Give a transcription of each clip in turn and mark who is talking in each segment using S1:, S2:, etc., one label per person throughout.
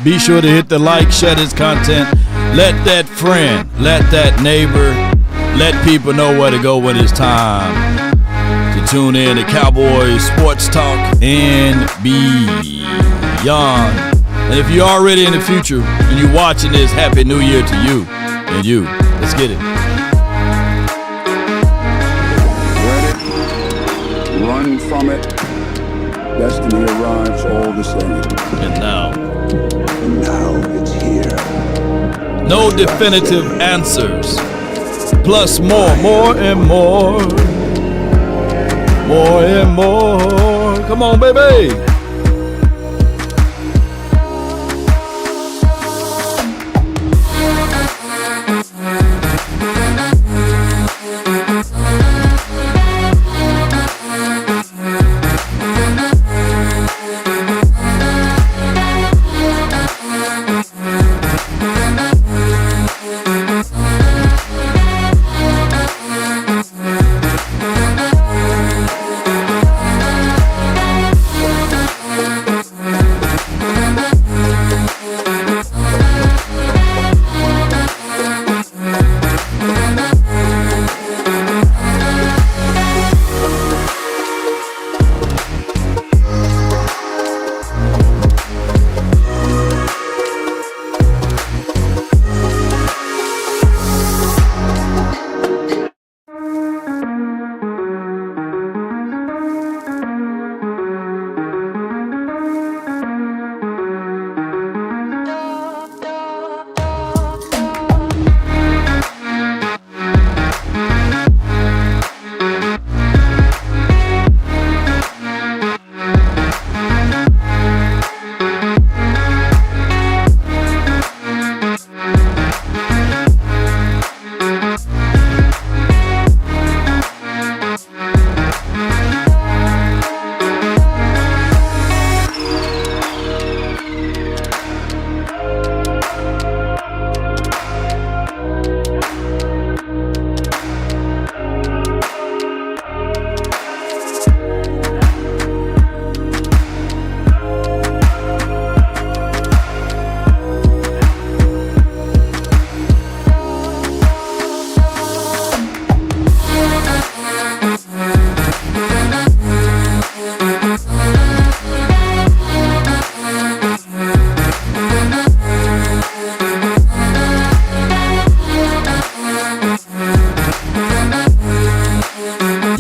S1: Be sure to hit the like, share this content. Let that friend, let that neighbor, let people know where to go when it's time to tune in to Cowboys Sports Talk and beyond. And if you're already in the future and you're watching this, Happy New Year to you and you. Let's get it.
S2: Run from it. Destiny arrives all the same.
S1: And now
S2: it's here.
S1: No definitive answers. Plus more and more. More and more. Come on, baby.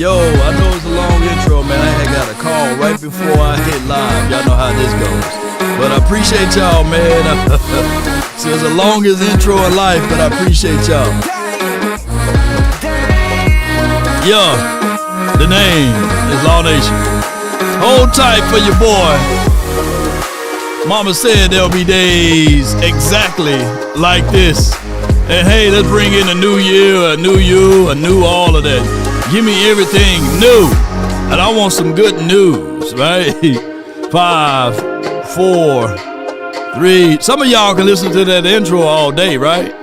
S1: Yo, I know it's a long intro, man. I had got a call right before I hit live. Y'all know how this goes. But I appreciate y'all, man. So it's the longest intro in life, but I appreciate y'all. Yeah, the name is Law Nation. Hold tight for your boy. Mama said there'll be days exactly like this. And hey, let's bring in a new year, a new you, a new all of that. Give me everything new. And I want some good news, right? 5, 4, 3. Some of y'all can listen to that intro all day, right?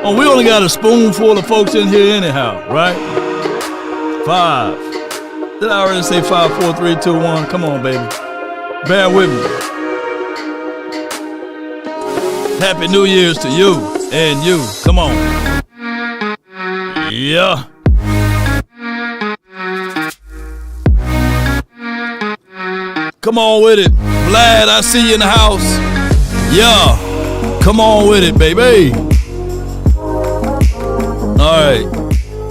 S1: Oh, we only got a spoonful of folks in here anyhow, right? 5. Did I already say 5, 4, 3, 2, 1? Come on, baby. Bear with me. Happy New Year's to you and you. Come on. Yeah. Come on with it. Vlad, I see you in the house. Yeah. Come on with it, baby. All right.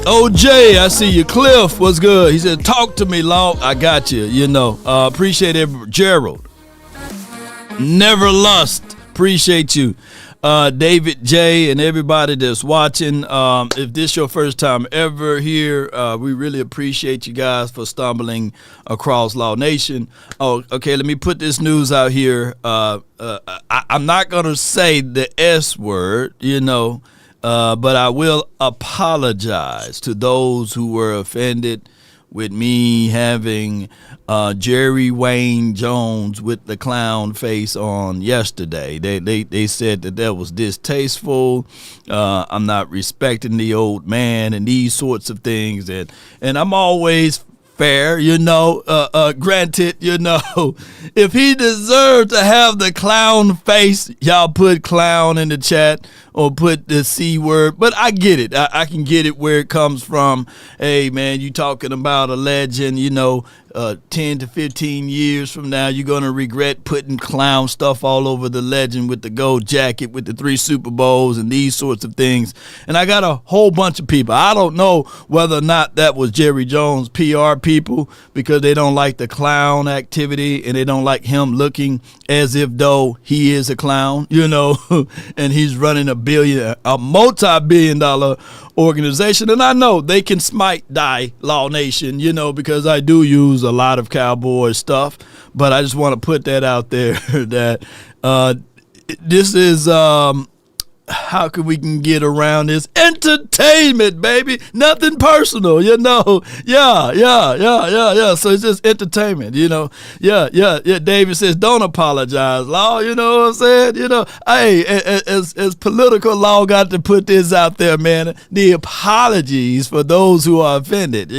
S1: OJ, I see you. Cliff, what's good? He said, talk to me, Law. I got you, you know. Appreciate it. Gerald. Never Lust. Appreciate you. David J and everybody that's watching. If this your first time ever here, we really appreciate you guys for stumbling across Law Nation. Oh, okay, let me put this news out here. I'm not going to say the S word, you know, but I will apologize to those who were offended with me having Jerry Wayne Jones with the clown face on yesterday. They said that was distasteful. I'm not respecting the old man and these sorts of things. And I'm always fair, granted, if he deserved to have the clown face, y'all put clown in the chat or put the C word, but I get it. I can get it where it comes from. Hey, man, you talking about a legend, 10 to 15 years from now, you're going to regret putting clown stuff all over the legend with the gold jacket, with the 3 Super Bowls and these sorts of things. And I got a whole bunch of people. I don't know whether or not that was Jerry Jones PR people because they don't like the clown activity and they don't like him looking as if though he is a clown, and he's running a multi-billion-dollar organization. And I know they can smite die Law Nation, because I do use a lot of Cowboys stuff, but I just want to put that out there that this is how can we can get around this entertainment, baby, nothing personal, Yeah. So it's just entertainment, Yeah. David says, don't apologize, Law. You know what I'm saying? Hey, as political Law got to put this out there, man. The apologies for those who are offended,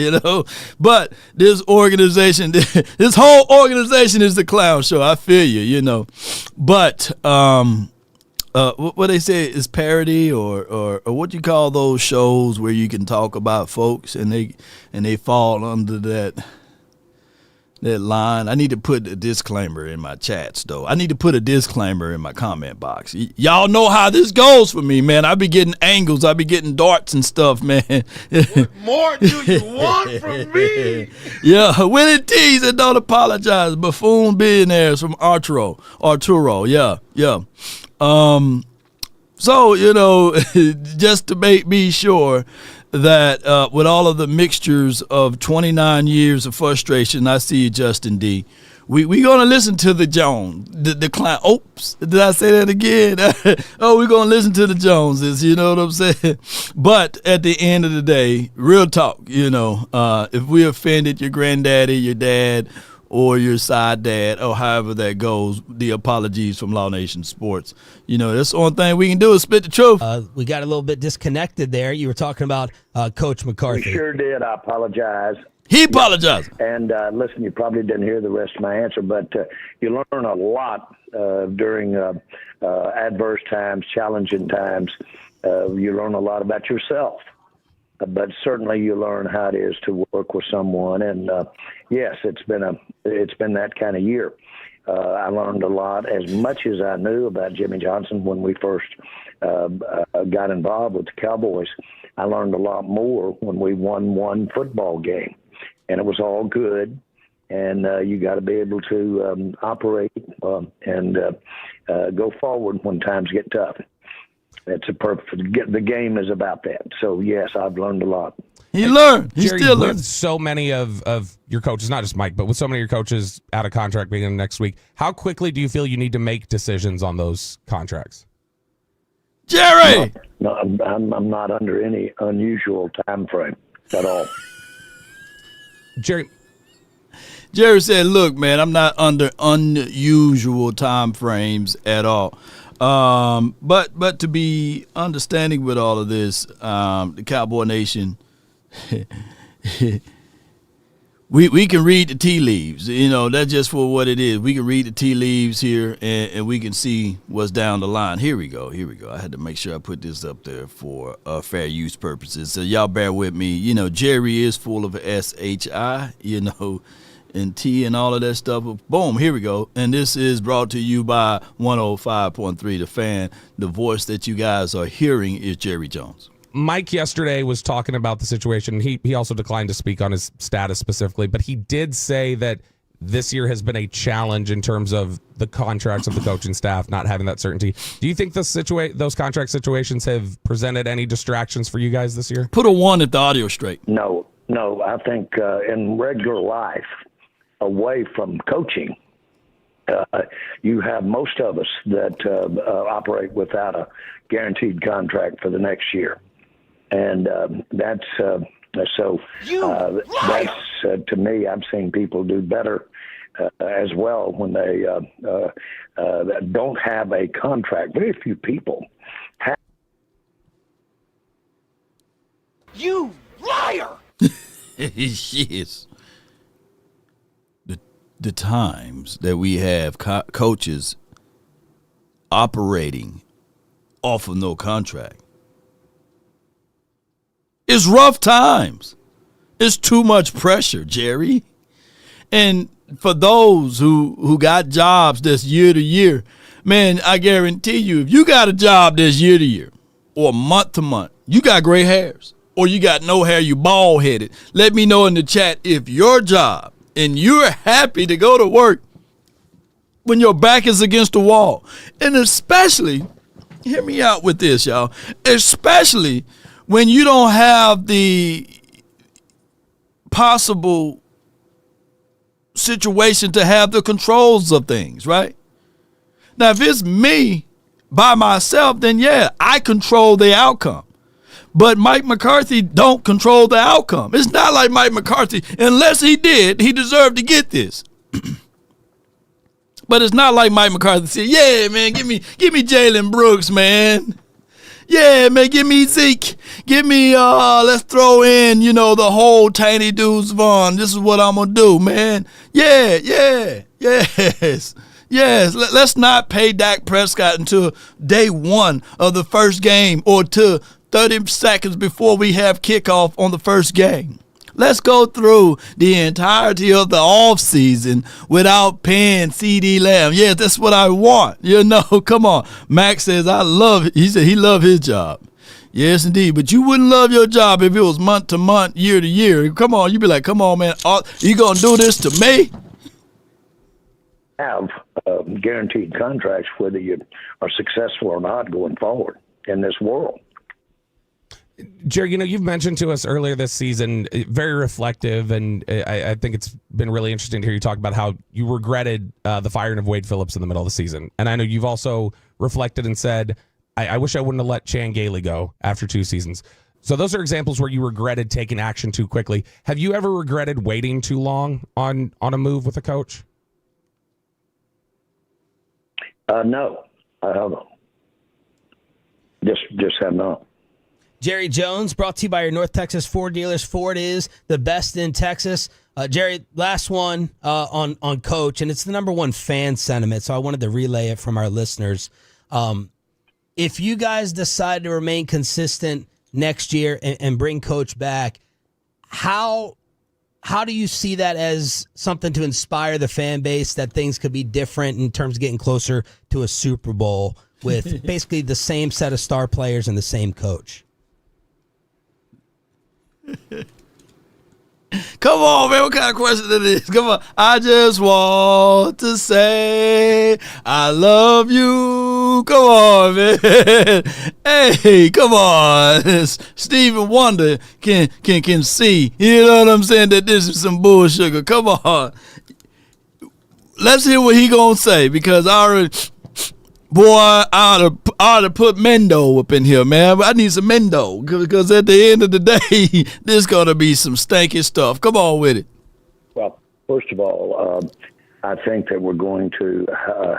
S1: But this organization, this whole organization is the clown show. I feel you, But what they say is parody or what you call those shows where you can talk about folks and they fall under that line. I need to put a disclaimer in my chats though. I need to put a disclaimer in my comment box. Y'all know how this goes for me, man. I be getting angles, I be getting darts and stuff, man.
S3: What more do you want from me?
S1: Yeah, Willie T said don't apologize. Buffoon billionaires from Arturo. Yeah. So, just to make me sure that with all of the mixtures of 29 years of frustration, I see you, Justin D. We're going to listen to the Jones, the clown. Oops, did I say that again? We're going to listen to the Joneses, you know what I'm saying? But at the end of the day, real talk, if we offended your granddaddy, your dad, or your side dad, or however that goes, the apologies from Law Nation Sports. That's the only thing we can do is spit the truth.
S4: We got a little bit disconnected there. You were talking about Coach McCarthy.
S5: We sure did. I apologize.
S1: He apologized.
S5: And listen, you probably didn't hear the rest of my answer, but you learn a lot during adverse times, challenging times. You learn a lot about yourself. But certainly you learn how it is to work with someone. And yes, it's been that kind of year. I learned a lot, as much as I knew about Jimmy Johnson when we first got involved with the Cowboys. I learned a lot more when we won one football game, and it was all good. And you got to be able to operate and go forward when times get tough. That's a purpose. The game is about that. So, yes, I've learned a lot.
S1: He learned. He
S3: Jerry,
S1: still learned.
S3: With so many of your coaches, not just Mike, but with so many of your coaches out of contract beginning next week, how quickly do you feel you need to make decisions on those contracts?
S1: Jerry!
S5: No, I'm not under any unusual time frame at all.
S3: Jerry
S1: said, look, man, I'm not under unusual time frames at all. But to be understanding with all of this, the Cowboy Nation, we can read the tea leaves. That's just for what it is. We can read the tea leaves here, and we can see what's down the line. Here we go. I had to make sure I put this up there for fair use purposes. So y'all bear with me. Jerry is full of SHI, and T and all of that stuff. Boom, here we go. And this is brought to you by 105.3 The Fan. The voice that you guys are hearing is Jerry Jones.
S3: Mike yesterday was talking about the situation. He also declined to speak on his status specifically, but he did say that this year has been a challenge in terms of the contracts of the coaching staff not having that certainty. Do you think those contract situations have presented any distractions for you guys this year?
S1: Put a 1 if the audio's straight.
S5: No. I think in regular life, away from coaching, you have most of us that operate without a guaranteed contract for the next year. And that's to me, I've seen people do better as well when they don't have a contract. Very few people have.
S4: You liar!
S1: Yes. the times that we have coaches operating off of no contract. It's rough times. It's too much pressure, Jerry. And for those who got jobs this year to year, man, I guarantee you, if you got a job this year to year or month to month, you got gray hairs or you got no hair, you bald headed. Let me know in the chat if your job and you're happy to go to work when your back is against the wall. And especially, hear me out with this, y'all, especially when you don't have the possible situation to have the controls of things, right? Now, if it's me by myself, then yeah, I control the outcome. But Mike McCarthy don't control the outcome. It's not like Mike McCarthy, unless he did, he deserved to get this. But it's not like Mike McCarthy said, yeah, man, give me Jalen Brooks, man. Yeah, man, give me Zeke. Give me, let's throw in, the whole Tiny Dudes Vaughn. This is what I'm going to do, man. Yes. Let's not pay Dak Prescott until day one of the first game or to 30 seconds before we have kickoff on the first game. Let's go through the entirety of the offseason without paying CD Lamb. Yeah, that's what I want. Come on. Max says, I love it. He said he loved his job. Yes, indeed. But you wouldn't love your job if it was month to month, year to year. Come on. You'd be like, come on, man. You going to do this to me?
S5: Have guaranteed contracts whether you are successful or not going forward in this world.
S3: Jerry, you've mentioned to us earlier this season, very reflective, and I think it's been really interesting to hear you talk about how you regretted the firing of Wade Phillips in the middle of the season. And I know you've also reflected and said, I wish I wouldn't have let Chan Gailey go after 2 seasons. So those are examples where you regretted taking action too quickly. Have you ever regretted waiting too long on a move with a coach?
S5: No, I haven't. Just have not.
S4: Jerry Jones, brought to you by your North Texas Ford dealers. Ford is the best in Texas. Jerry, last one on Coach, and it's the number one fan sentiment, so I wanted to relay it from our listeners. If you guys decide to remain consistent next year and bring Coach back, how do you see that as something to inspire the fan base that things could be different in terms of getting closer to a Super Bowl with basically the same set of star players and the same coach?
S1: Come on, man. What kind of question it is? Come on. I just want to say I love you. Come on, man. Hey, come on. Stephen Wonder can see. You know what I'm saying? That this is some bullshit. Come on. Let's hear what he gonna say, because I already... Boy, I ought to put Mendo up in here, man. I need some Mendo, because at the end of the day, there's going to be some stanky stuff. Come on with it.
S5: Well, first of all, I think that we're going to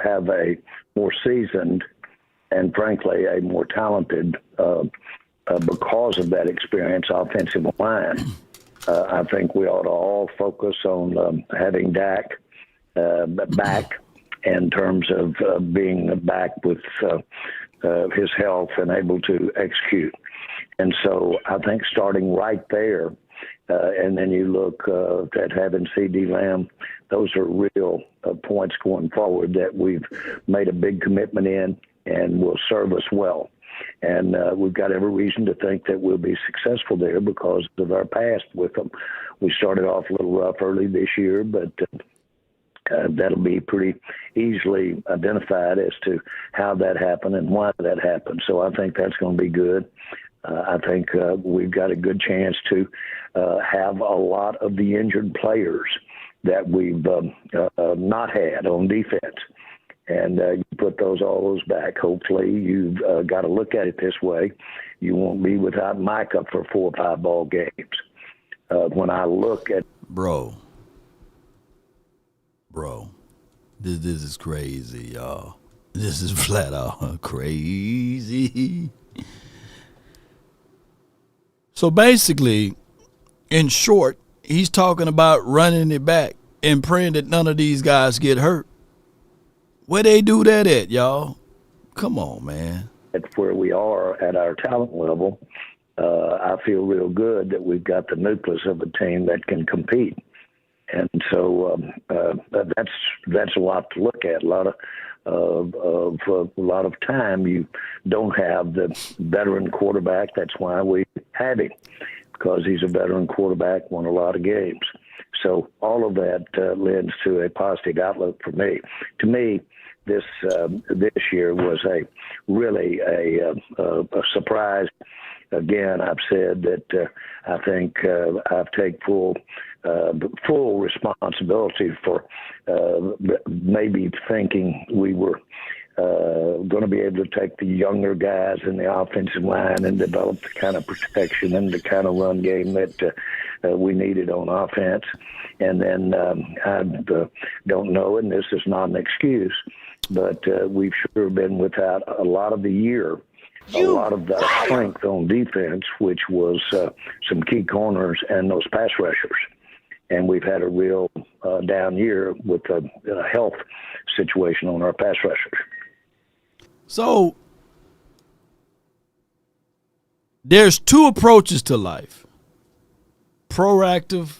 S5: have a more seasoned and, frankly, a more talented, because of that experience, offensive line. I think we ought to all focus on having Dak back, in terms of being back with his health and able to execute. And so I think starting right there, and then you look at having C.D. Lamb, those are real points going forward that we've made a big commitment in and will serve us well. And we've got every reason to think that we'll be successful there because of our past with them. We started off a little rough early this year, but that'll be pretty easily identified as to how that happened and why that happened. So I think that's going to be good. I think we've got a good chance to have a lot of the injured players that we've not had on defense. And you put all those back. Hopefully you've got to look at it this way. You won't be without Micah for 4 or 5 ball games. When I look at...
S1: Bro, this is crazy, y'all. This is flat out crazy. So basically, in short, he's talking about running it back and praying that none of these guys get hurt. Where they do that at, y'all? Come on, man.
S5: At where we are at our talent level, I feel real good that we've got the nucleus of a team that can compete. And so that's a lot to look at. A lot of time you don't have the veteran quarterback. That's why we have him, because he's a veteran quarterback, won a lot of games. So all of that lends to a positive outlook for me. To me, this year was really a surprise. Again, I've said that I think I've taken full responsibility for maybe thinking we were going to be able to take the younger guys in the offensive line and develop the kind of protection and the kind of run game that we needed on offense. And then I don't know, and this is not an excuse, but we've sure been without a lot of the year, a lot of the strength on defense, which was some key corners and those pass rushers. And we've had a real down year with a health situation on our pass rushers.
S1: So there's two approaches to life: proactive,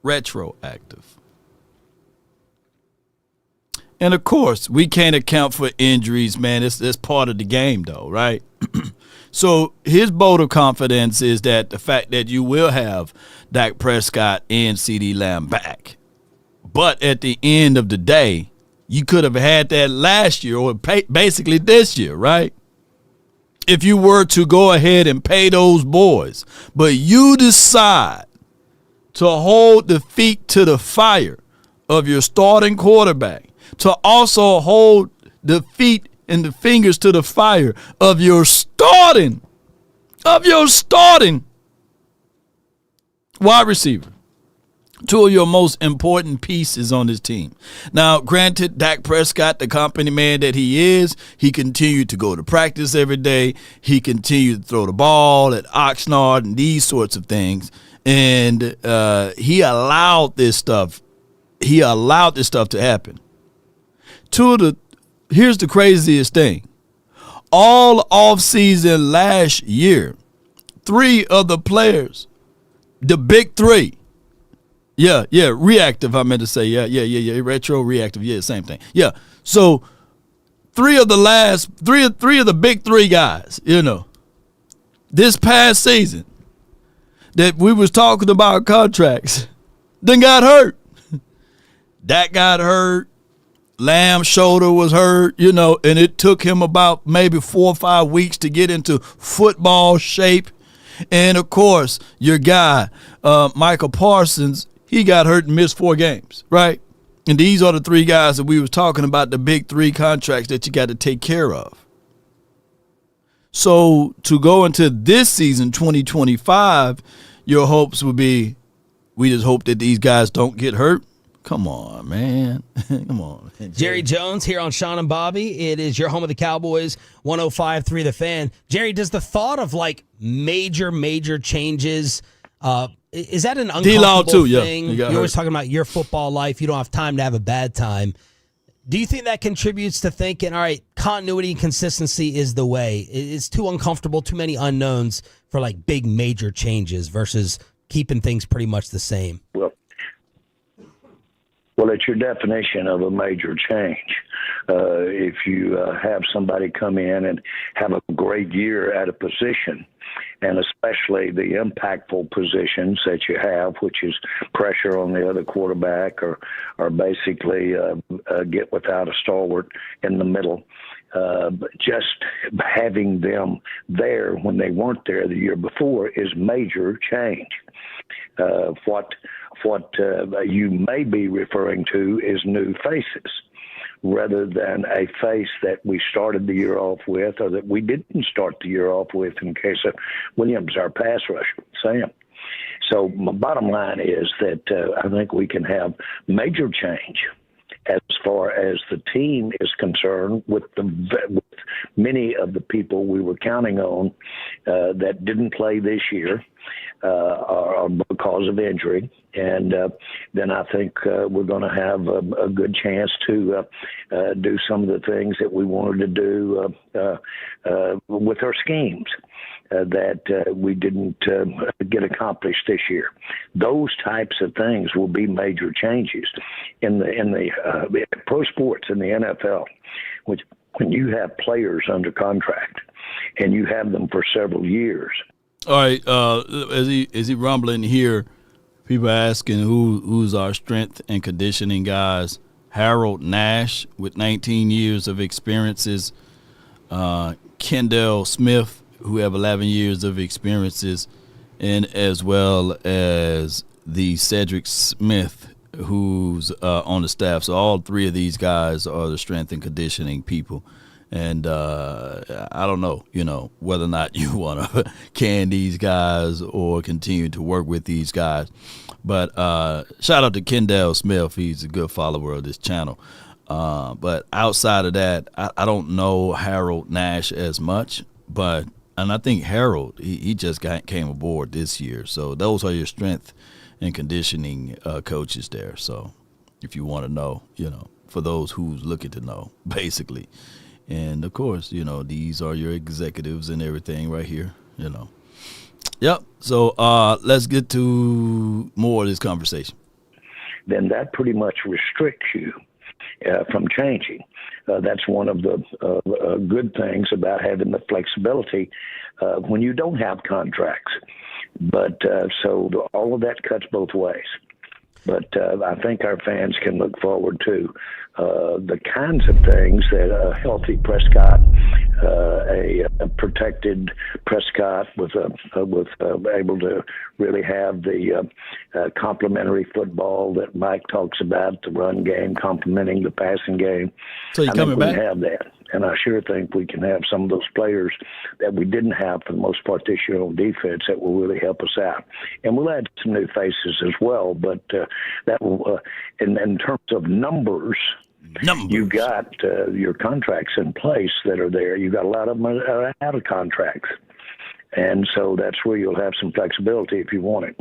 S1: retroactive. And of course, we can't account for injuries, man. It's part of the game, though, right? So his vote of confidence is that the fact that you will have Dak Prescott and CeeDee Lamb back. But at the end of the day, you could have had that last year or basically this year, right? If you were to go ahead and pay those boys, but you decide to hold the feet to the fire of your starting quarterback, to also hold the feet and the fingers to the fire of your starting wide receiver. Two of your most important pieces on this team. Now, granted, Dak Prescott, the company man that he is, he continued to go to practice every day. He continued to throw the ball at Oxnard and these sorts of things. And he allowed this stuff to happen. Here's the craziest thing. All offseason last year, three of the players, the big three, reactive, I meant to say, retro, reactive, same thing. Yeah, so three of the big three guys, this past season that we was talking about contracts, then got hurt. Dak got hurt. Lamb's shoulder was hurt, and it took him about maybe 4 or 5 weeks to get into football shape. And, of course, your guy, Michael Parsons, he got hurt and missed 4 games, right? And these are the three guys that we was talking about, the big three contracts that you got to take care of. So to go into this season, 2025, your hopes would be, we just hope that these guys don't get hurt. Come on, man. Come on. Man.
S4: Jerry Jones here on Sean and Bobby. It is your home of the Cowboys, 105.3 The Fan. Jerry, does the thought of major changes, is that an uncomfortable thing? You're always talking about your football life. You don't have time to have a bad time. Do you think that contributes to thinking, all right, continuity and consistency is the way? It's too uncomfortable, too many unknowns for big major changes versus keeping things pretty much the same?
S5: Well, it's your definition of a major change. If you have somebody come in and have a great year at a position, and especially the impactful positions that you have, which is pressure on the other quarterback or basically get without a stalwart in the middle, just having them there when they weren't there the year before is major change. What you may be referring to is new faces rather than a face that we started the year off with or that we didn't start the year off with in case of Williams, our pass rusher, Sam. So my bottom line is that I think we can have major change as far as the team is concerned with many of the people we were counting on that didn't play this year or because of injury. And then I think we're going to have a good chance to do some of the things that we wanted to do with our schemes that we didn't get accomplished this year. Those types of things will be major changes in the pro sports in the NFL, which when you have players under contract and you have them for several years.
S1: All right, as he rumbling here, people asking who's our strength and conditioning guys. Harold Nash with 19 years of experiences, Kendall Smith, who have 11 years of experiences, and as well as the Cedric Smith, who's on the staff. So all three of these guys are the strength and conditioning people. And I don't know, whether or not you want to can these guys or continue to work with these guys. But shout out to Kendall Smith. He's a good follower of this channel. But outside of that, I don't know Harold Nash as much. And I think Harold, he just came aboard this year. So those are your strength and conditioning coaches there. So if you want to know, for those who's looking to know, basically. And, of course, these are your executives and everything right here, Yep. So let's get to more of this conversation.
S5: Then that pretty much restricts you from changing. That's one of the good things about having the flexibility when you don't have contracts. But so all of that cuts both ways. But I think our fans can look forward to the kinds of things that a healthy Prescott, a protected Prescott with able to really have the complementary football that Mike talks about, the run game complementing the passing game.
S1: So you coming back?
S5: I think we have that. And I sure think we can have some of those players that we didn't have for the most part this year on defense that will really help us out. And we'll add some new faces as well. But that will, in terms of numbers, you've got your contracts in place that are there. You've got a lot of them are out of contracts. And so that's where you'll have some flexibility if you want it.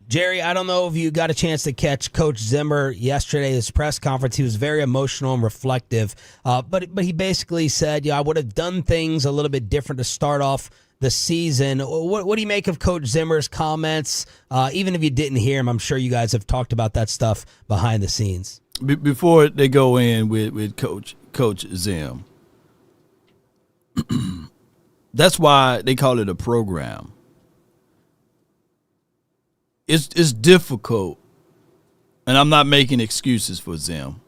S4: Jerry, I don't know if you got a chance to catch Coach Zimmer yesterday, his press conference. He was very emotional and reflective, but he basically said, I would have done things a little bit different to start off the season. What do you make of Coach Zimmer's comments? Even if you didn't hear him, I'm sure you guys have talked about that stuff behind the scenes.
S1: Before they go in with Coach Zim, that's why they call it a program. It's difficult, and I'm not making excuses for Zim,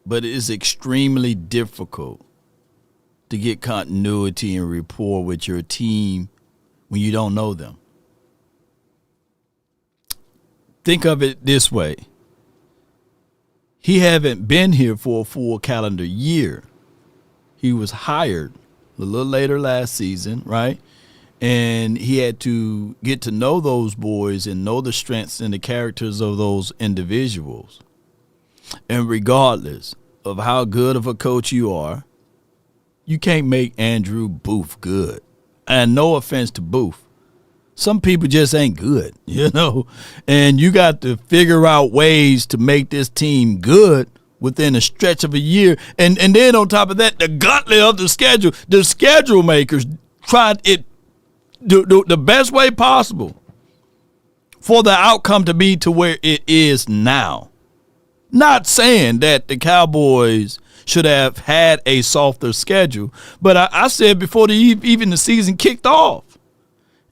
S1: but it's extremely difficult to get continuity and rapport with your team when you don't know them. Think of it this way. He haven't been here for a full calendar year. He was hired a little later last season, right? And he had to get to know those boys and know the strengths and the characters of those individuals. And regardless of how good of a coach you are, you can't make Andrew Booth good. And no offense to Booth. Some people just ain't good, And you got to figure out ways to make this team good within a stretch of a year. And then on top of that, the gauntlet of the schedule makers tried it the best way possible for the outcome to be to where it is now. Not saying that the Cowboys should have had a softer schedule, but I said before even the season kicked off,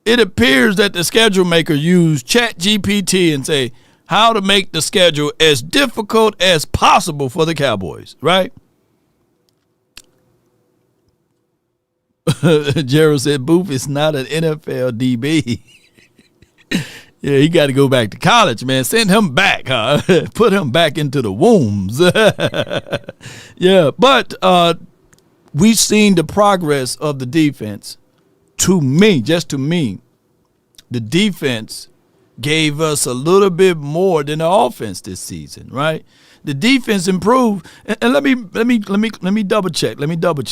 S1: it appears that the schedule maker used ChatGPT and say how to make the schedule as difficult as possible for the Cowboys, right? Gerald said Booth is not an NFL DB. Yeah, he got to go back to college, man. Send him back, huh? Put him back into the wombs. Yeah, but we've seen the progress of the defense. To me, the defense gave us a little bit more than the offense this season, right? The defense improved, and let me double check. Let me double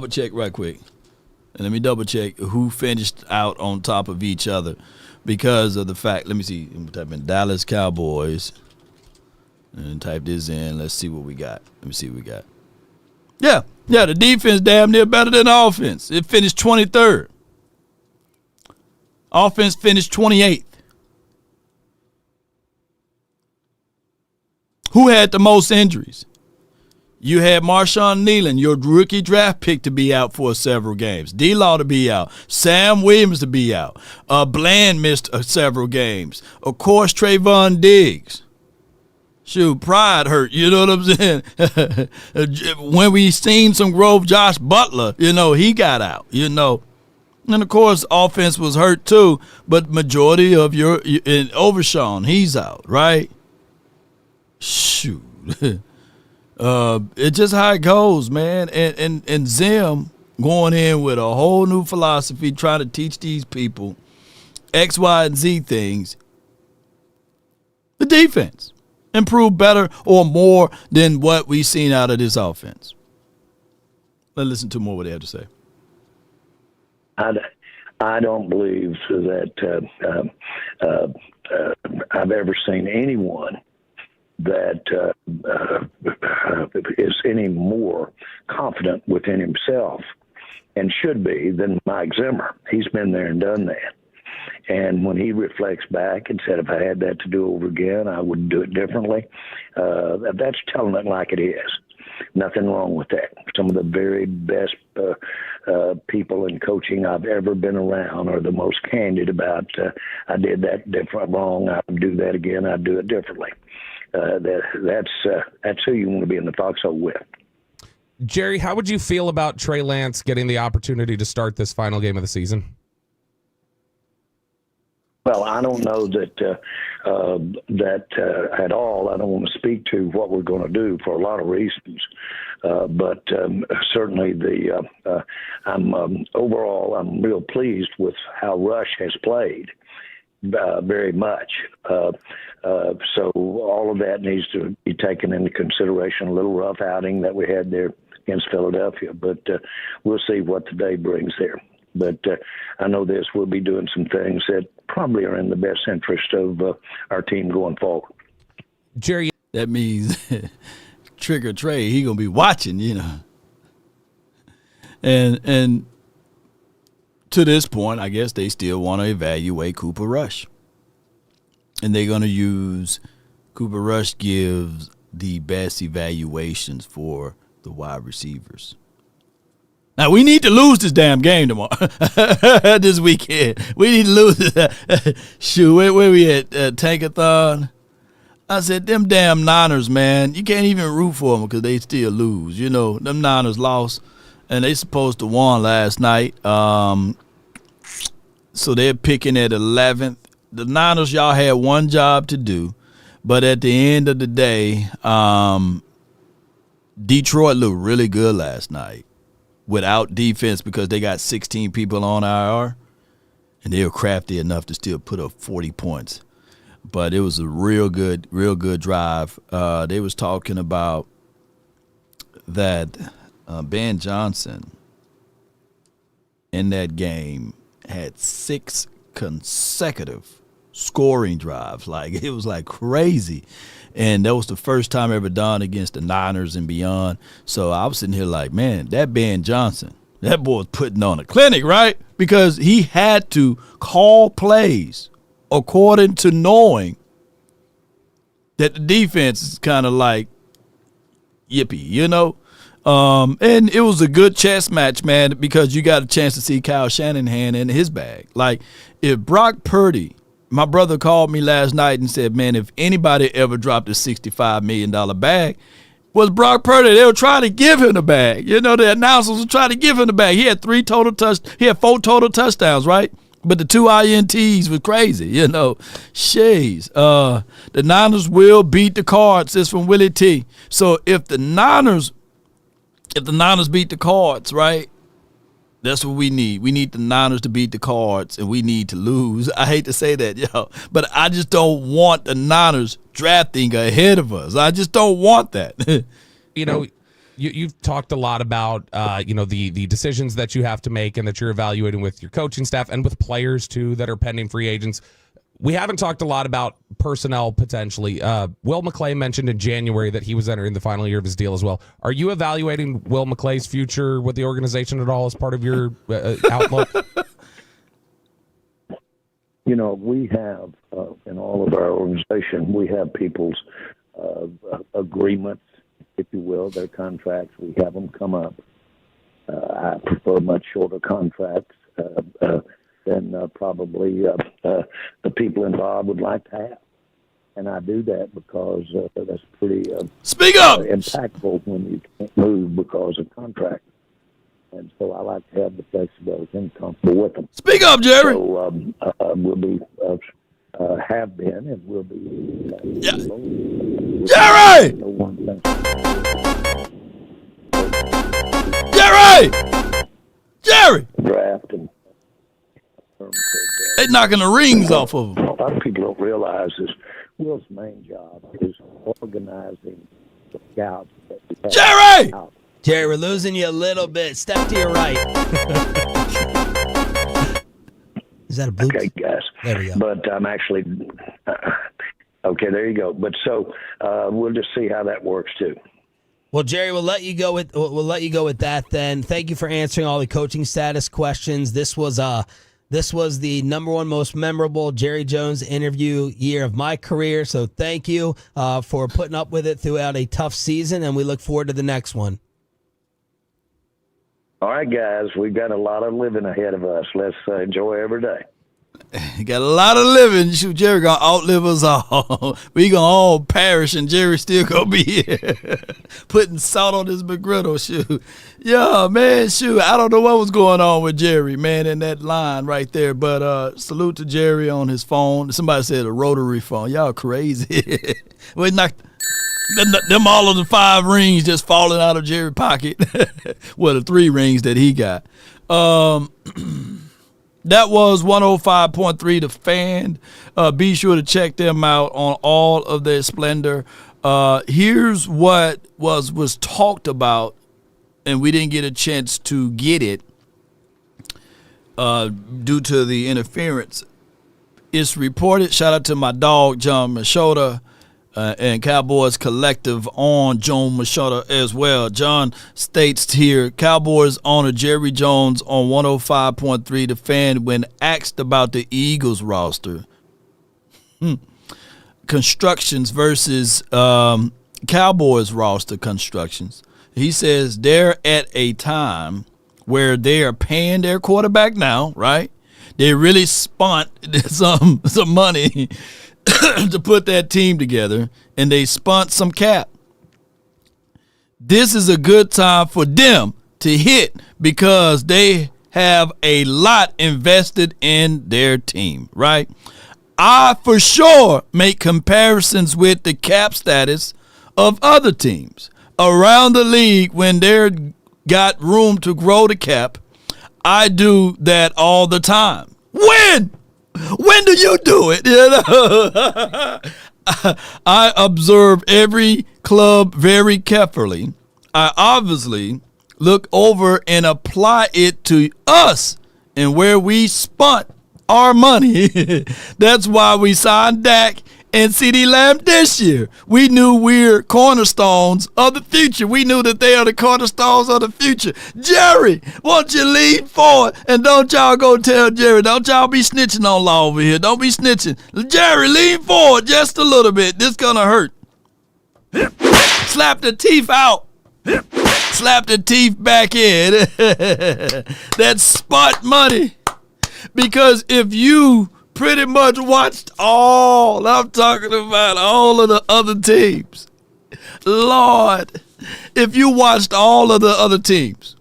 S1: check right quick. And let me double check who finished out on top of each other because of the fact. Let me see. I'm type in Dallas Cowboys and type this in. Let's see what we got. Let me see what we got. Yeah, the defense damn near better than the offense. It finished 23rd. Offense finished 28th. Who had the most injuries? You had Marshawn Nealon, your rookie draft pick, to be out for several games. D-Law to be out. Sam Williams to be out. Bland missed several games. Of course, Trayvon Diggs. Shoot, pride hurt. You know what I'm saying? When we seen some growth, Josh Butler, he got out, And, of course, offense was hurt too, but majority of in Overshawn, he's out, right? Shoot. It's just how it goes, man. And Zim going in with a whole new philosophy, trying to teach these people X, Y, and Z things. The defense improved better or more than what we've seen out of this offense. Let's listen to more what they have to say.
S5: I don't believe that I've ever seen anyone that is any more confident within himself and should be than Mike Zimmer. He's been there and done that. And when he reflects back and said, if I had that to do over again, I would do it differently, that's telling it like it is. Nothing wrong with that. Some of the very best people in coaching I've ever been around are the most candid about, I did that wrong, I would do that again, I'd do it differently. That's who you want to be in the foxhole with.
S3: Jerry, how would you feel about Trey Lance getting the opportunity to start this final game of the season?
S5: Well, I don't know that at all. I don't want to speak to what we're going to do for a lot of reasons, but certainly overall I'm real pleased with how Rush has played. Very much. So all of that needs to be taken into consideration. A little rough outing that we had there against Philadelphia, but we'll see what the day brings there. But I know this, we'll be doing some things that probably are in the best interest of our team going forward.
S3: Jerry,
S1: that means Trick or Trey, he going to be watching, And to this point, I guess they still want to evaluate Cooper Rush. And they're going to use Cooper Rush gives the best evaluations for the wide receivers. Now, we need to lose this damn game tomorrow, this weekend. We need to lose it. Shoot, where we at? Tankathon? I said, them damn Niners, man, you can't even root for them because they still lose. Them Niners lost, and they supposed to won last night. So they're picking at 11th. The Niners, y'all had one job to do, but at the end of the day, Detroit looked really good last night without defense because they got 16 people on IR, and they were crafty enough to still put up 40 points. But it was a real good drive. They was talking about that Ben Johnson in that game had 6 consecutive scoring drives. It was crazy. And that was the first time ever done against the Niners and beyond. So I was sitting here man, that Ben Johnson, that boy was putting on a clinic, right? Because he had to call plays according to knowing that the defense is kind of yippee, and it was a good chess match, man, because you got a chance to see Kyle Shanahan in his bag. If Brock Purdy, my brother called me last night and said, man, if anybody ever dropped a $65 million bag, was Brock Purdy. They were trying to give him the bag. The announcers were trying to give him the bag. He had 4 total touchdowns, right? But the 2 INTs was crazy, Shays. The Niners will beat the Cards. It's from Willie T. So if the Niners beat the Cards, right, that's what we need. We need the Niners to beat the Cards, and we need to lose. I hate to say that, yo, but I just don't want the Niners drafting ahead of us. I just don't want that.
S3: You've talked a lot about the decisions that you have to make and that you're evaluating with your coaching staff and with players too that are pending free agents. We haven't talked a lot about personnel potentially. Will McClay mentioned in January that he was entering the final year of his deal as well. Are you evaluating Will McClay's future with the organization at all as part of your outlook?
S5: We have in all of our organization, we have people's agreements, if you will, their contracts. We have them come up. I prefer much shorter contracts than probably the people involved would like to have. And I do that because that's pretty
S1: Speak up!
S5: Impactful when you can't move because of contract. And so I like to have the flexibility and comfortable with them.
S1: Speak up, Jerry!
S5: So we'll be, have been, and will be.
S1: Jerry! Jerry! Jerry!
S5: Draft and
S1: they knocking the rings off of him.
S5: A lot of people don't realize is Will's main job is organizing the scouts.
S1: Jerry!
S4: Jerry, we're losing you a little bit. Step to your right. Is that a blooper?
S5: Okay, guys.
S4: There we go.
S5: But I'm actually okay. There you go. But so we'll just see how that works too.
S4: Well, Jerry, we'll let you go with that then. Thank you for answering all the coaching status questions. This was the number one most memorable Jerry Jones interview year of my career. So thank you for putting up with it throughout a tough season, and we look forward to the next one.
S5: All right, guys, we've got a lot of living ahead of us. Let's enjoy every day.
S1: You got a lot of living. Shoot, Jerry gonna outlive us all. We gonna all perish, and Jerry still gonna be here, putting salt on his McGriddle. Shoot, yeah, man. Shoot, I don't know what was going on with Jerry, man, in that line right there. But salute to Jerry on his phone. Somebody said a rotary phone. Y'all crazy. We knocked them all of the 5 rings just falling out of Jerry's pocket. Well, the 3 rings that he got. That was 105.3 The Fan. Be sure to check them out on all of their splendor. Here's what was talked about, and we didn't get a chance to get it due to the interference. It's reported, shout out to my dog, John Machota, and Cowboys Collective on John Machota as well. John states here, Cowboys owner Jerry Jones on 105.3 The Fan when asked about the Eagles roster. Constructions versus Cowboys roster constructions. He says they're at a time where they are paying their quarterback now, right? They really spent some money to put that team together, and they spent some cap. This is a good time for them to hit because they have a lot invested in their team, right? I for sure make comparisons with the cap status of other teams around the league when they're got room to grow the cap. I do that all the time. When do you do it? You know? I observe every club very carefully. I obviously look over and apply it to us and where we spent our money. That's why we signed Dak and CeeDee Lamb this year. We knew we're cornerstones of the future. We knew that they are the cornerstones of the future. Jerry, won't you lean forward and don't y'all go tell Jerry, don't y'all be snitching on law over here. Don't be snitching. Jerry, lean forward just a little bit. This gonna hurt. Slap the teeth out. Slap the teeth back in. That's spot money. Because if you pretty much watched all of the other teams. Lord, if you watched all of the other teams,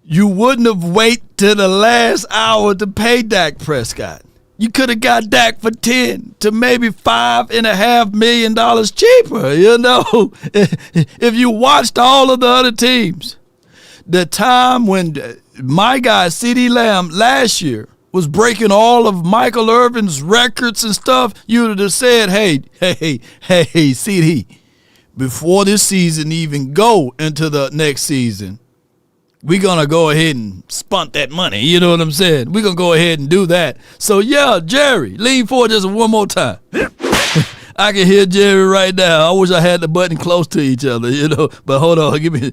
S1: you wouldn't have waited till the last hour to pay Dak Prescott. You could have got Dak for $10 to maybe $5.5 million cheaper, you know, if you watched all of the other teams. The time when my guy, CeeDee Lamb, last year, was breaking all of Michael Irvin's records and stuff, you would have said, hey, CeeDee, before this season even go into the next season, we're going to go ahead and spunt that money. You know what I'm saying? We're going to go ahead and do that. So, yeah, Jerry, lean forward just one more time. I can hear Jerry right now. I wish I had the button close to each other, you know. But hold on. Give me.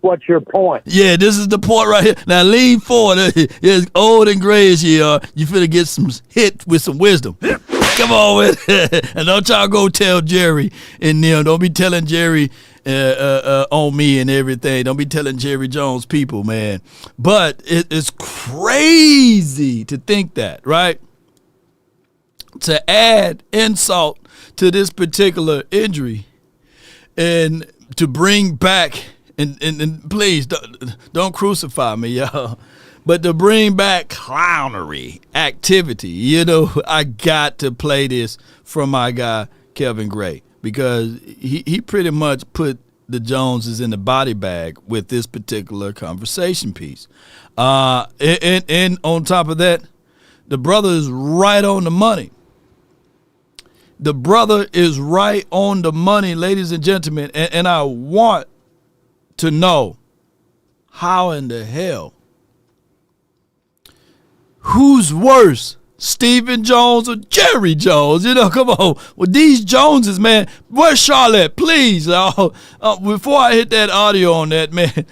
S5: What's your point?
S1: Yeah, this is the point right here. Now, lean forward. As old and gray as you are, you finna get some hit with some wisdom. Come on with it. And don't y'all go tell Jerry and them. Don't be telling Jerry on me and everything. Don't be telling Jerry Jones people, man. But it's crazy to think that, right? To add insult to this particular injury and to bring back, and please don't crucify me, y'all. But to bring back clownery activity, you know, I got to play this from my guy, Kevin Gray, because he pretty much put the Joneses in the body bag with this particular conversation piece. And on top of that, the brother is right on the money. The brother is right on the money, ladies and gentlemen. And I want to know how in the hell, who's worse, Stephen Jones or Jerry Jones? You know, come on. Well, these Joneses, man. Where's Charlotte? Please. Before I hit that audio on that, man.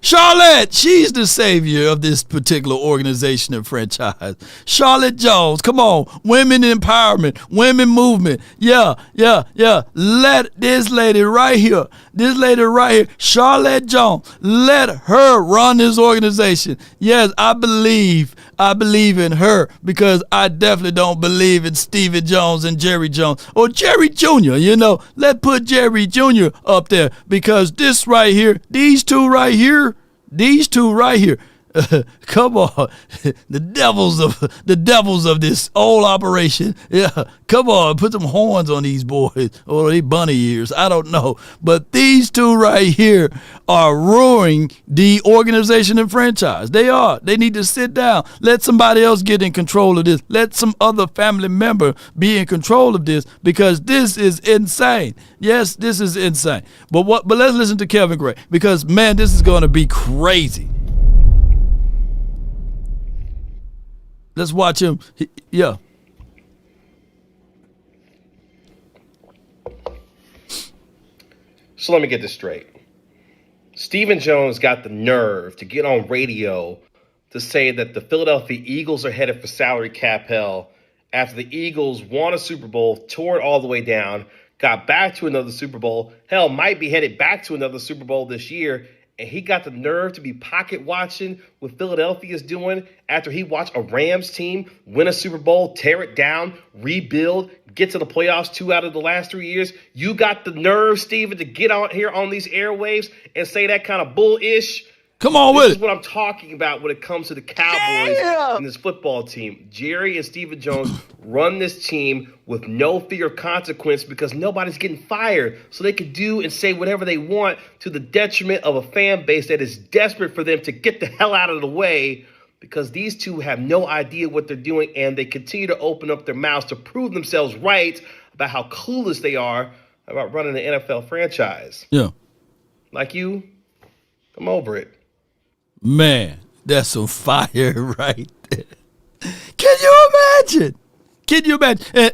S1: Charlotte, she's the savior of this particular organization and franchise. Charlotte Jones, come on. Women empowerment, women movement. Yeah. Let this lady right here, Charlotte Jones, let her run this organization. Yes, I believe in her, because I definitely don't believe in Stephen Jones and Jerry Jones or Jerry Jr. You know, let's put Jerry Jr. up there, because this right here, these two right here, come on, the devils of this old operation. Yeah, come on, put some horns on these boys, or they bunny ears. I don't know, but these two right here are ruining the organization and franchise. They are. They need to sit down. Let somebody else get in control of this. Let some other family member be in control of this, because this is insane. Yes, this is insane. But let's listen to Kevin Gray, because man, this is going to be crazy. Let's watch him. Yeah.
S6: So let me get this straight. Stephen Jones got the nerve to get on radio to say that the Philadelphia Eagles are headed for salary cap hell after the Eagles won a Super Bowl, tore it all the way down, got back to another Super Bowl, hell, might be headed back to another Super Bowl this year, and he got the nerve to be pocket watching what Philadelphia's doing after he watched a Rams team win a Super Bowl, tear it down, rebuild, get to the playoffs 2 out of the last 3 years. You got the nerve, Steven, to get out here on these airwaves and say that kind of bullish.
S1: Come on with it.
S6: This is what I'm talking about when it comes to the Cowboys and this football team. Jerry and Stephen Jones run this team with no fear of consequence, because nobody's getting fired. So they can do and say whatever they want, to the detriment of a fan base that is desperate for them to get the hell out of the way, because these two have no idea what they're doing, and they continue to open up their mouths to prove themselves right about how clueless they are about running an NFL franchise.
S1: Yeah.
S6: Like you, I'm over it.
S1: Man, that's some fire right there. Can you imagine?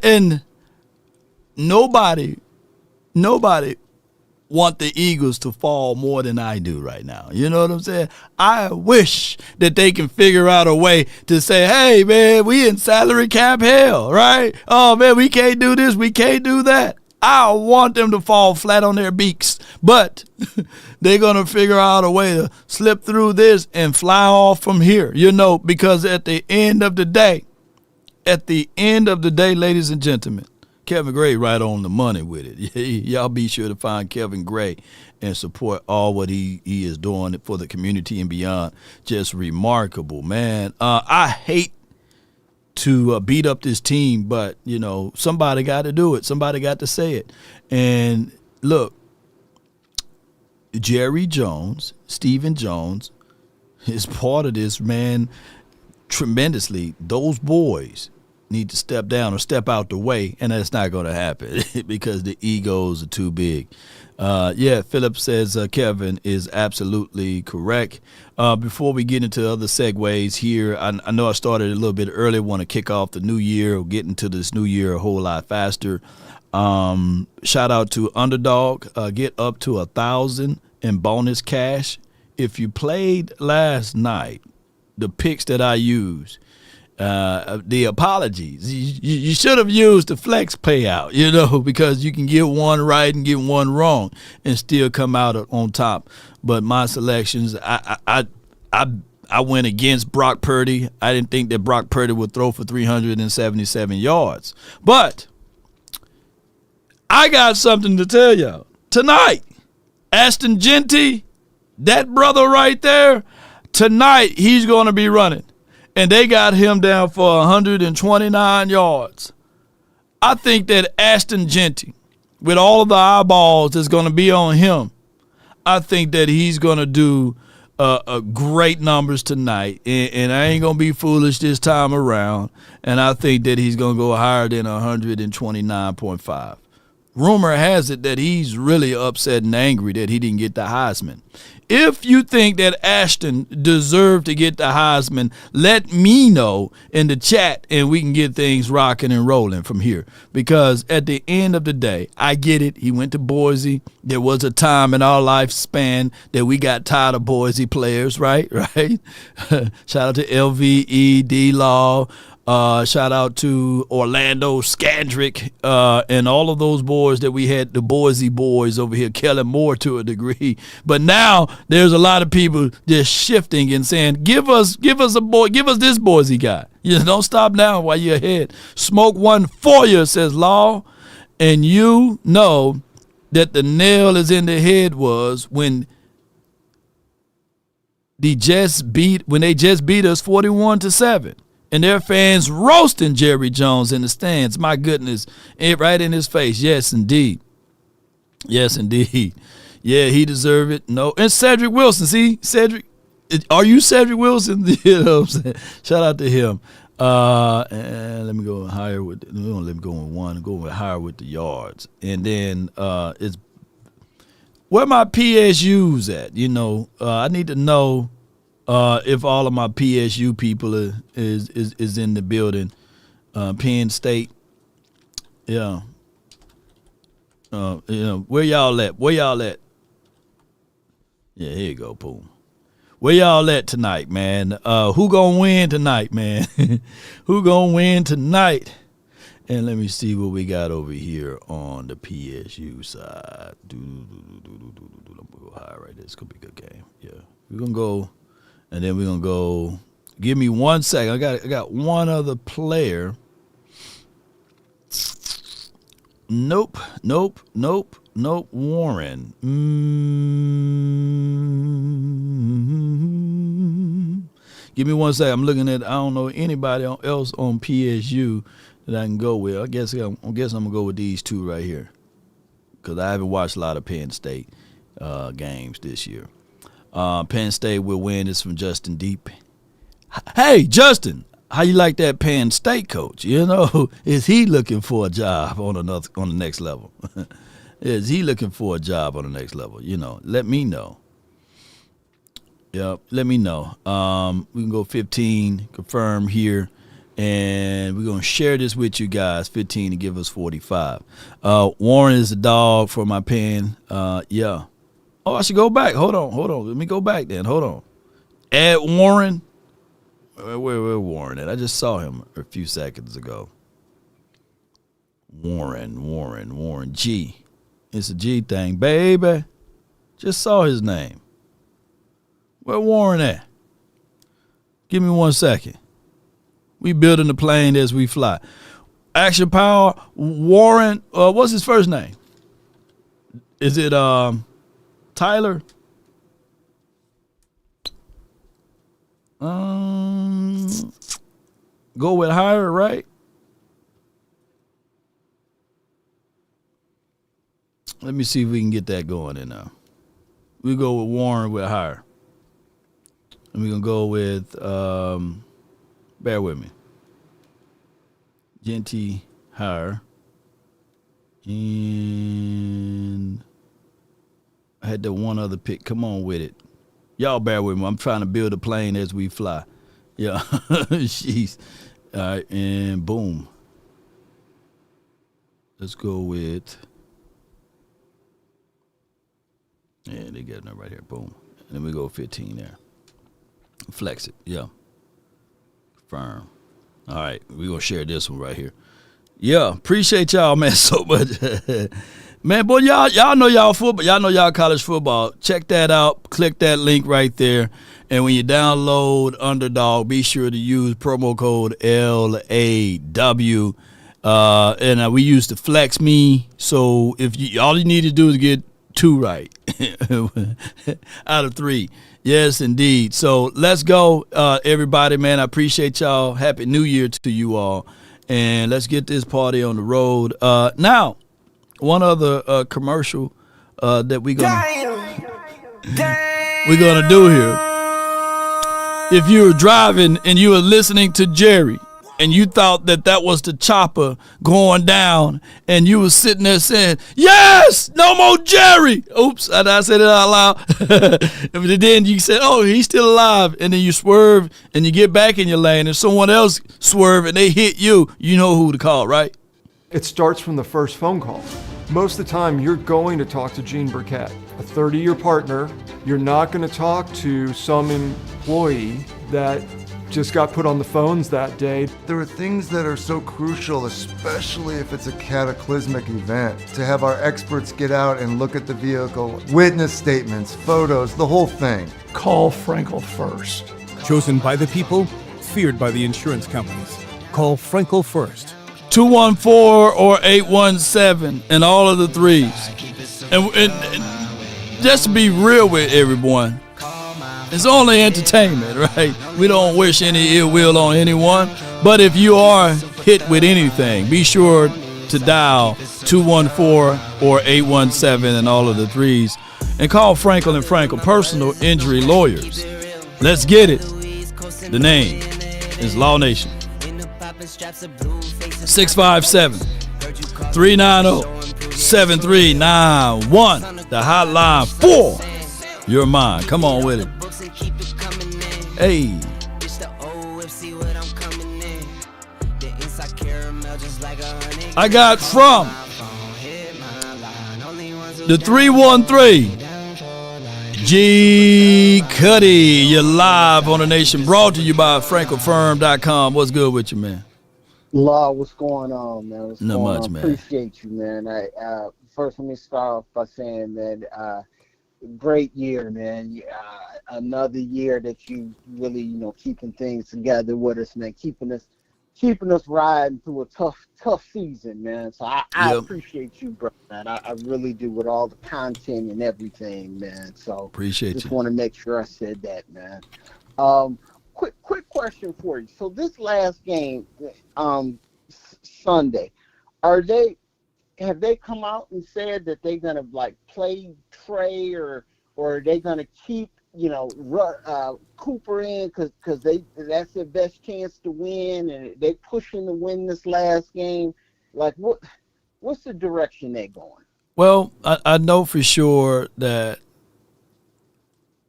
S1: And nobody want the Eagles to fall more than I do right now. You know what I'm saying? I wish that they can figure out a way to say, hey, man, we in salary cap hell, right? Oh, man, we can't do this. We can't do that. I want them to fall flat on their beaks, but they're going to figure out a way to slip through this and fly off from here, you know, because at the end of the day, ladies and gentlemen, Kevin Gray right on the money with it. Y'all be sure to find Kevin Gray and support all what he is doing for the community and beyond. Just remarkable, man. I hate to beat up this team, but, you know, somebody got to do it. Somebody got to say it. And look, Jerry Jones, Stephen Jones, is part of this, man, tremendously. Those boys need to step down or step out the way, and that's not going to happen because the egos are too big. Philip says Kevin is absolutely correct. Before we get into other segues here, I know I started a little bit early, want to kick off the new year or get into this new year a whole lot faster. Shout out to Underdog. Get up to 1,000 in bonus cash. If you played last night, the picks that I used, the apologies. You should have used the flex payout, because you can get one right and get one wrong and still come out on top. But my selections, I went against Brock Purdy. I didn't think that Brock Purdy would throw for 377 yards. But I got something to tell y'all. Tonight, Ashton Genty, that brother right there, tonight he's going to be running. And they got him down for 129 yards. I think that Ashton Genty, with all of the eyeballs that's going to be on him, I think that he's going to do great numbers tonight. And I ain't going to be foolish this time around. And I think that he's going to go higher than 129.5. Rumor has it that he's really upset and angry that he didn't get the Heisman. If you think that Ashton deserved to get the Heisman, let me know in the chat and we can get things rocking and rolling from here. Because at the end of the day, I get it. He went to Boise. There was a time in our lifespan that we got tired of Boise players, right? Right? Shout out to LVE, D-Law. Shout out to Orlando Scandrick and all of those boys that we had, the Boise boys over here, Kellen Moore to a degree. But now there's a lot of people just shifting and saying, give us this Boise guy. Don't stop now while you're ahead. Smoke one for you, says Law. And you know that the nail is in the head was when they just beat us 41-7. And their fans roasting Jerry Jones in the stands. My goodness. Right in his face. Yes, indeed. Yes, indeed. Yeah, he deserved it. No. And Cedric Wilson. See, Cedric. Are you Cedric Wilson? You know what I'm saying? Shout out to him. And let me go higher with. We don't let me go with one. Go with higher with the yards. And then it's where my PSU's at. I need to know. If all of my PSU people is in the building, Penn State, yeah. Where y'all at? Yeah, here you go, Poom. Where y'all at tonight, man? Who gonna win tonight, man? Who gonna win tonight? And let me see what we got over here on the PSU side. I'm gonna go high right there. It's gonna be a good game. Yeah, we're gonna go. And then we're going to go, give me 1 second. I got one other player. Nope. Warren. Give me 1 second. I'm looking at, I don't know anybody else on PSU that I can go with. I guess I'm going to go with these two right here. Because I haven't watched a lot of Penn State games this year. Penn State will win. This from Justin Deep. Hey, Justin, how you like that Penn State coach? Is he looking for a job on the next level? Is he looking for a job on the next level? Let me know. Yep, let me know. We can go 15, confirm here, and we're going to share this with you guys, 15 to give us 45. Warren is a dog for my pen. Yeah. Oh, I should go back. Hold on. Let me go back then. Hold on. Add Warren. Where Warren at? I just saw him a few seconds ago. Warren G. It's a G thing, baby. Just saw his name. Where Warren at? Give me 1 second. We building the plane as we fly. Action Power. Warren. What's his first name? Is it Tyler? Go with higher, right? Let me see if we can get that going in now. We go with Warren with higher. And we're going to go with, bear with me. Genty hire. And I had that one other pick. Come on with it. Y'all bear with me. I'm trying to build a plane as we fly. Yeah. Jeez. All right, and boom. Let's go with. Yeah, they got it right here. Boom. And then we go 15 there. Flex it. Yeah. Firm. All right, we're going to share this one right here. Yeah, appreciate y'all, man, so much. Man, boy, y'all know y'all football. Y'all know y'all college football. Check that out. Click that link right there. And when you download Underdog, be sure to use promo code LAW. And we use the Flex Me. So if all you need to do is get 2 right out of 3. Yes, indeed. So let's go, everybody, man. I appreciate y'all. Happy New Year to you all. And let's get this party on the road. Now, one other commercial that we're gonna do here. If you were driving and you were listening to Jerry and you thought that was the chopper going down and you were sitting there saying, yes, no more Jerry. Oops, I said it out loud. And then you said, oh, he's still alive. And then you swerve and you get back in your lane and someone else swerve and they hit you. You know who to call, right?
S7: It starts from the first phone call. Most of the time, you're going to talk to Gene Burkett, a 30-year partner. You're not going to talk to some employee that just got put on the phones that day.
S8: There are things that are so crucial, especially if it's a cataclysmic event, to have our experts get out and look at the vehicle, witness statements, photos, the whole thing.
S9: Call Frenkel first. Chosen by the people, feared by the insurance companies. Call Frenkel first.
S1: 214 or 817 and all of the 3s. And just to be real with everyone, it's only entertainment, right? We don't wish any ill will on anyone. But if you are hit with anything, be sure to dial 214 or 817 and all of the 3s and call Frenkel and Frenkel Personal Injury Lawyers. Let's get it. The name is Law Nation. 657-390-7391. The hotline for your mind. Come on with it. Hey. I got from the 313 G Cuddy. You're live on the Nation, brought to you by FrankelFirm.com. What's good with you, man?
S10: Law, what's going on, man?
S1: Not much, man.
S10: Appreciate you, man. First, let me start off by saying that great year, man. Another year that you really, keeping things together with us, man. Keeping us riding through a tough season, man. So I appreciate you, bro, man. I really do, with all the content and everything, man. So
S1: appreciate
S10: just
S1: you.
S10: Want to make sure I said that, man. Quick question for you. So this last game, Sunday, have they come out and said that they're gonna play Trey, or are they gonna keep Cooper in because that's their best chance to win, and they pushing to win this last game? What's the direction they're going?
S1: Well, I know for sure that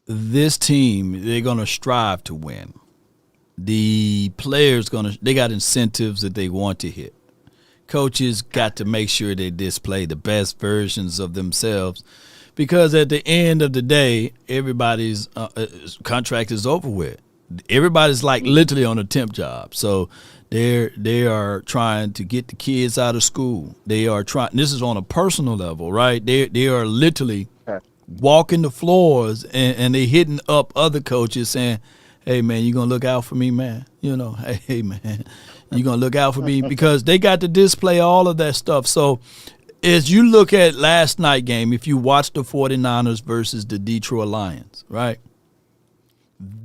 S1: this team, they're going to strive to win. The players they got incentives that they want to hit. Coaches got to make sure they display the best versions of themselves, because at the end of the day, everybody's contract is over with. Everybody's literally on a temp job. So they are trying to get the kids out of school. They are trying. This is on a personal level, right? They are literally walking the floors and they hitting up other coaches saying, hey, man, you going to look out for me, man? Hey, man, you going to look out for me? Because they got to display all of that stuff. So as you look at last night game, if you watch the 49ers versus the Detroit Lions, right,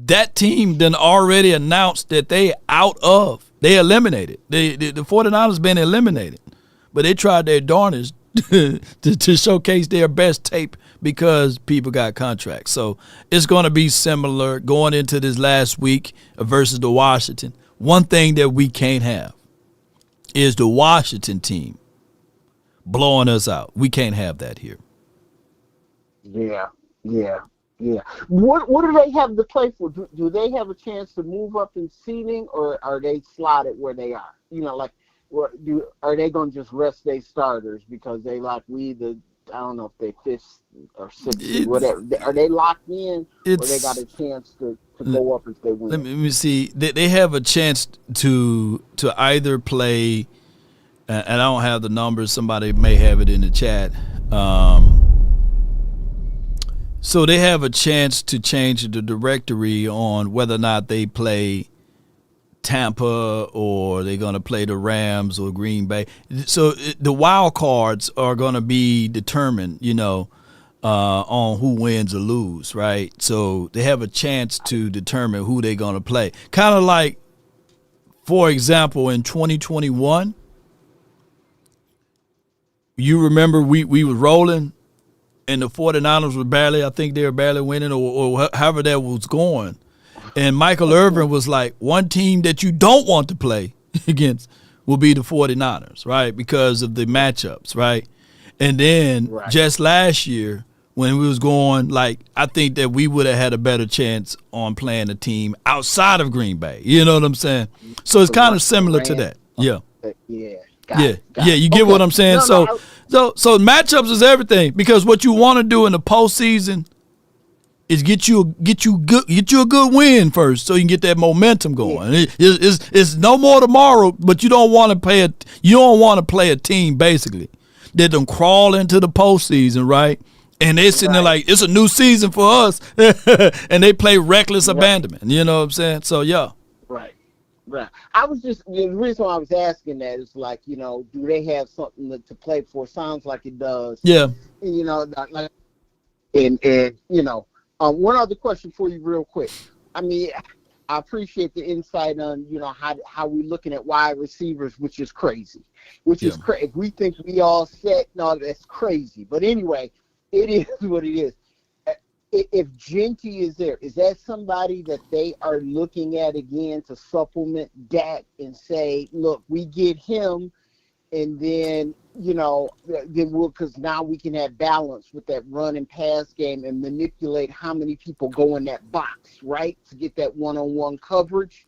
S1: that team then already announced that they eliminated. The 49ers been eliminated. But they tried their darnest to showcase their best tape because people got contracts. So it's going to be similar going into this last week versus the Washington. One thing that we can't have is the Washington team blowing us out. We can't have that here.
S10: Yeah. What do they have to play for? Do they have a chance to move up in seeding, or are they slotted where they are? Are they going to just rest their starters because they I don't know if they fifth or sixth, whatever. Are they locked in, or they got a chance to go up if they win?
S1: Let me see. They have a chance to either play, and I don't have the numbers. Somebody may have it in the chat. So they have a chance to change the directory on whether or not they play Tampa or they're going to play the Rams or Green Bay. So the wild cards are going to be determined, on who wins or lose, right? So they have a chance to determine who they're going to play. Kind of like, for example, in 2021, you remember we were rolling and the 49ers were barely winning or however that was going. And Michael Irvin was like, one team that you don't want to play against will be the 49ers, right? Because of the matchups, right? And then just last year when we was going, I think that we would have had a better chance on playing a team outside of Green Bay. You know what I'm saying? So it's kind of similar to that. Yeah. Yeah, you get what I'm saying? So matchups is everything, because what you want to do in the postseason is get you a good win first, so you can get that momentum going. It's no more tomorrow, but you don't want to play a team basically that don't crawl into the postseason, right? And they're sitting there like, it's a new season for us, and they play reckless abandonment. You know what I'm saying? So yeah.
S10: Right. I was just, the reason why I was asking that is do they have something to play for? Sounds like it does.
S1: Yeah.
S10: One other question for you real quick. I mean, I appreciate the insight on, how we looking at wide receivers, which is crazy. If we think we all set, no, that's crazy. But anyway, it is what it is. If Genty is there, is that somebody that they are looking at again to supplement Dak and say, look, we get him, and then, because now we can have balance with that run and pass game and manipulate how many people go in that box, right, to get that one-on-one coverage,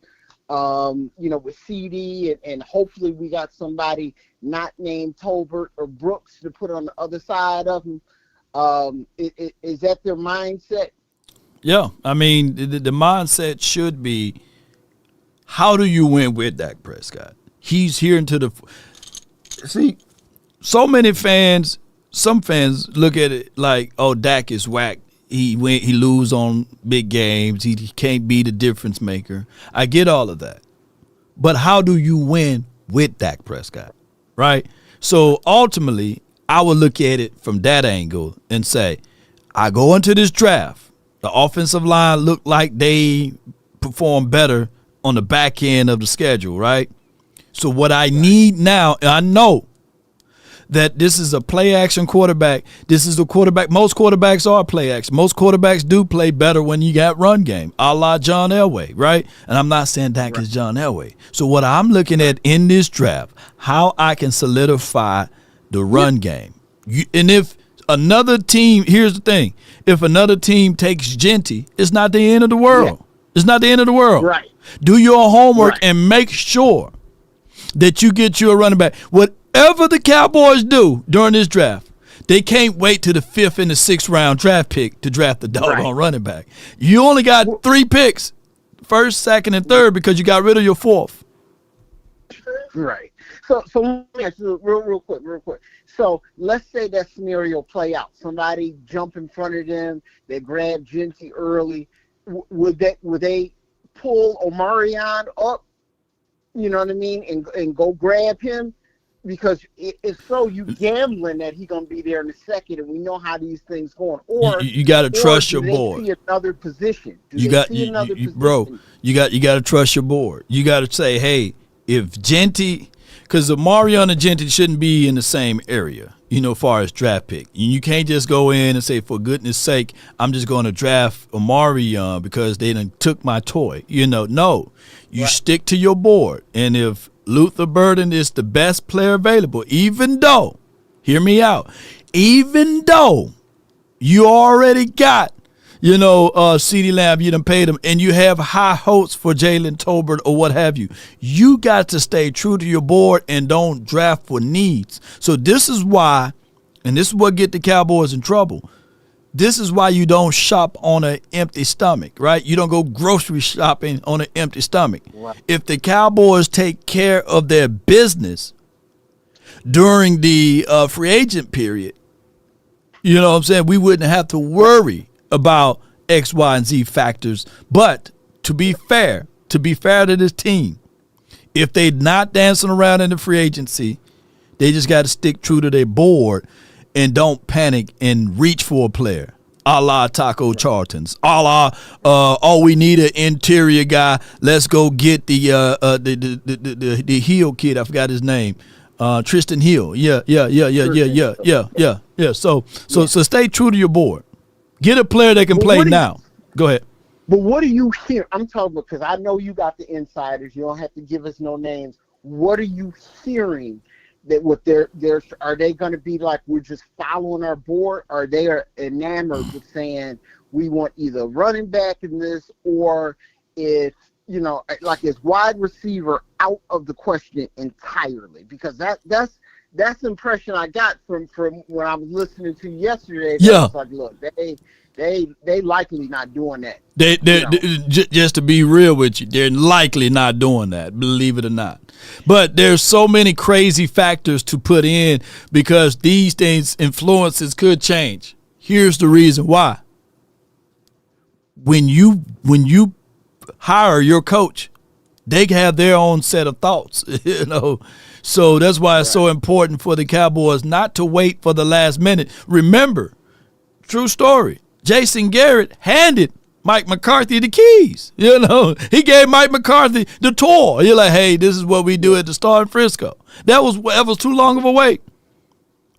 S10: with CD, and hopefully we got somebody not named Tolbert or Brooks to put on the other side of him. Is that their mindset?
S1: Yeah, I mean, the mindset should be, how do you win with Dak Prescott? He's here into the see. So many fans, some fans look at it like, oh, Dak is whack. He lose on big games. He can't be the difference maker. I get all of that, but how do you win with Dak Prescott, right? So ultimately, I would look at it from that angle and say, I go into this draft, the offensive line looked like they perform better on the back end of the schedule, right? So what I need now, I know that this is a play-action quarterback. This is the quarterback. Most quarterbacks are play-action. Most quarterbacks do play better when you got run game, a la John Elway, right? And I'm not saying Dak is John Elway. So what I'm looking at in this draft, how I can solidify the run game. And if another team, here's the thing, if another team takes Genty, it's not the end of the world. Yeah. It's not the end of the world.
S10: Right.
S1: Do your homework and make sure that you get you a running back. Whatever the Cowboys do during this draft, they can't wait to the 5th and the 6th round draft pick to draft the doggone running back. You only got 3 picks, 1st, 2nd, and 3rd, because you got rid of your 4th.
S10: Right. So let me ask you real quick. So let's say that scenario play out. Somebody jump in front of them, they grab Genty early. Would they pull Omarion up? You know what I mean, and go grab him? Because it's so you gambling that he's gonna be there in a second, and we know how these things going. Or
S1: you got to trust your board.
S10: See another position.
S1: Bro. You got to trust your board. You got to say, hey, if Genty. Because the Omarion and Genty shouldn't be in the same area, as far as draft pick. You can't just go in and say, for goodness sake, I'm just going to draft Omarion because they done took my toy. No, you stick to your board. And if Luther Burden is the best player available, even though, hear me out, even though you already got, CeeDee Lamb, you done paid him, and you have high hopes for Jalen Tolbert or what have you. You got to stay true to your board and don't draft for needs. So this is why, and this is what get the Cowboys in trouble. This is why you don't shop on an empty stomach, right? You don't go grocery shopping on an empty stomach. Right. If the Cowboys take care of their business during the free agent period, you know what I'm saying, we wouldn't have to worry about X, Y, and Z factors. But to be fair to this team, if they're not dancing around in the free agency, they just got to stick true to their board and don't panic and reach for a player, a la Taco Charlton's, a la oh, we need an interior guy. Let's go get the Hill kid. I forgot his name. Tristan Hill. Yeah. So stay true to your board. Get a player that can play now. Go ahead.
S10: But what do you hear? I'm talking because I know you got the insiders. You don't have to give us no names. What are you hearing? That what they're are they going to be like, we're just following our board? Or they are enamored with saying we want either running back in this, or if like is wide receiver out of the question entirely? Because that's the impression I got from when I was listening to yesterday.
S1: Yeah,
S10: it's like, look, they likely not doing that.
S1: They just to be real with you, they're likely not doing that, believe it or not. But there's so many crazy factors to put in because these things, influences could change. Here's the reason why. When you hire your coach, they have their own set of thoughts, So that's why it's so important for the Cowboys not to wait for the last minute. Remember, true story, Jason Garrett handed Mike McCarthy the keys. He gave Mike McCarthy the tour. You're like, hey, this is what we do at the Star in Frisco. That was too long of a wait.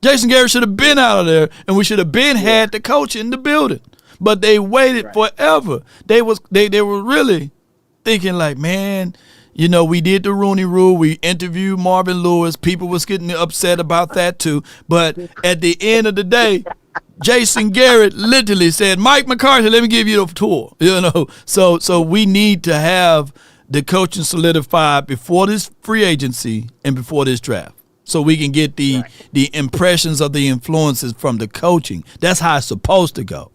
S1: Jason Garrett should have been out of there, and we should have been had the coach in the building. But they waited forever. They were really thinking like, man, we did the Rooney Rule. We interviewed Marvin Lewis. People was getting upset about that too. But at the end of the day, Jason Garrett literally said, Mike McCarthy, let me give you the tour. So we need to have the coaching solidified before this free agency and before this draft, so we can get the impressions of the influences from the coaching. That's how it's supposed to go,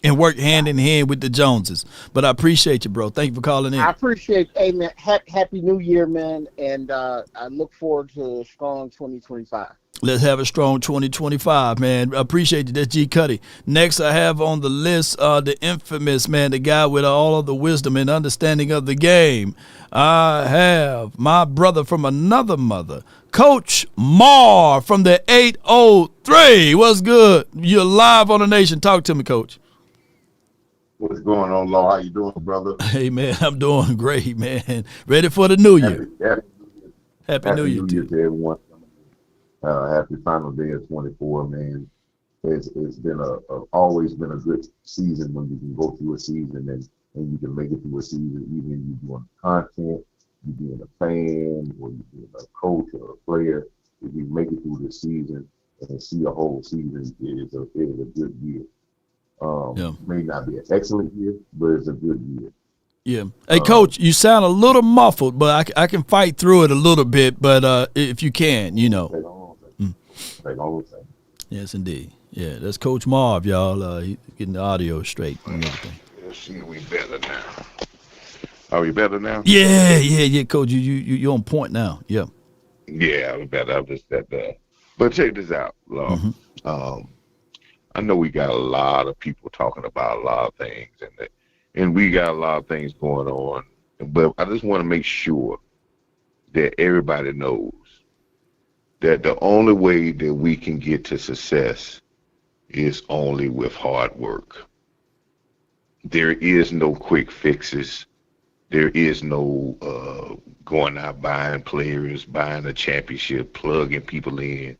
S1: and work hand in hand with the Joneses. But I appreciate you, bro. Thank you for calling in.
S10: I appreciate it. Hey, man, happy New Year, man, and I look forward to a strong 2025.
S1: Let's have a strong 2025, man. I appreciate you. That's G. Cuddy. Next, I have on the list the infamous, man, the guy with all of the wisdom and understanding of the game. I have my brother from another mother, Coach Mar from the 803. What's good? You're live on the Nation. Talk to me, Coach.
S11: What's going on, Law? How you doing, brother?
S1: Hey, man, I'm doing great, man. Ready for the new year. Happy New Year
S11: to everyone. Happy final day of 24, man. It's been always been a good season when you can go through a season and you can make it through a season, even you doing content, you being a fan, or you being a coach or a player. If you make it through the season and see a whole season, it is a good year. May not be an excellent year, but it's a good year.
S1: Yeah. Hey, Coach, you sound a little muffled, but I can fight through it a little bit. But if you can, Yes, indeed. Yeah, that's Coach Marv, y'all. He's getting the audio straight and everything.
S11: Let's see if we better now. Are we better now?
S1: Yeah, Coach. You're on point now. Yeah.
S11: Yeah, we better. I'm just that bad. But check this out, Law.
S1: Mm-hmm.
S11: I know we got a lot of people talking about a lot of things, and we got a lot of things going on. But I just want to make sure that everybody knows that the only way that we can get to success is only with hard work. There is no quick fixes. There is no going out buying players, buying a championship, plugging people in.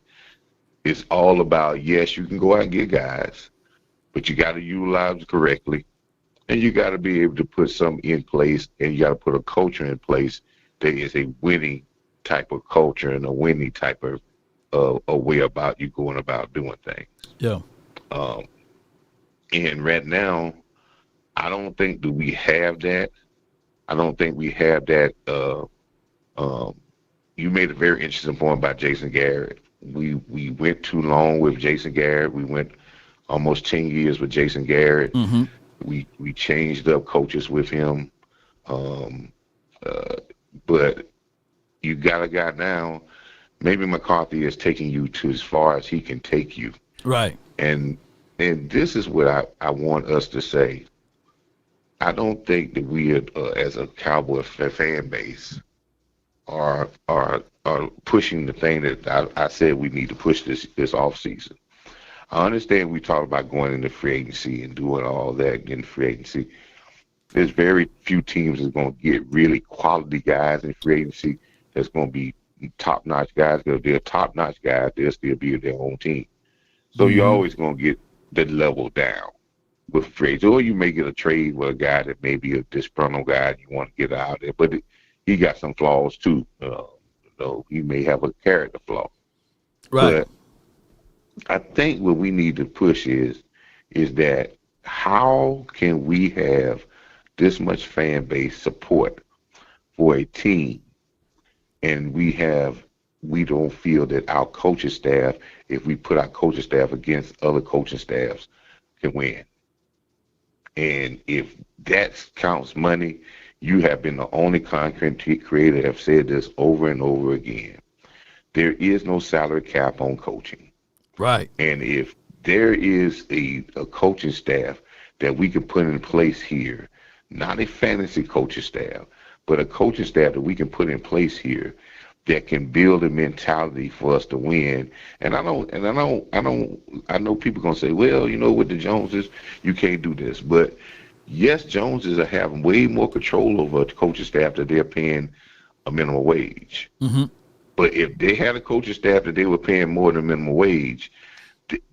S11: It's all about, yes, you can go out and get guys, but you got to utilize them correctly, and you got to be able to put something in place, and you got to put a culture in place that is a winning type of culture and a winning type of a way about you going about doing things.
S1: Yeah.
S11: And right now, I don't think that we have that. I don't think we have that. You made a very interesting point about Jason Garrett. We went too long with Jason Garrett. We went almost 10 years with Jason Garrett.
S1: Mm-hmm.
S11: We changed up coaches with him. But you got a guy now, maybe McCarthy is taking you to as far as he can take you.
S1: Right.
S11: And this is what I want us to say. I don't think that we as a Cowboy fan base are pushing the thing that I said we need to push this offseason. I understand we talk about going into free agency and doing all that in free agency. There's very few teams that's going to get really quality guys in free agency that's going to be top-notch guys. Because if they're top-notch guys, they'll still be their own team. So you're always going to get the level down with free agency. Or you may get a trade with a guy that may be a disgruntled guy and you want to get out there. But he got some flaws, too. He may have a character flaw.
S1: Right.
S11: But I think what we need to push is that how can we have this much fan base support for a team, and we don't feel that our coaching staff, if we put our coaching staff against other coaching staffs, can win. And if that counts money, you have been the only content creator that have said this over and over again. There is no salary cap on coaching.
S1: Right.
S11: And if there is a coaching staff that we can put in place here, not a fantasy coaching staff, but a coaching staff that we can put in place here that can build a mentality for us to win. And I know people gonna say, well, with the Joneses, you can't do this. But yes, Joneses are having way more control over a coaching staff that they're paying a minimum wage.
S1: Mm-hmm.
S11: But if they had a coaching staff that they were paying more than minimum wage,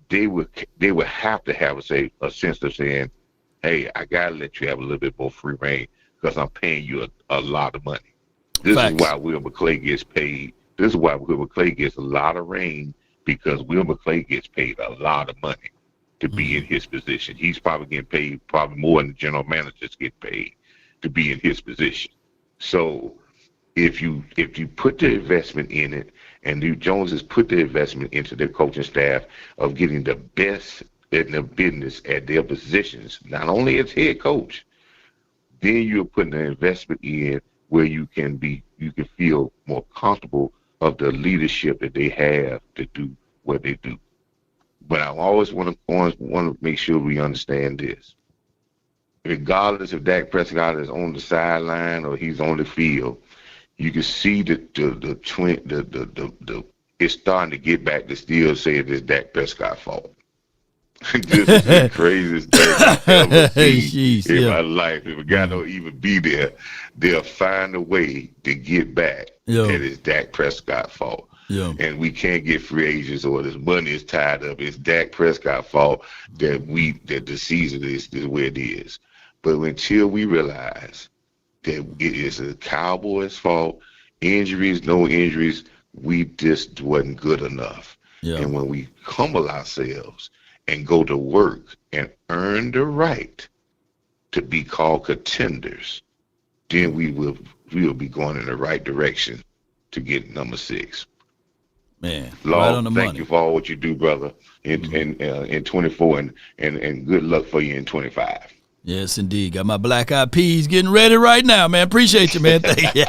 S11: they would have to have a sense of saying, hey, I gotta let you have a little bit more free reign because I'm paying you a lot of money. This
S1: Facts.
S11: is why Will McClay gets paid. This is why Will McClay gets a lot of reign, because Will McClay gets paid a lot of money to be in his position. He's probably getting paid more than the general managers get paid to be in his position. So if you put the investment in it, and the Joneses put the investment into their coaching staff of getting the best in the business at their positions, not only as head coach, then you're putting the investment in where you can feel more comfortable of the leadership that they have to do what they do. But I always want to make sure we understand this. Regardless if Dak Prescott is on the sideline or he's on the field, you can see it's starting to get back to still say it's Dak Prescott's fault. This is the craziest thing I've ever seen in my life. If a guy don't even be there, they'll find a way to get back that it's Dak Prescott's fault.
S1: Yeah.
S11: And we can't get free agents or this money is tied up. It's Dak Prescott's fault that the season is the way it is. But until we realize that it is the Cowboys' fault, injuries, no injuries, we just wasn't good enough.
S1: Yeah.
S11: And when we humble ourselves and go to work and earn the right to be called contenders, then we will be going in the right direction to get number 6.
S1: Man,
S11: Lord,
S1: right on the
S11: thank
S1: money.
S11: you for all what you do, brother, in 24, and good luck for you in 25.
S1: Yes, indeed. Got my black eyed peas getting ready right now, man. Appreciate you, man. Thank you.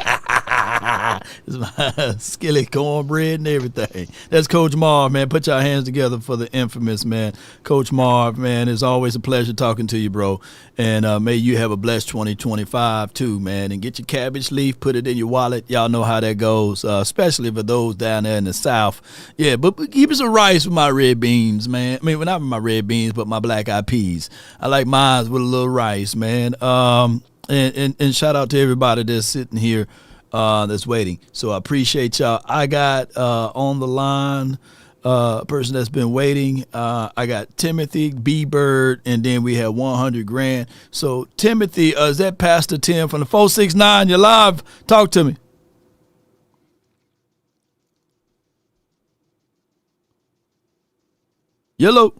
S1: It's my skillet cornbread and everything. That's Coach Marv, man. Put your hands together for the infamous, man. Coach Marv, man, it's always a pleasure talking to you, bro. And may you have a blessed 2025, too, man. And get your cabbage leaf, put it in your wallet. Y'all know how that goes, especially for those down there in the South. Yeah, but keep us some rice with my red beans, man. I mean, well, not with my red beans, but my black eyed peas. I like mine with a little rice, man. And shout out to everybody that's sitting here that's waiting. So I appreciate y'all. I got on the line a person that's been waiting. I got Timothy B. Bird, and then we have 100 grand. So Timothy, is that Pastor Tim from the 469? You're live. Talk to me. Yellow.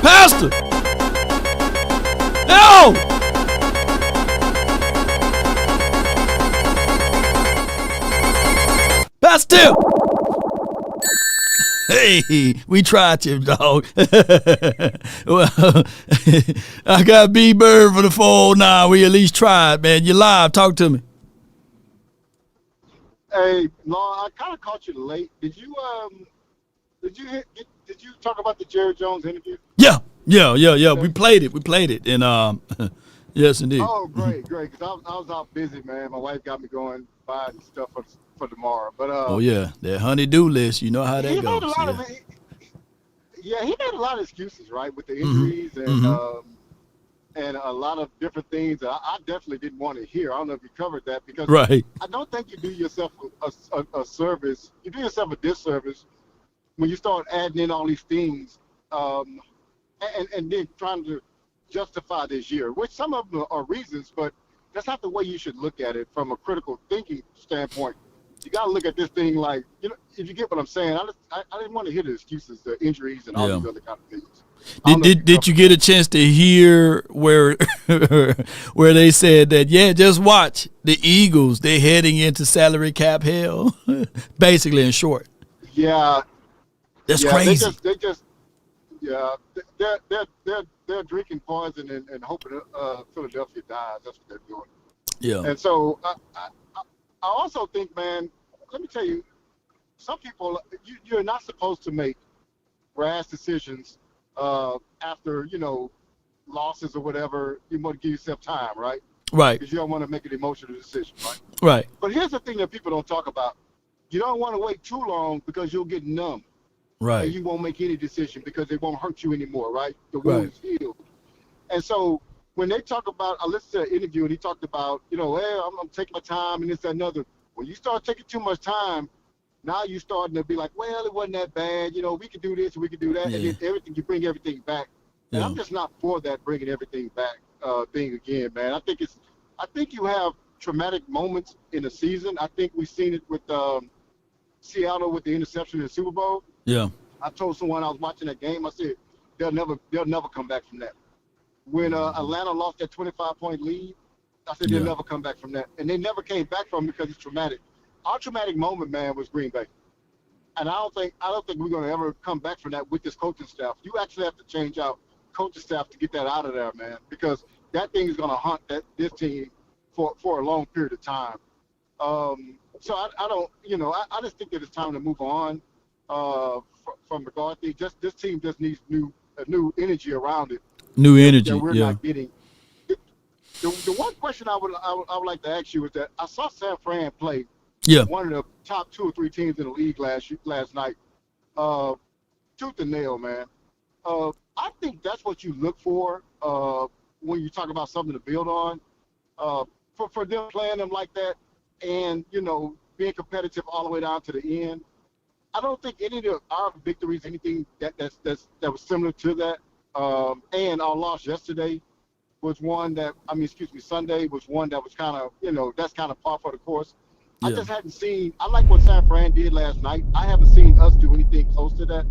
S1: Pastor. No. Pastor. Hey, we tried you, dog. Well, I got B-Bird for the 409. We at least tried, man. You live. Talk to me.
S12: Hey, Lon, I kind of caught you late. Did you talk about the Jerry Jones interview?
S1: Yeah. We played it, and yes, indeed.
S12: Oh, great, because I was out busy, man. My wife got me going buying stuff for tomorrow. But
S1: oh yeah, that honey-do list. You know how that goes.
S12: Made a lot of he made a lot of excuses, right, with the injuries and a lot of different things that I definitely didn't want to hear. I don't know if you covered that because
S1: right.
S12: I don't think you do yourself a service. You do yourself a disservice when you start adding in all these things and then trying to justify this year, which some of them are reasons, but that's not the way you should look at it from a critical thinking standpoint. You got to look at this thing like, if you get what I'm saying, I didn't want to hear the excuses, the injuries, and all these other kind of things.
S1: Did you get a chance to hear where where they said that, just watch the Eagles, they're heading into salary cap hell, basically in short?
S12: Yeah.
S1: That's crazy.
S12: They're drinking poison and hoping Philadelphia dies. That's what they're doing.
S1: Yeah.
S12: And so I also think, man, let me tell you, some people, you're not supposed to make rash decisions after, losses or whatever. You want to give yourself time, right?
S1: Right.
S12: Because you don't want to make an emotional decision, right?
S1: Right.
S12: But here's the thing that people don't talk about. You don't want to wait too long because you'll get numb.
S1: Right.
S12: And you won't make any decision because it won't hurt you anymore, right? The wound is healed. And so when they talk about, I listened to an interview and he talked about, hey, I'm taking my time and this, that, and other. When you start taking too much time, now you're starting to be like, well, it wasn't that bad. We could do this, we could do that.
S1: Yeah.
S12: And then you bring everything back. And
S1: Yeah.
S12: I'm just not for that bringing everything back thing again, man. I think you have traumatic moments in a season. I think we've seen it with Seattle with the interception in the Super Bowl.
S1: Yeah.
S12: I told someone I was watching that game, I said, they'll never come back from that. When Atlanta lost that 25-point lead, I said they'll never come back from that. And they never came back from it because it's traumatic. Our traumatic moment, man, was Green Bay. And I don't think we're going to ever come back from that with this coaching staff. You actually have to change out coaching staff to get that out of there, man, because that thing is going to haunt this team for a long period of time. So I don't, I just think that it's time to move on from McCarthy. This team just needs a new energy around it.
S1: New energy,
S12: that we're not getting. The one question I would like to ask you is that I saw San Fran play one of the top 2 or 3 teams in the league last night. Tooth and nail, man. I think that's what you look for when you talk about something to build on. For them playing them like that and, being competitive all the way down to the end. I don't think any of our victories, anything that was similar to that, and our loss yesterday was one that, Sunday was one that was kind of, that's kind of par for the course. Yeah. I just hadn't seen, I like what San Fran did last night. I haven't seen us do anything close to that.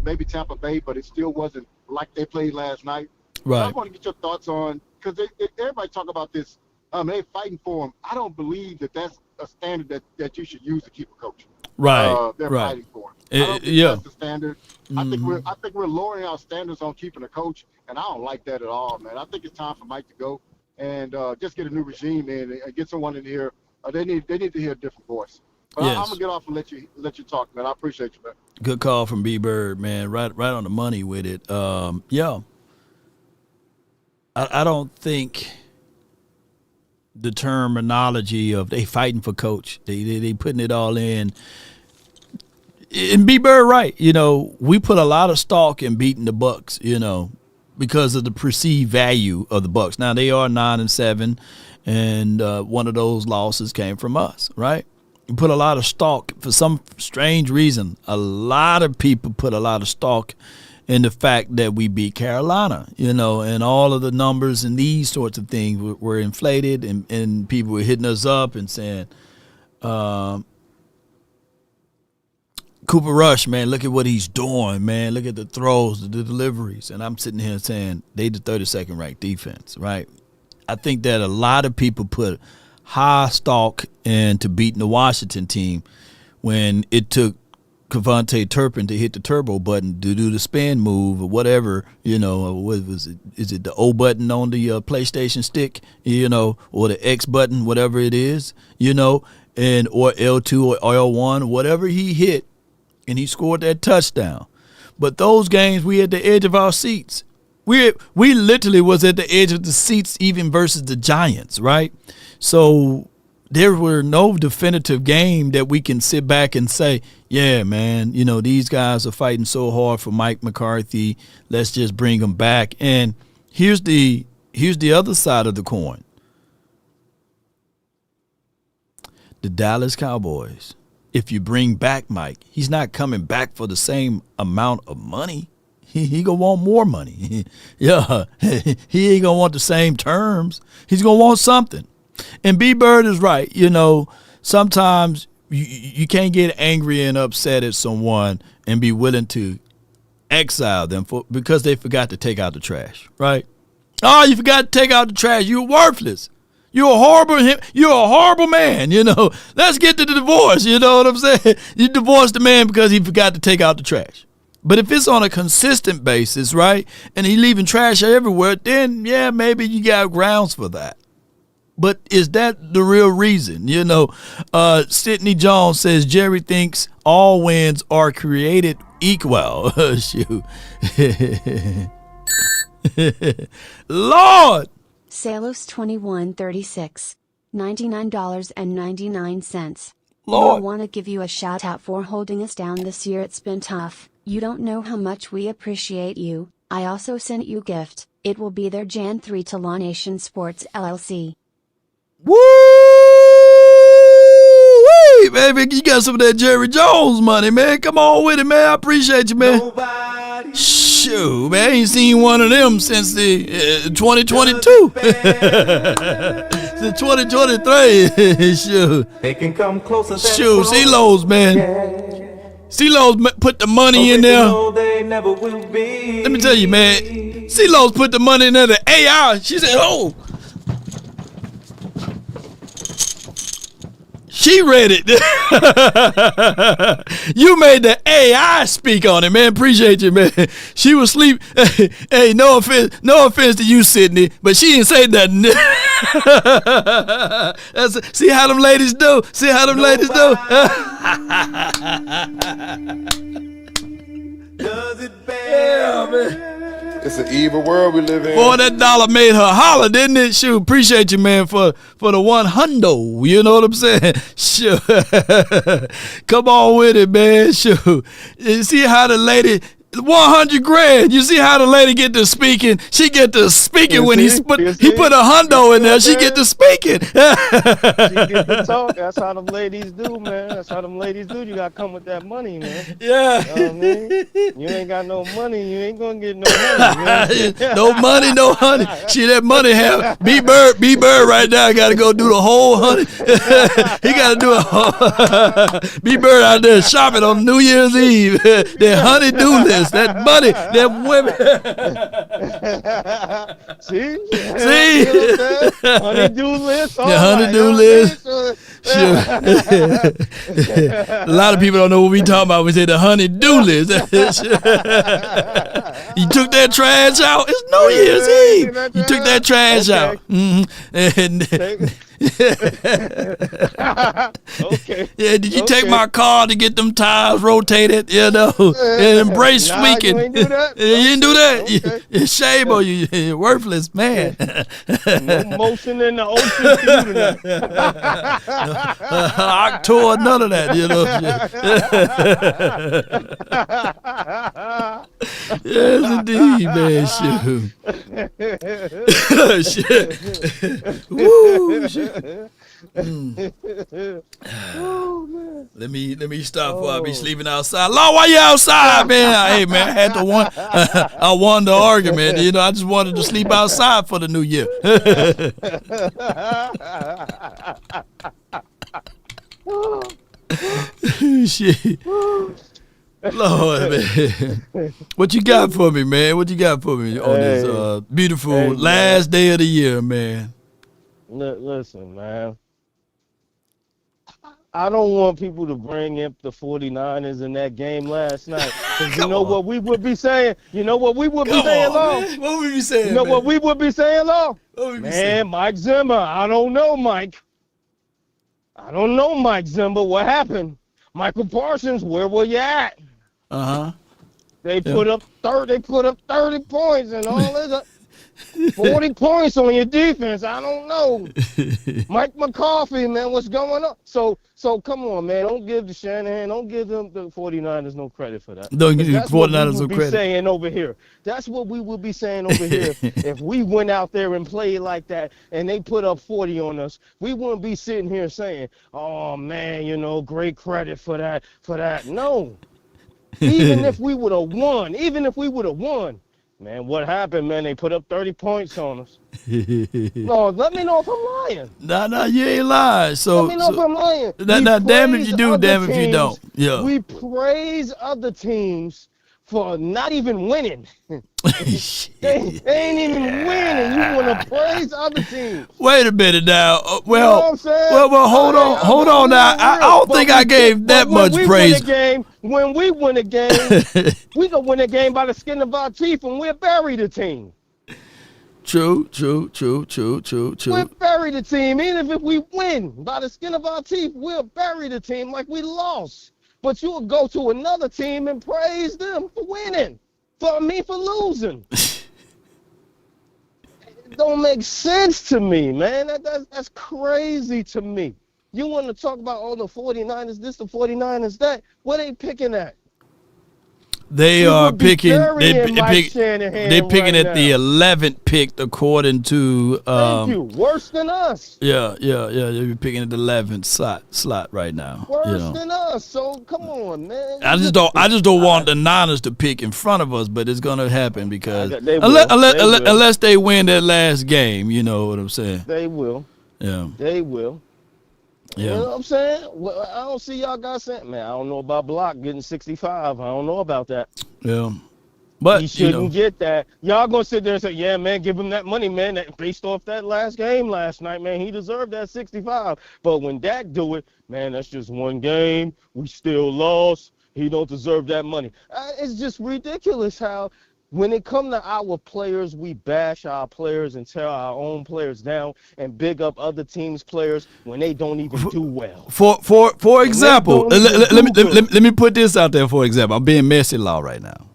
S12: Maybe Tampa Bay, but it still wasn't like they played last night.
S1: Right.
S12: So I want to get your thoughts on, because everybody talk about this, they're fighting for him. I don't believe that that's a standard that you should use to keep a coach.
S1: Right.
S12: They're fighting for him. I don't think that's the standard.
S1: Mm-hmm.
S12: I think we're lowering our standards on keeping a coach, and I don't like that at all, man. I think it's time for Mike to go and just get a new regime in and get someone in here. They need to hear a different voice. But I'm gonna get off and let you talk, man. I appreciate you, man.
S1: Good call from B-Bird, man. Right on the money with it. I don't think the terminology of they fighting for coach. They putting it all in. And B-Bird right. We put a lot of stock in beating the Bucks, because of the perceived value of the Bucks. Now they are 9-7, and one of those losses came from us, right? We put a lot of stock for some strange reason. A lot of people put a lot of stock in the fact that we beat Carolina, and all of the numbers and these sorts of things were inflated, and people were hitting us up and saying, Cooper Rush, man, look at what he's doing, man. Look at the throws, the deliveries. And I'm sitting here saying they the 32nd ranked defense, right? I think that a lot of people put high stock into beating the Washington team when it took Kevontae Turpin to hit the turbo button to do the spin move or whatever, what was it? Is it the O button on the PlayStation stick, or the X button, whatever it is, or L2 or L1, whatever he hit, and he scored that touchdown. But those games, we at the edge of our seats. We literally was at the edge of the seats even versus the Giants, right? So there were no definitive game that we can sit back and say, yeah, man, these guys are fighting so hard for Mike McCarthy. Let's just bring them back. And here's the other side of the coin. The Dallas Cowboys. If you bring back Mike, he's not coming back for the same amount of money. He gonna want more money. Yeah, he ain't gonna want the same terms. He's gonna want something. And B. Bird is right. Sometimes you can't get angry and upset at someone and be willing to exile them because they forgot to take out the trash, right? Oh, you forgot to take out the trash. You're worthless. You're a horrible man, Let's get to the divorce, you know what I'm saying? You divorce the man because he forgot to take out the trash. But if it's on a consistent basis, right, and he leaving trash everywhere, then, yeah, maybe you got grounds for that. But is that the real reason? Sidney Jones says Jerry thinks all wins are created equal. Shoot. Lord.
S13: Salos 2136, $99.99.
S1: Lord.
S13: I want to give you a shout out for holding us down this year. It's been tough. You don't know how much we appreciate you. I also sent you a gift. It will be there Jan 3 to Law Nation Sports LLC.
S1: Woo! Wee, baby, you got some of that Jerry Jones money, man. Come on with it, man. I appreciate you, man. Shoot, man, I ain't seen one of them since the 2022. The 2023. Shoot.
S14: They can come closer.
S1: Shoot, CeeLo's, man. CeeLo's put the money in there. Let me tell you, man. CeeLo's put the money in there. The AI, she said, oh. She read it. You made the AI speak on it, man. Appreciate you, man. She was asleep. Hey, no offense to you, Sydney, but she didn't say nothing. See how them ladies do? See how them ladies do?
S14: Does it bear?
S1: Yeah, man.
S15: It's an evil world we live in.
S1: Boy, that dollar made her holler, didn't it? Shoot, appreciate you, man, for the $100. You know what I'm saying? Shoot. Come on with it, man. Shoot. You see how the lady, $100,000. You see how the lady get to speaking? She get to speaking when he put $100 in there. She get to speaking.
S16: She get to talk. That's how them ladies do, man. That's how them ladies do. You gotta come with that money, man.
S1: Yeah.
S16: You know what I mean? You ain't got no money, you ain't gonna get no money.
S1: No money, no honey. See that money have B Bird right now. Got to go do the whole honey. He got to do B Bird out there shopping on New Year's Eve. That honey-do list. That money, that women.
S16: See?
S1: Honey-do
S16: list.
S1: The honey-do list. Sure. A lot of people don't know what we talking about. We say the honey-do list. You took that trash out. It's New Year's Eve. You took that trash out. Mm-hmm.
S16: Okay.
S1: Yeah, did you take my car to get them tires rotated, and embrace squeaking?
S16: You ain't do that?
S1: You didn't do that?
S16: Okay.
S1: Shame on you, you worthless man.
S16: No motion in the ocean for you
S1: October, none of that, Yes, indeed, man. Shoot. Shit. Woo, shit. Let me stop before I be sleeping outside. Lord, why you outside, man? Hey, man, I had to I won the argument. I just wanted to sleep outside for the new year. Shit. Lord, man. What you got for me, man? What you got for me on this beautiful last day of the year, man?
S16: Listen, man. I don't want people to bring up the 49ers in that game last night. Because you know what we would be saying? You know what we would be saying, Law?
S1: What would we be saying,
S16: You know what we would be saying, Law?
S1: Man,
S16: Mike Zimmer, I don't know, Mike. I don't know, Mike Zimmer. What happened? Michael Parsons, where were you at? They put up 30 points and all this 40 points on your defense. I don't know. Mike McCarthy, man, what's going on? So come on, man. Don't give the Shanahan, don't give them the 49ers no credit for that.
S1: Don't give the 49ers no credit.
S16: That's what we would be saying over here. That's what we would be saying over here. If we went out there and played like that and they put up 40 on us, we wouldn't be sitting here saying, oh, man, you know, great credit for that. No. Even if we would have won, man, what happened, man? They put up 30 points on us. No, let me know if I'm lying.
S1: No, you ain't lying. So,
S16: let me know if I'm lying.
S1: Now, damn if you do, damn if you don't. Yeah.
S16: We praise other teams for not even winning. they ain't even winning. You want to praise other teams.
S1: Wait a minute now.
S16: You know what I'm saying?
S1: Well, hold on now. I don't think I gave that much praise.
S16: When we win a game, we can win a game by the skin of our teeth, and we'll bury the team.
S1: True.
S16: We'll bury the team. Even if we win by the skin of our teeth, we'll bury the team like we lost. But you'll go to another team and praise them for winning, for losing. It don't make sense to me, man. That's crazy to me. You want to talk about, the 49ers, this, the 49ers, that. What they picking at?
S1: They are picking. They're picking
S16: right
S1: at
S16: now.
S1: the 11th pick, according to.
S16: Thank you. Worse than us.
S1: Yeah. They're picking at the 11th slot right now.
S16: Worse than us. So come on, man.
S1: I just don't want the Niners to pick in front of us, but it's gonna happen because unless they win that last game, you know what I'm saying.
S16: They will.
S1: Yeah.
S16: They will.
S1: Yeah.
S16: You know what I'm saying? Well, I don't see y'all guys saying, man, I don't know about Block getting 65. I don't know about that.
S1: Yeah. But
S16: he shouldn't get that. Y'all gonna sit there and say, yeah, man, give him that money, man. That, based off that last game last night, man, he deserved that 65. But when Dak do it, man, that's just one game. We still lost. He don't deserve that money. It's just ridiculous how when it come to our players, we bash our players and tear our own players down and big up other teams' players when they don't even do well.
S1: For example, let me put this out there. For example, I'm being messy law right now.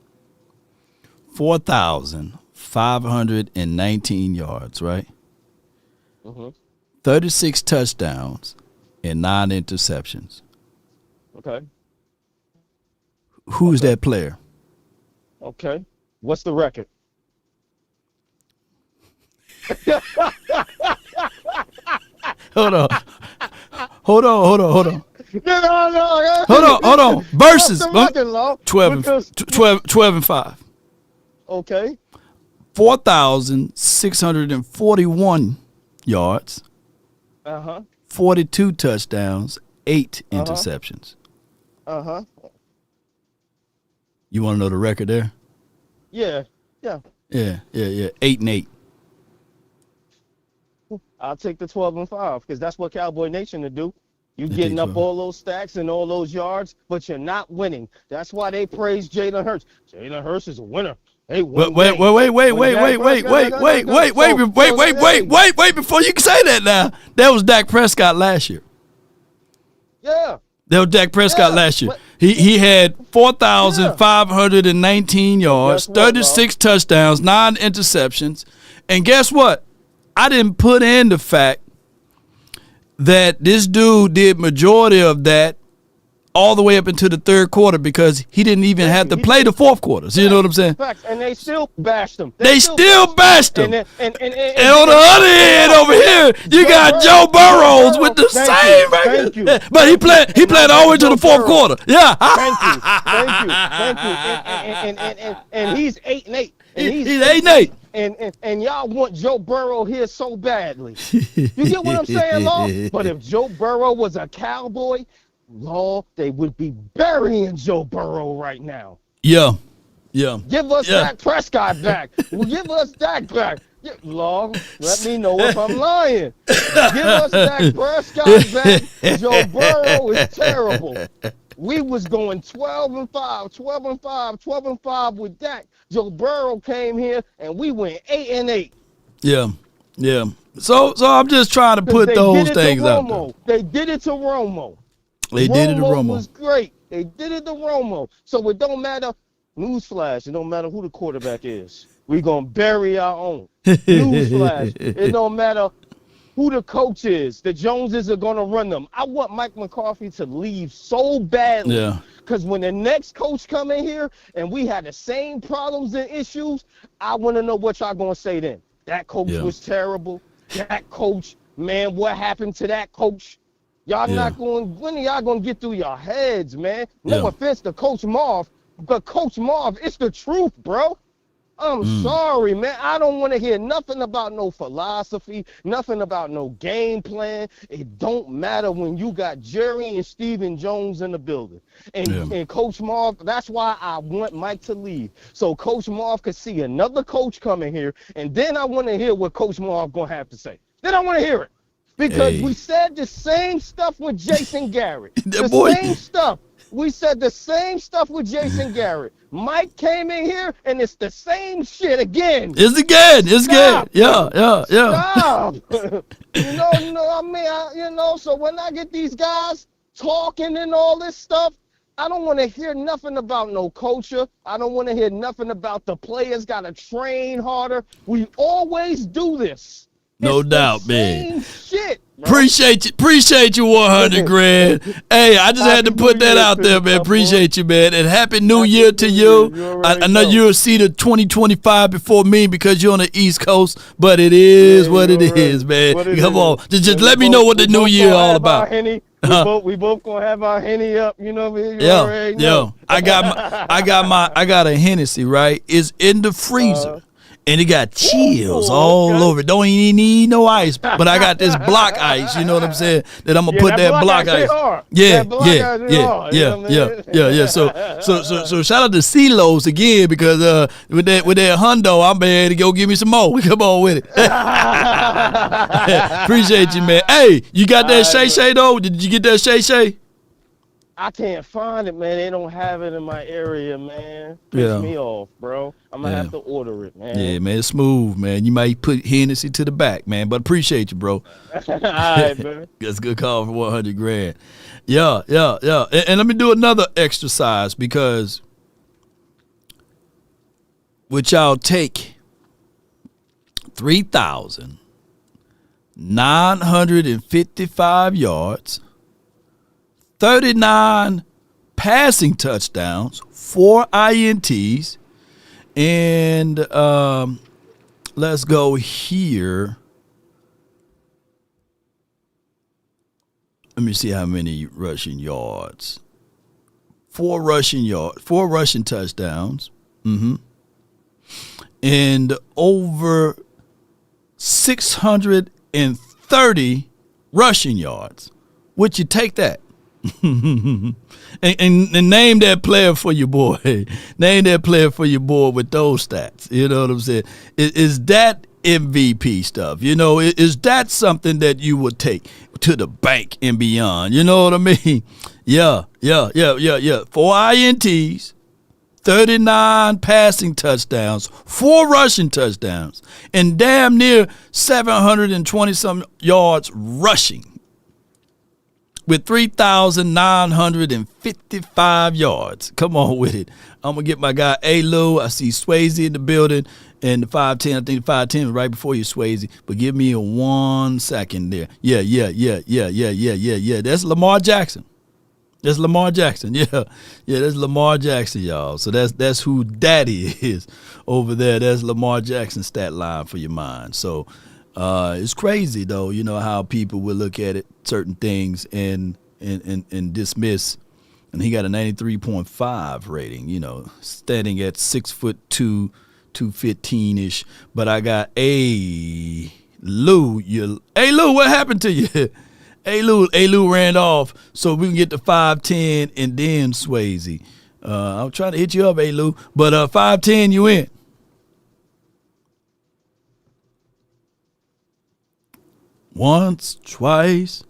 S1: 4,519 yards, right? 36 touchdowns and 9 interceptions.
S16: Okay.
S1: Who's that player?
S16: Okay. What's the record?
S1: Hold on. Hold on. Versus 12 and 5.
S16: Okay.
S1: 4,641 yards. 42 touchdowns, 8 interceptions. You want to know the record there?
S16: Yeah.
S1: 8 and 8.
S16: I'll take the 12 and 5 because that's what Cowboy Nation to do. You getting up all those stacks and all those yards, but you're not winning. That's why they praise Jalen Hurts. Jalen Hurts is a winner. Hey, wait before
S1: you can say that now. That was Dak Prescott last year.
S16: Yeah.
S1: That was Dak Prescott last year. He had 4,519 yards, 36 touchdowns, 9 interceptions. And guess what? I didn't put in the fact that this dude did majority of that all the way up into the third quarter because he didn't even have to play the fourth quarter. So you know what I'm saying?
S16: And they still bashed him.
S1: They still bashed him.
S16: And
S1: on the other end over here, you got Joe Burrows with the same record. But he played all the way to the fourth quarter. Yeah.
S16: Thank you. And he's 8 and 8.
S1: He's 8 and 8.
S16: And y'all want Joe Burrow here so badly. You get what I'm saying, Law? But if Joe Burrow was a Cowboy, Law, they would be burying Joe Burrow right now.
S1: Yeah. Yeah.
S16: Give us Dak Prescott back. Well, give us Dak back. Law, let me know if I'm lying. Give us Dak Prescott back. Joe Burrow is terrible. We was going 12-5, 12-5, 12-5 with Dak. Joe Burrow came here and we went 8-8.
S1: Yeah. Yeah. So I'm just trying to put those things out there.
S16: They did it to Romo.
S1: They did it to Romo.
S16: Was great. They did it to Romo. So it don't matter. Newsflash, it don't matter who the quarterback is. We're going to bury our own. Newsflash, it don't matter who the coach is. The Joneses are going to run them. I want Mike McCarthy to leave so badly.
S1: Yeah.
S16: Because when the next coach come in here and we had the same problems and issues, I want to know what y'all going to say then. That coach was terrible. That coach, man, what happened to that coach? Y'all not going, when are y'all going to get through your heads, man? No offense to Coach Marv, but Coach Marv, it's the truth, bro. I'm sorry, man. I don't want to hear nothing about no philosophy, nothing about no game plan. It don't matter when you got Jerry and Stephen Jones in the building. And Coach Marv, that's why I want Mike to leave. So Coach Marv could see another coach coming here, and then I want to hear what Coach Marv going to have to say. Then I want to hear it. Because we said the same stuff with Jason Garrett. Same stuff. We said the same stuff with Jason Garrett. Mike came in here, and it's the same shit again.
S1: It's again. Yeah.
S16: Stop. So when I get these guys talking and all this stuff, I don't want to hear nothing about no culture. I don't want to hear nothing about the players got to train harder. We always do this.
S1: No doubt, man.
S16: Shit,
S1: appreciate you 100 grand. Hey, I just had to put that out there, man. Appreciate you, man. And happy New Year to you. I know you'll see the 2025 before me because you're on the East Coast, but it is what it is, man. Come on, just let me know what the New Year all about.
S16: We both gonna have our Henny up, you know.
S1: I got a Hennessy, right? It's in the freezer. And it got chills all over. Don't even need no ice. But I got this block ice, you know what I'm saying? That I'm gonna put that block ice. Yeah. So shout out to CeeLo's again because with that hundo, I'm ready to go give me some more. Come on with it. Appreciate you, man. Hey, you got that Shay though? Did you get that Shay?
S16: I can't find it, man. They don't have it in my area, man. Piss me off, bro. I'm going to have to order it, man.
S1: Yeah, man. It's smooth, man. You might put Hennessy to the back, man. But appreciate you, bro.
S16: All right, man.
S1: That's a good call for 100 grand. Yeah. And let me do another exercise because which y'all take 3,955 yards, 39 passing touchdowns, 4 INTs, and let's go here. Let me see how many rushing yards. 4 rushing touchdowns. And over 630 rushing yards. Would you take that? and name that player for your boy. Name that player for your boy with those stats. You know what I'm saying? Is that MVP stuff? You know, is that something that you would take to the bank and beyond? You know what I mean? Yeah. 4 INTs, 39 passing touchdowns, 4 rushing touchdowns, and damn near 720-some yards rushing. With 3,955 yards. Come on with it. I'm going to get my guy A-Lou. I see Swayze in the building. And the 5'10", I think the 5'10" was right before you, Swayze. But give me 1 second there. Yeah. That's Lamar Jackson. Yeah, that's Lamar Jackson, y'all. So that's who daddy is over there. That's Lamar Jackson's stat line for your mind. So it's crazy, though, you know, how people will look at it, certain things, and dismiss. And he got a 93.5 rating, you know, standing at 6'2", 215-ish. But I got Lou, what happened to you? A-Lou ran off so we can get to 510 and then Swayze. I'm trying to hit you up, A-Lou. But 510, you in. Once, twice,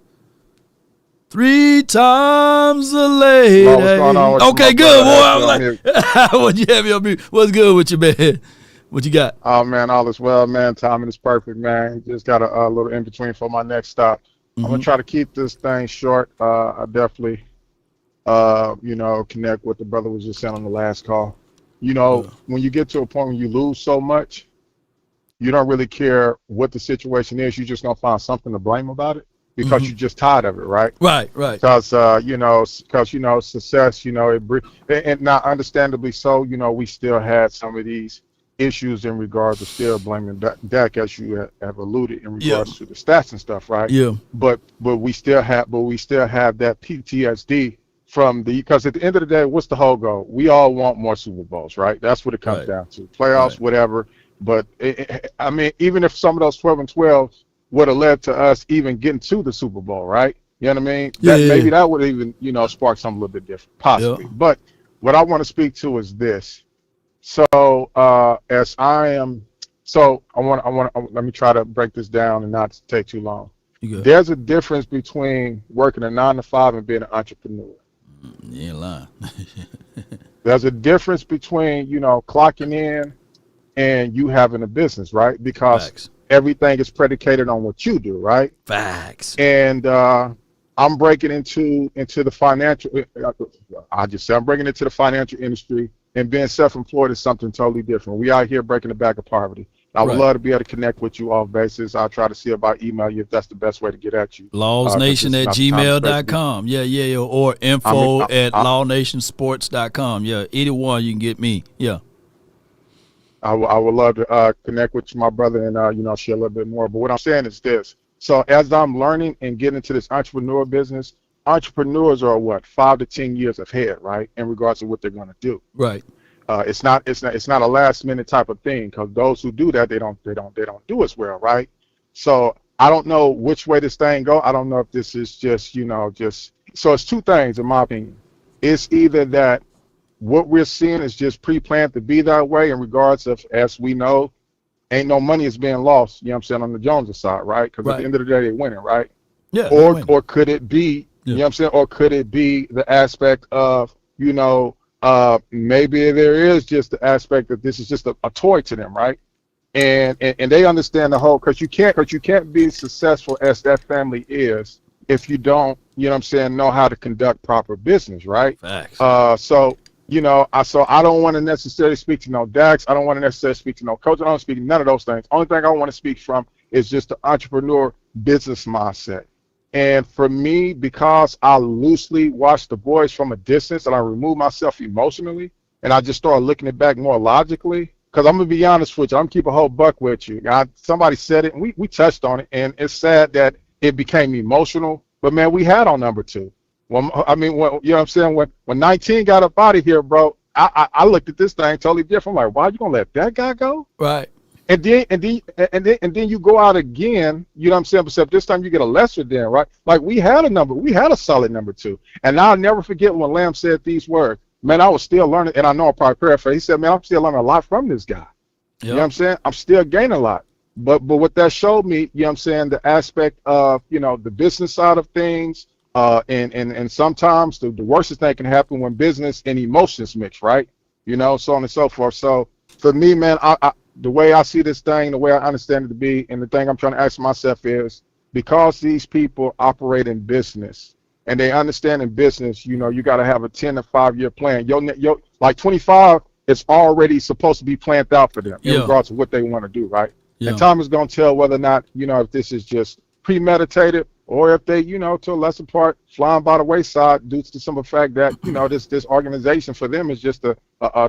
S1: 3 times a lady.
S17: What's going on with you,
S1: Okay,
S17: my
S1: good, boy.
S17: brother?
S1: I was like, what you have your mute? What's good with you, man? What you got?
S17: Oh, man, all is well, man. Timing is perfect, man. Just got a little in between for my next stop. I'm going to try to keep this thing short. I definitely, connect what the brother was just saying on the last call. When you get to a point when you lose so much, you don't really care what the situation is. You're just going to find something to blame about it because you're just tired of it, right?
S1: Right.
S17: Because, success, and not understandably so, we still had some of these issues in regards to still blaming Dak, as you have alluded, in regards to the stats and stuff, right?
S1: Yeah.
S17: But we still have that PTSD because at the end of the day, what's the whole goal? We all want more Super Bowls, right? That's what it comes down to. Playoffs, whatever. But even if some of those 12 and 12 would have led to us even getting to the Super Bowl, right? You know what I mean? Maybe that would even, spark something a little bit different, possibly. But what I want to speak to is this. So let me try to break this down and not take too long. There's a difference between working a 9 to 5 and being an entrepreneur.
S1: You ain't lying.
S17: There's a difference between, clocking in and you having a business, right? Because everything is predicated on what you do, right?
S1: Facts.
S17: And I'm breaking into the financial. I'm breaking into the financial industry, and being self-employed is something totally different. We out here breaking the back of poverty. I would love to be able to connect with you off basis. I'll try to see if I email you if that's the best way to get at you.
S1: Lawsnation@gmail.com. Yeah. Or info@lawnationsports.com. Yeah, either one you can get me. Yeah.
S17: I would love to connect with you, my brother, and share a little bit more. But what I'm saying is this. So as I'm learning and getting into this entrepreneur business, entrepreneurs are 5 to 10 years ahead, right, in regards to what they're going to do.
S1: Right.
S17: It's not a last minute type of thing, because those who do that, they don't do as well, right? So I don't know which way this thing go. I don't know if this is just so it's two things in my opinion. It's either that what we're seeing is just pre-planned to be that way in regards of, as we know, ain't no money is being lost, on the Jones side, right? Because at the end of the day, they're winning, right?
S1: Yeah.
S17: Or could it be, or could it be the aspect of, maybe there is just the aspect that this is just a toy to them, right? And they understand the whole, because you can't be successful as that family is if you don't, know how to conduct proper business, right?
S1: Facts.
S17: So I don't want to necessarily speak to no Dax. I don't want to necessarily speak to no coach. I don't speak to none of those things. Only thing I want to speak from is just the entrepreneur business mindset. And for me, because I loosely watch the boys from a distance and I remove myself emotionally and I just start looking it back more logically, because I'm going to be honest with you, I'm going to keep a whole buck with you. Somebody said it and we touched on it, and it's sad that it became emotional. But, man, we had on number 2. When 19 got up out of here, bro, I looked at this thing totally different. I'm like, why are you going to let that guy go?
S1: Right.
S17: And then you go out again, except this time you get a lesser than, right? Like we had a solid number 2. And I'll never forget when Lamb said these words. Man, I was still learning, and I know I'm probably paraphrasing. He said, man, I'm still learning a lot from this guy. Yep. You know what I'm saying? I'm still gaining a lot. But what that showed me, the aspect of, the business side of things, and sometimes the worst thing can happen when business and emotions mix, right? So on and so forth. So for me, man, the way I see this thing, the way I understand it to be, and the thing I'm trying to ask myself is, because these people operate in business and they understand in business, you got to have a 10 to 5 year plan. Your like 25 is already supposed to be planned out for them in regards to what they want to do, right? Yeah. And time is going to tell whether or not, if this is just premeditated or if they, to a lesser part, flying by the wayside due to some of the fact that, this organization for them is just a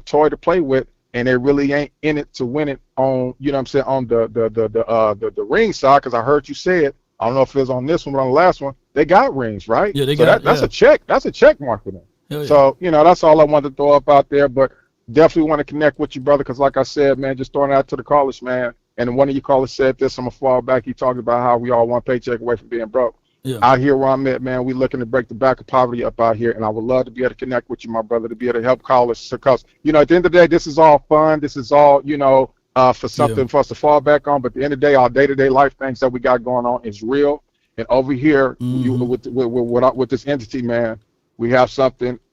S17: toy to play with. And they really ain't in it to win it on, on the ring side, because I heard you say it. I don't know if it was on this one, but on the last one, they got rings, right? Yeah, that's a check. That's a check mark for them. Yeah. So, that's all I wanted to throw up out there. But definitely want to connect with you, brother, because like I said, man, just throwing it out to the callers, man. And one of you callers said this, I'm going to fall back. He talked about how we all one paycheck away from being broke. Out here where I'm at, man, we looking to break the back of poverty up out here, and I would love to be able to connect with you, my brother, to be able to help callers. Because, at the end of the day, this is all fun. This is all, for something for us to fall back on. But at the end of the day, our day-to-day life things that we got going on is real. And over here, with this entity, man, we have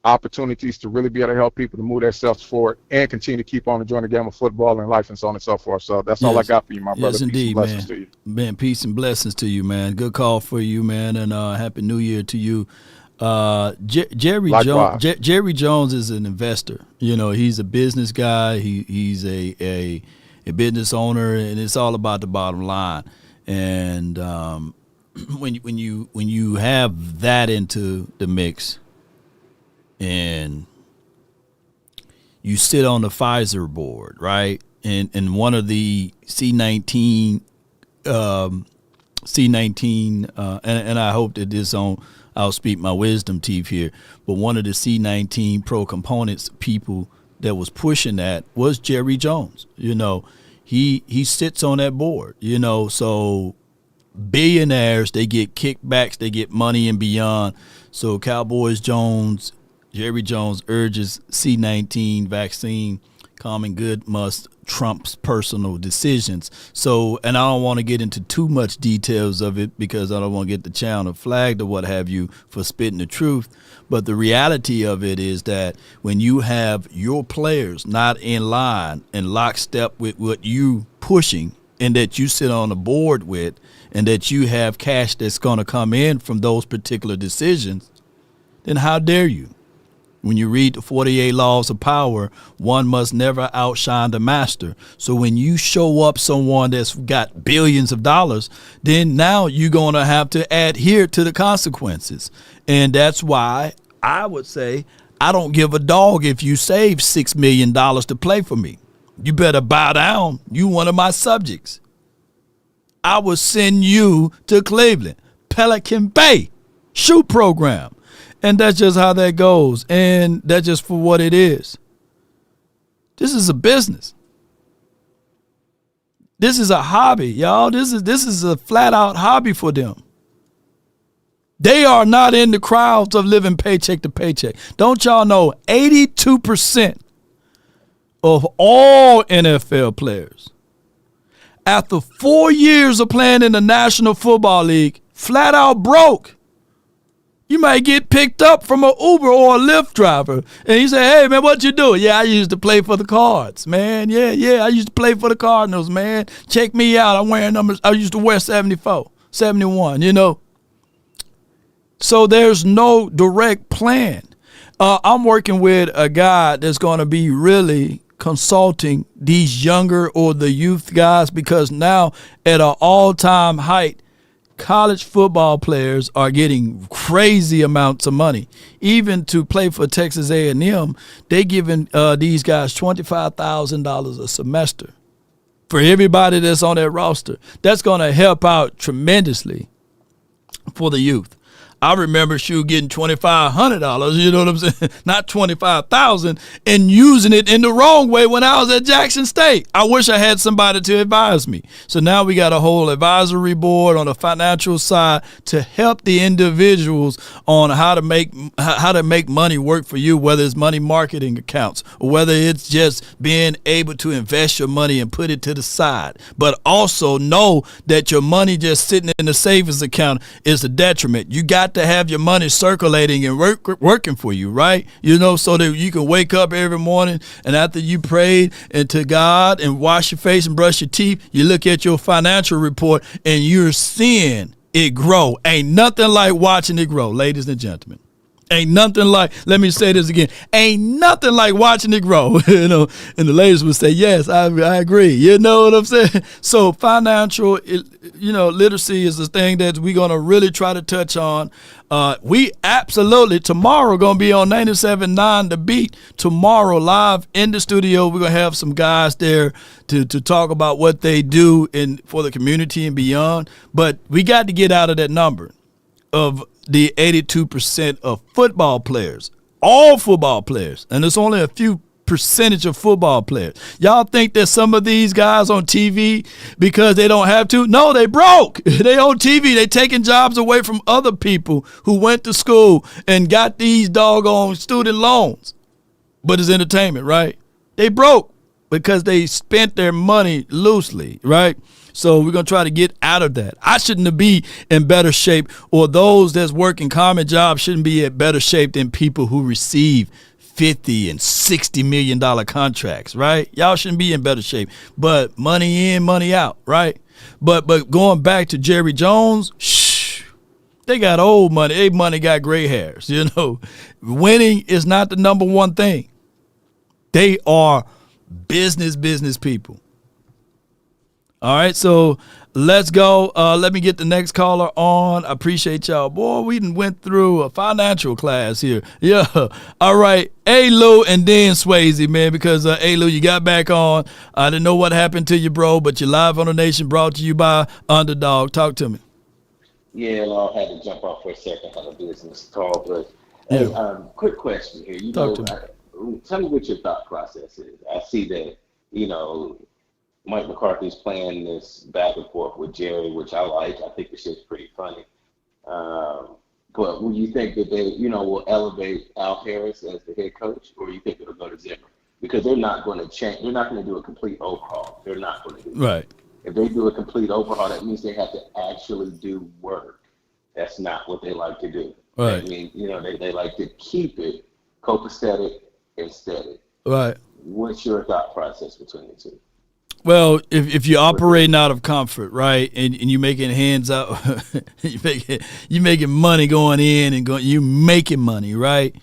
S17: opportunities to really be able to help people to move themselves forward and continue to keep on enjoying the game of football and life and so on and so forth. So that's all I got for you, my brother.
S1: Yes, indeed, man.
S17: To you.
S1: Man, peace and blessings to you, man. Good call for you, man, and Happy New Year to you. Jerry Jones is an investor. He's a business guy. He's a business owner, and it's all about the bottom line. And when you have that into the mix, and you sit on the Pfizer board, right? And one of the C19, and I hope that I'll speak my wisdom teeth here, but one of the C19 pro components people that was pushing that was Jerry Jones. He sits on that board, so billionaires, they get kickbacks, they get money and beyond. So Jerry Jones urges C19 vaccine. Common good must trumps personal decisions. So, and I don't want to get into too much details of it because I don't want to get the channel flagged or what have you for spitting the truth. But the reality of it is that when you have your players not in line and lockstep with what you pushing, and that you sit on the board with, and that you have cash that's going to come in from those particular decisions, then how dare you? When you read the 48 laws of power, one must never outshine the master. So when you show up someone that's got billions of dollars, then now you're going to have to adhere to the consequences. And that's why I would say I don't give a dog if you save $6 million to play for me. You better bow down. You one of my subjects. I will send you to Cleveland, Pelican Bay, shoe program. And that's just how that goes. And that's just for what it is. This is a business. This is a hobby, y'all. This is a flat out hobby for them. They are not in the crowds of living paycheck to paycheck. Don't y'all know 82% of all NFL players, after 4 years of playing in the National Football League, flat out broke. You might get picked up from an Uber or a Lyft driver, and you say, hey, man, what you doing? Yeah, I used to play for the Cards, man. Yeah, I used to play for the Cardinals, man. Check me out. I'm wearing numbers. I used to wear 74, 71, So there's no direct plan. I'm working with a guy that's going to be really consulting these younger or the youth guys, because now at an all-time height, college football players are getting crazy amounts of money. Even to play for Texas A&M, they giving these guys $25,000 a semester for everybody that's on that roster. That's going to help out tremendously for the youth. I remember getting $2,500, you know what I'm saying? Not $25,000, and using it in the wrong way when I was at Jackson State. I wish I had somebody to advise me. So now we got a whole advisory board on the financial side to help the individuals on how to make money work for you, whether it's money marketing accounts or whether it's just being able to invest your money and put it to the side. But also know that your money just sitting in the savings account is a detriment. You got to have your money circulating and working for you, right? So that you can wake up every morning, and after you prayed and to God and wash your face and brush your teeth, you look at your financial report and you're seeing it grow. Ain't nothing like watching it grow, ladies and gentlemen. Ain't nothing like, let me say this again, ain't nothing like watching it grow, and the ladies would say, yes, I agree. You know what I'm saying? So financial, literacy is the thing that we're going to really try to touch on. We absolutely, tomorrow, going to be on 97.9 The Beat. Tomorrow, live in the studio, we're going to have some guys there to talk about what they do for the community and beyond. But we got to get out of that number of the 82% of football players, all football players, and there's only a few percentage of football players. Y'all think that some of these guys on TV because they don't have to? No, they broke. They on TV. They taking jobs away from other people who went to school and got these doggone student loans. But it's entertainment, right? They broke because they spent their money loosely, right? So we're going to try to get out of that. I shouldn't be in better shape, or those that's working common jobs shouldn't be in better shape than people who receive $50 and $60 million contracts, right? Y'all shouldn't be in better shape. But money in, money out, right? But going back to Jerry Jones, they got old money. They money got gray hairs, you know. Winning is not the number one thing. They are business people. All right, so let's go. Let me get the next caller on. I appreciate y'all. Boy, we done went through a financial class here. Yeah. All right. Hey, Lou, and then Swayze, man, because, hey, Lou, you got back on. I didn't know what happened to you, bro, but you're live on the Nation, brought to you by Underdog. Talk to me.
S18: Yeah, I had to jump off for a second. I had a business call, but hey, quick question here. Tell me what your thought process is. I see that, Mike McCarthy's playing this back and forth with Jerry, which I like. I think the shit's pretty funny. But will you think that they, will elevate Al Harris as the head coach, or you think it'll go to Zimmer? Because they're not going to change. They're not going to do a complete overhaul. They're not going to do that.
S1: Right.
S18: If they do a complete overhaul, that means they have to actually do work. That's not what they like to do.
S1: Right.
S18: I mean, they like to keep it copacetic and steady.
S1: Right.
S18: What's your thought process between the two?
S1: Well, if you're operating out of comfort, right, and you're making hands out, you making money going in and you making money, right,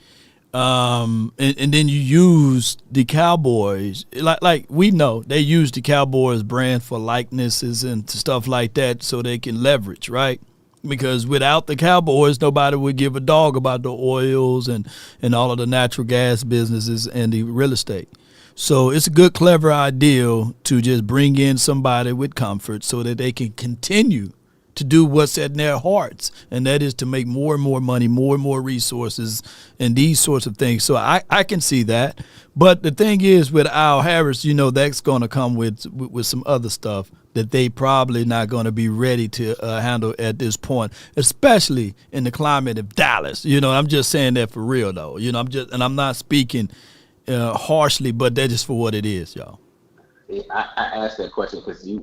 S1: and then you use the Cowboys, like we know they use the Cowboys brand for likenesses and stuff like that so they can leverage, right? Because without the Cowboys, nobody would give a dog about the oils and all of the natural gas businesses and the real estate. So it's a good, clever idea to just bring in somebody with comfort so that they can continue to do what's in their hearts, and that is to make more and more money, more and more resources, and these sorts of things. So I can see that. But the thing is, with Al Harris, that's going to come with some other stuff that they probably not going to be ready to handle at this point, especially in the climate of Dallas. I'm just saying that for real, though. I'm not speaking harshly, but that's just for what it is, y'all.
S18: I asked that question because you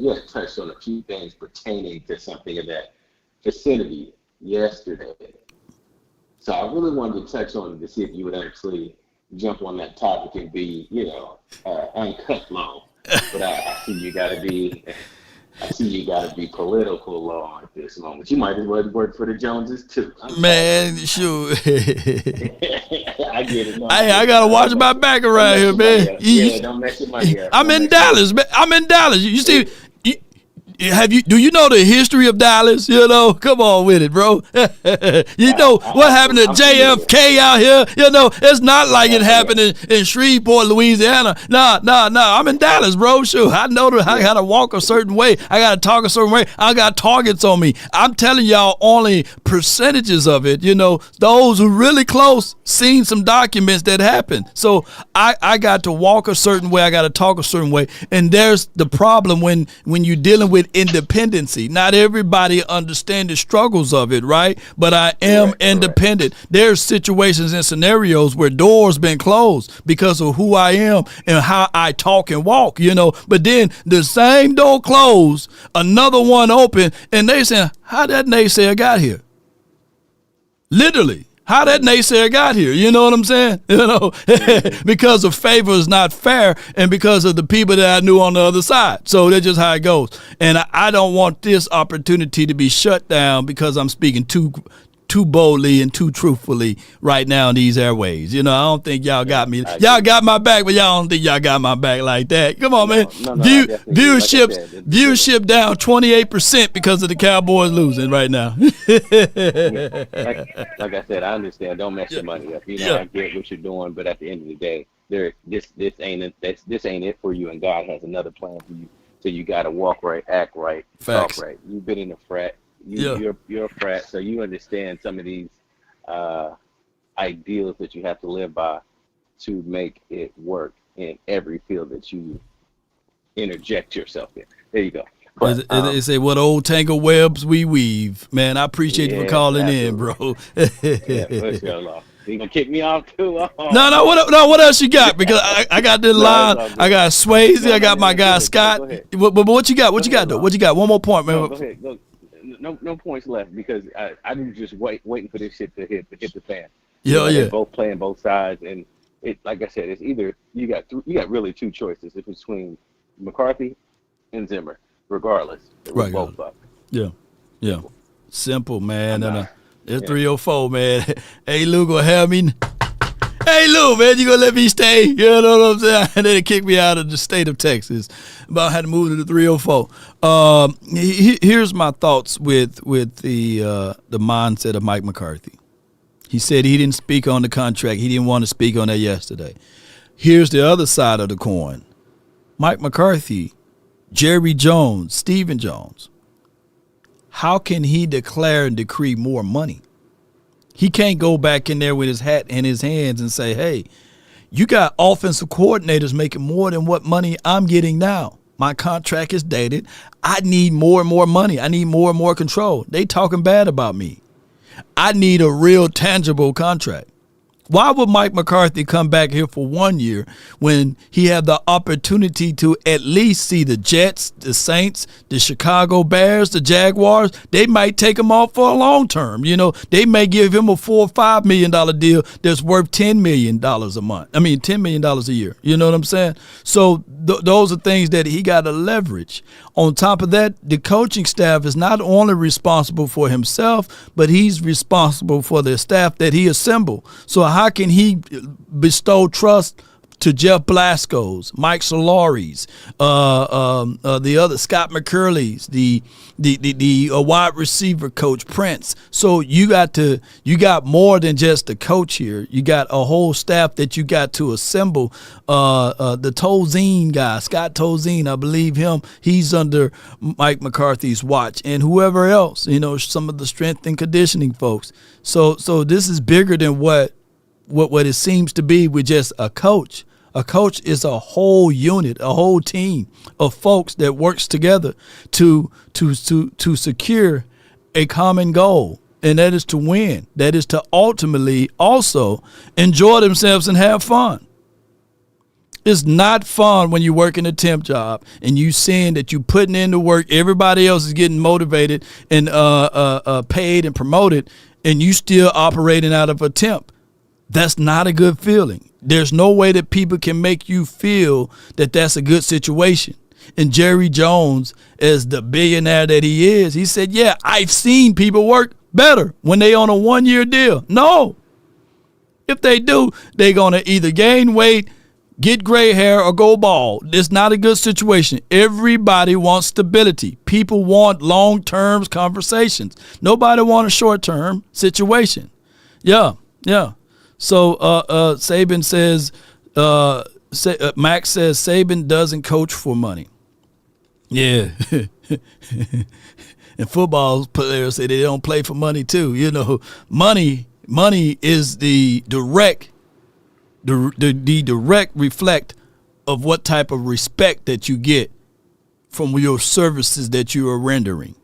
S18: had touched on a few things pertaining to something in that vicinity yesterday. So I really wanted to touch on it to see if you would actually jump on that topic and be, uncut low. But I see you got to be political law at this moment. You might as well work for the Joneses too.
S1: Man, sure.
S18: I get it. No,
S1: I gotta watch my back around here, man.
S18: Don't mess your money up.
S1: I'm in Dallas, man. I'm in Dallas. You see, do you know the history of Dallas? Come on with it, bro. What happened to JFK out here? It's not like it happened in Shreveport, Louisiana. Nah. I'm in Dallas, bro. Sure. I know that I gotta walk a certain way. I gotta talk a certain way. I got targets on me. I'm telling y'all only percentages of it. Those who really close seen some documents that happened. So I got to walk a certain way. I got to talk a certain way. And there's the problem when you're dealing with independency. Not everybody understands the struggles of it, right? But I am independent. There's situations and scenarios where doors been closed because of who I am and how I talk and walk, But then the same door closed, another one open, and they saying, how that naysayer got here? Literally. How that naysayer got here, you know what I'm saying? Because the favor is not fair and because of the people that I knew on the other side. So that's just how it goes. And I don't want this opportunity to be shut down because I'm speaking too boldly and too truthfully right now in these airways. I don't think y'all got me. Y'all got my back, but y'all don't think y'all got my back like that. Come on, man. Viewership down 28% because of the Cowboys losing right now.
S18: Like I said, I understand. Don't mess your money up. I get what you're doing, but at the end of the day, this ain't it for you, and God has another plan for you. So you got to walk right, act right, talk right. You've been in a frat. You're a frat, so you understand some of these ideals that you have to live by. to make it work in every field that you interject yourself in. There you go. But,
S1: they say, what old tangle webs we weave. Man, I appreciate you for calling in, bro.
S18: You gonna kick me off too? Oh.
S1: No. What else you got? Because I got this line. I got Swayze. I got my guy Scott. But what you got? What you got though? What you got? One more point, man.
S18: No, go ahead. Go. No points left because I'm just waiting for this shit to hit the fan.
S1: Yeah.
S18: They're both playing both sides, and it, like I said, it's either you got really two choices. It's between McCarthy and Zimmer, regardless.
S1: Right.
S18: Both up.
S1: Yeah. Simple, man. It's 304, man. Hey, Lou, gonna have me. Hey, Lou, man, you gonna let me stay? You know what I'm saying? And then kick me out of the state of Texas. But I had to move to the 304. Here's my thoughts with the mindset of Mike McCarthy. He said he didn't speak on the contract. He didn't want to speak on that yesterday. Here's the other side of the coin. Mike McCarthy, Jerry Jones, Stephen Jones. How can he declare and decree more money? He can't go back in there with his hat in his hands and say, hey, you got offensive coordinators making more than what money I'm getting now. My contract is dated. I need more and more money. I need more and more control. They talking bad about me. I need a real tangible contract. Why would Mike McCarthy come back here for 1 year when he had the opportunity to at least see the Jets, the Saints, the Chicago Bears, the Jaguars? They might take him off for a long term. You know, they may give him a $4 or $5 million deal that's worth $10 million a month. I mean, $10 million a year. You know what I'm saying? So those are things that he got to leverage. On top of that, the coaching staff is not only responsible for himself, but he's responsible for the staff that he assembled. So how can he bestow trust to Jeff Blasco's, Mike Solari's, the other Scott McCurley's, the wide receiver coach Prince? So you got more than just the coach here. You got a whole staff that you got to assemble. The Tozine guy, Scott Tozine, I believe him. He's under Mike McCarthy's watch, and whoever else. You know, some of the strength and conditioning folks. So this is bigger than what it seems to be with just a coach. A coach is a whole unit, a whole team of folks that works together to secure a common goal, and that is to win. That is to ultimately also enjoy themselves and have fun. It's not fun when you work in a temp job and you seeing that you putting in the work, everybody else is getting motivated and paid and promoted, and you still operating out of a temp. That's not a good feeling. There's no way that people can make you feel that that's a good situation. And Jerry Jones, as the billionaire that he is, he said, yeah, I've seen people work better when they on a 1 year deal. No. If they do, they're going to either gain weight, get gray hair, or go bald. It's not a good situation. Everybody wants stability. People want long-term conversations. Nobody wants a short-term situation. Yeah. So Saban says, Max says Saban doesn't coach for money. Yeah. And football players say they don't play for money too. You know, money is the direct reflect of what type of respect that you get from your services that you are rendering.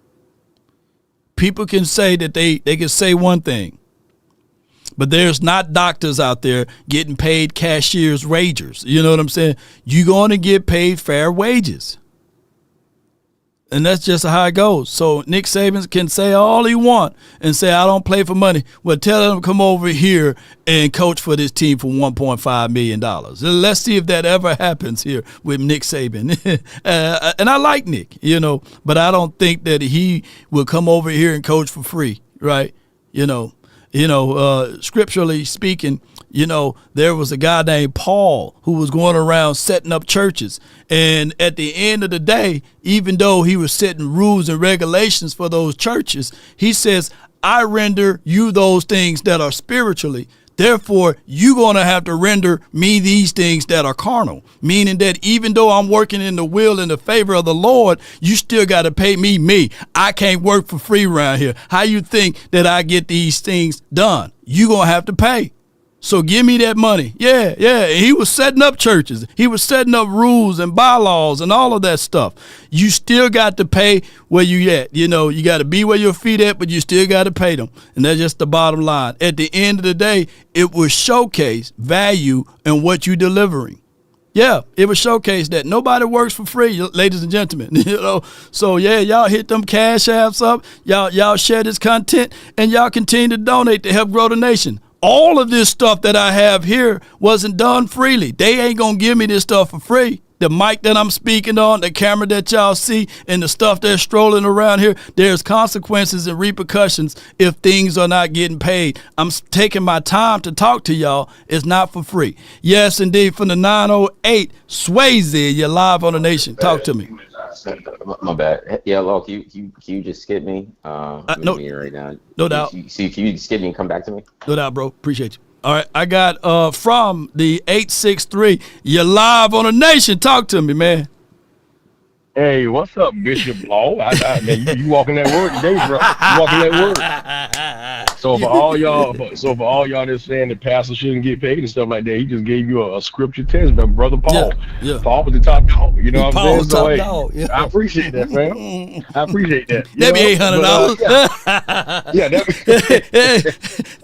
S1: People can say that they can say one thing, but there's not doctors out there getting paid cashier's wages. You know what I'm saying? You're going to get paid fair wages. And that's just how it goes. So Nick Saban can say all he want and say, I don't play for money. Well, tell him to come over here and coach for this team for $1.5 million. Let's see if that ever happens here with Nick Saban. And I like Nick, you know, but I don't think that he will come over here and coach for free, right? Scripturally speaking, there was a guy named Paul who was going around setting up churches. And at the end of the day, even though he was setting rules and regulations for those churches, he says, I render you those things that are spiritually. Therefore, you're going to have to render me these things that are carnal, meaning that even though I'm working in the will and the favor of the Lord, you still got to pay me. I can't work for free around here. How you think that I get these things done? You're going to have to pay. So give me that money. Yeah. He was setting up churches. He was setting up rules and bylaws and all of that stuff. You still got to pay where you at. You know, you got to be where your feet at, but you still got to pay them. And that's just the bottom line. At the end of the day, it will showcase value in what you're delivering. Yeah, it will showcase that nobody works for free, ladies and gentlemen. You know, so yeah, y'all hit them cash apps up. Y'all share this content, and y'all continue to donate to help grow the nation. All of this stuff that I have here wasn't done freely. They ain't gonna give me this stuff for free. The mic that I'm speaking on, the camera that y'all see, and the stuff that's strolling around here, there's consequences and repercussions if things are not getting paid. I'm taking my time to talk to y'all. It's not for free. Yes, indeed, from the 908, Swayze, you're live on the nation. Talk to me.
S19: My bad. Yeah, look, can you just skip me? I'm in a meeting right now.
S1: No doubt.
S19: Can you skip me and come back to me?
S1: No doubt, bro. Appreciate you. All right, I got from the 863. You're live on the nation. Talk to me, man.
S20: Hey, what's up, Bishop Law? Man, you walking that word today, bro. You walking that word. So for all y'all that's saying that pastors shouldn't get paid and stuff like that, he just gave you a scripture test, but brother Paul. Yeah. Paul was the top dog. You know what I'm saying? So, hey, dog, I appreciate that, man. I appreciate that.
S1: That'd be $800.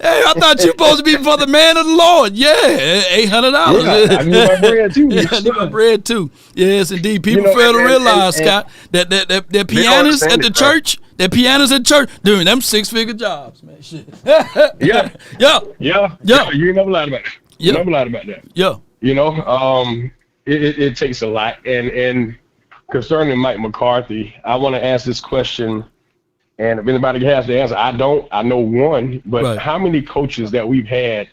S1: Hey, I thought you supposed to be for the man of the Lord. Yeah, $800.
S20: Yeah, I need my bread too.
S1: Yeah, I need my bread too. Yes, indeed. People fail to realize, Scott, that pianists at the church, dude, them 6-figure jobs, man. Shit.
S20: Yeah. You never lied about that. You never lied about that.
S1: Yeah.
S20: You know, it takes a lot. And concerning Mike McCarthy, I want to ask this question. And if anybody has the answer, I know one, but how many coaches that we've had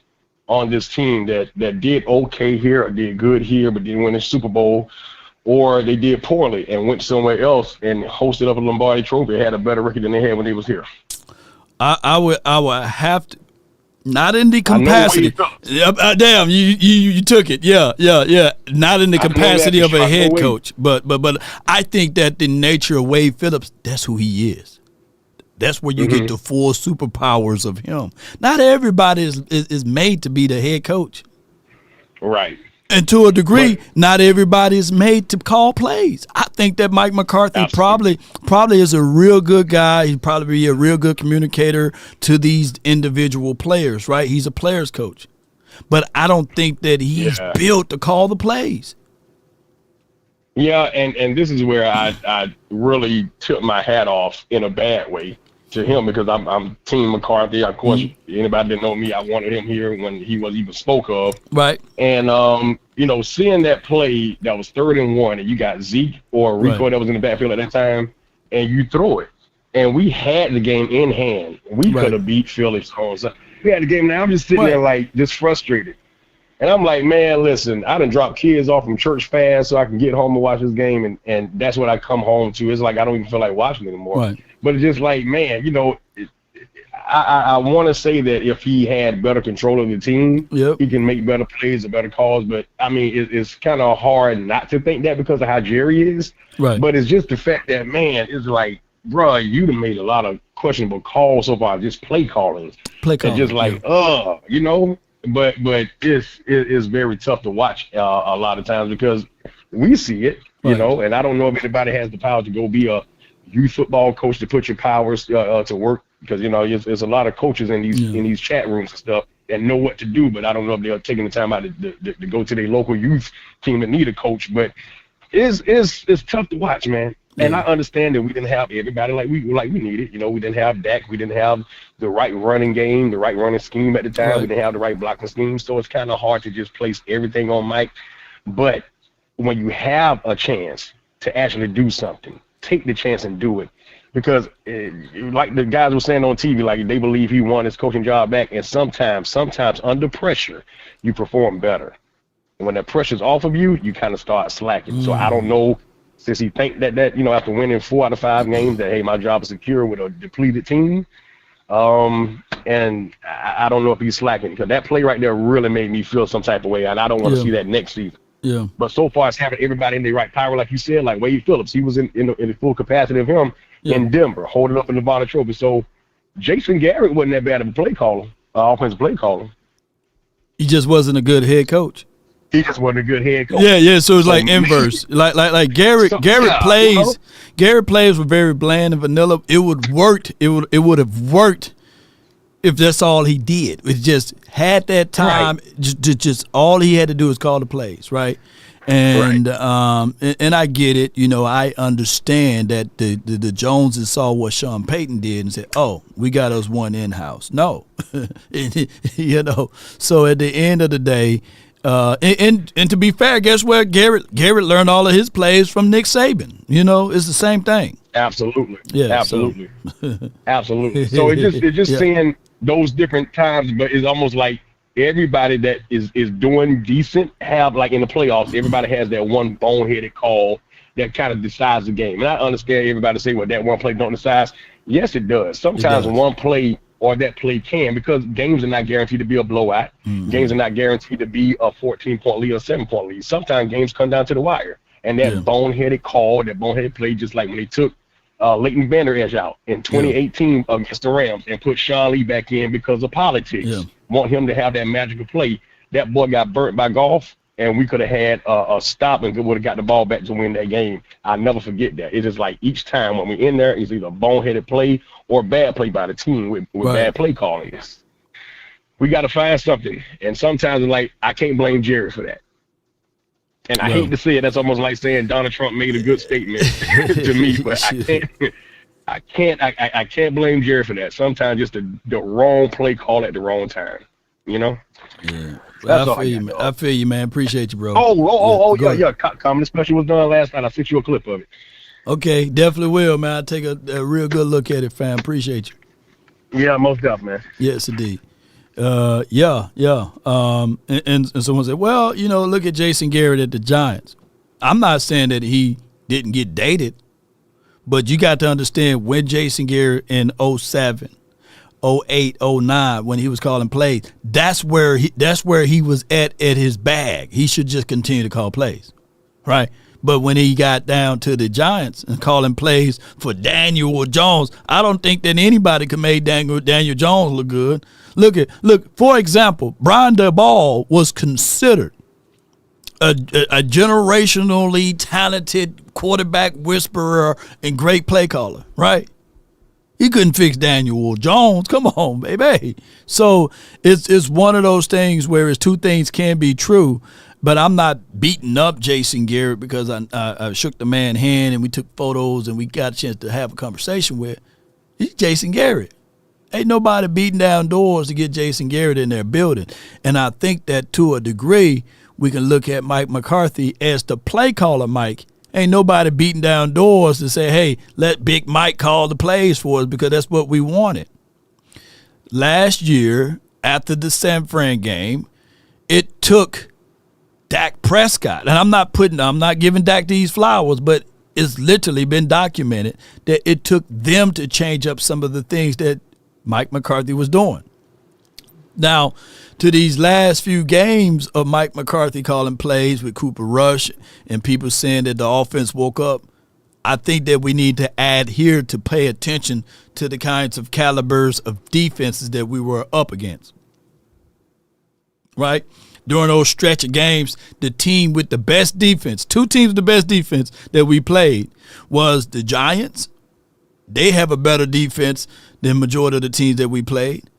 S20: on this team that did okay here or did good here, but didn't win the Super Bowl, or they did poorly and went somewhere else and hosted up a Lombardi Trophy, had a better record than they had when they was here?
S1: I would have to, not in the capacity. Damn, you took it. Yeah. Not in the capacity of a head coach, but I think that the nature of Wade Phillips, that's who he is. That's where you get the full superpowers of him. Not everybody is made to be the head coach.
S20: Right.
S1: And to a degree, not everybody is made to call plays. I think that Mike McCarthy probably is a real good guy. He'd probably be a real good communicator to these individual players, right? He's a player's coach. But I don't think that he's built to call the plays.
S20: Yeah, and this is where I really took my hat off in a bad way to him, because I'm Team McCarthy. Of course, anybody that know me, I wanted him here when he was even spoke of.
S1: Right.
S20: And seeing that play that was 3rd and 1, and you got Zeke or Rico that was in the backfield at that time, and you throw it, and we had the game in hand. We could have beat Philly. So we had the game. Now I'm just sitting there like just frustrated. And I'm like, man, listen, I done dropped kids off from church fast so I can get home and watch this game, and that's what I come home to. It's like I don't even feel like watching anymore.
S1: Right.
S20: But it's just like, man, I want to say that if he had better control of the team, he can make better plays or better calls. But, I mean, it's kind of hard not to think that because of how Jerry is.
S1: Right.
S20: But it's just the fact that, man, it's like, bro, you done made a lot of questionable calls so far, just play calling. And just like, but it's very tough to watch a lot of times because we see it, you know, and I don't know if anybody has the power to go be a youth football coach to put your powers to work, because, you know, there's a lot of coaches in these chat rooms and stuff that know what to do, but I don't know if they're taking the time out to go to their local youth team that need a coach. But it's tough to watch, man. Yeah. And I understand that we didn't have everybody like we needed. You know, we didn't have Dak. We didn't have the right running game, the right running scheme at the time. We didn't have the right blocking scheme. So it's kind of hard to just place everything on Mike. But when you have a chance to actually do something, take the chance and do it. Because like the guys were saying on TV, like they believe he won his coaching job back. And sometimes under pressure, you perform better. And when that pressure's off of you, you kind of start slacking. So I don't know. Since he think that, you know, after winning 4 out of 5 games, that, hey, my job is secure with a depleted team. And I don't know if he's slacking, because that play right there really made me feel some type of way, and I don't want to see that next season.
S1: Yeah.
S20: But so far, it's having everybody in the right power, like you said, like Wade Phillips. He was in the full capacity of him in Denver, holding up in the Lombardi Trophy. So Jason Garrett wasn't that bad of a play caller, offensive play caller.
S1: He just wasn't a good head coach.
S20: He just wasn't a good head coach.
S1: Yeah. So it's like inverse. Like Garrett plays.
S20: You know?
S1: Garrett plays were very bland and vanilla. It would have worked if that's all he did. It just had that time. Right. Just all he had to do is call the plays, right? And and I get it. You know, I understand that the Joneses saw what Sean Payton did and said, "Oh, we got us one in house." No, you know. So at the end of the day. And to be fair, guess what? Garrett learned all of his plays from Nick Saban. You know, it's the same thing.
S20: Absolutely.
S1: Yeah.
S20: Absolutely. Absolutely. So it's just seeing those different times, but it's almost like everybody that is doing decent have, like in the playoffs, everybody has that one boneheaded call that kind of decides the game. And I understand everybody say, well, that one play don't decide. Yes, it does. Sometimes one play or that play can, because games are not guaranteed to be a blowout. Mm-hmm. Games are not guaranteed to be a 14-point lead or 7-point lead. Sometimes games come down to the wire. And that boneheaded call, that boneheaded play, just like when they took Leighton Vander Esch out in 2018 against the Rams and put Sean Lee back in because of politics. Yeah. Want him to have that magical play. That boy got burnt by golf, and we could have had a stop and would have got the ball back to win that game. I'll never forget that. It's just like each time when we're in there, it's either a boneheaded play or bad play by the team with bad play calling. We got to find something. And sometimes it's like, I can't blame Jerry for that. And I hate to say it. That's almost like saying Donald Trump made a good statement to me, but I can't blame Jerry for that. Sometimes just the wrong play call at the wrong time, you know?
S1: Yeah. Well, I feel you, man. Appreciate you, bro.
S20: Yeah. Comedy special was done last night. I sent you a clip of it.
S1: Okay, definitely will, man. I'll take a real good look at it, fam. Appreciate you.
S20: Yeah, most definitely, man.
S1: Yes, indeed. Yeah. And someone said, well, you know, look at Jason Garrett at the Giants. I'm not saying that he didn't get dated, but you got to understand when Jason Garrett in 07, 08, 09, when he was calling plays, that's where he was at his bag. He should just continue to call plays, right? But when he got down to the Giants and calling plays for Daniel Jones, I don't think that anybody could make Daniel Jones look good. Look. For example, Brian Daboll was considered a generationally talented quarterback whisperer and great play caller, right? He couldn't fix Daniel Jones. Come on, baby. So it's one of those things where it's two things can be true. But I'm not beating up Jason Garrett because I shook the man's hand and we took photos and we got a chance to have a conversation with. He's Jason Garrett. Ain't nobody beating down doors to get Jason Garrett in their building. And I think that to a degree, we can look at Mike McCarthy as the play caller, Mike. Ain't nobody beating down doors to say, hey, let Big Mike call the plays for us because that's what we wanted. Last year, after the San Fran game, it took Dak Prescott, and I'm not giving Dak these flowers, but it's literally been documented that it took them to change up some of the things that Mike McCarthy was doing. Now, to these last few games of Mike McCarthy calling plays with Cooper Rush and people saying that the offense woke up, I think that we need to adhere to pay attention to the kinds of calibers of defenses that we were up against. Right? During those stretch of games, the team with the best defense, two teams with the best defense that we played was the Giants. They have a better defense than majority of the teams that we played.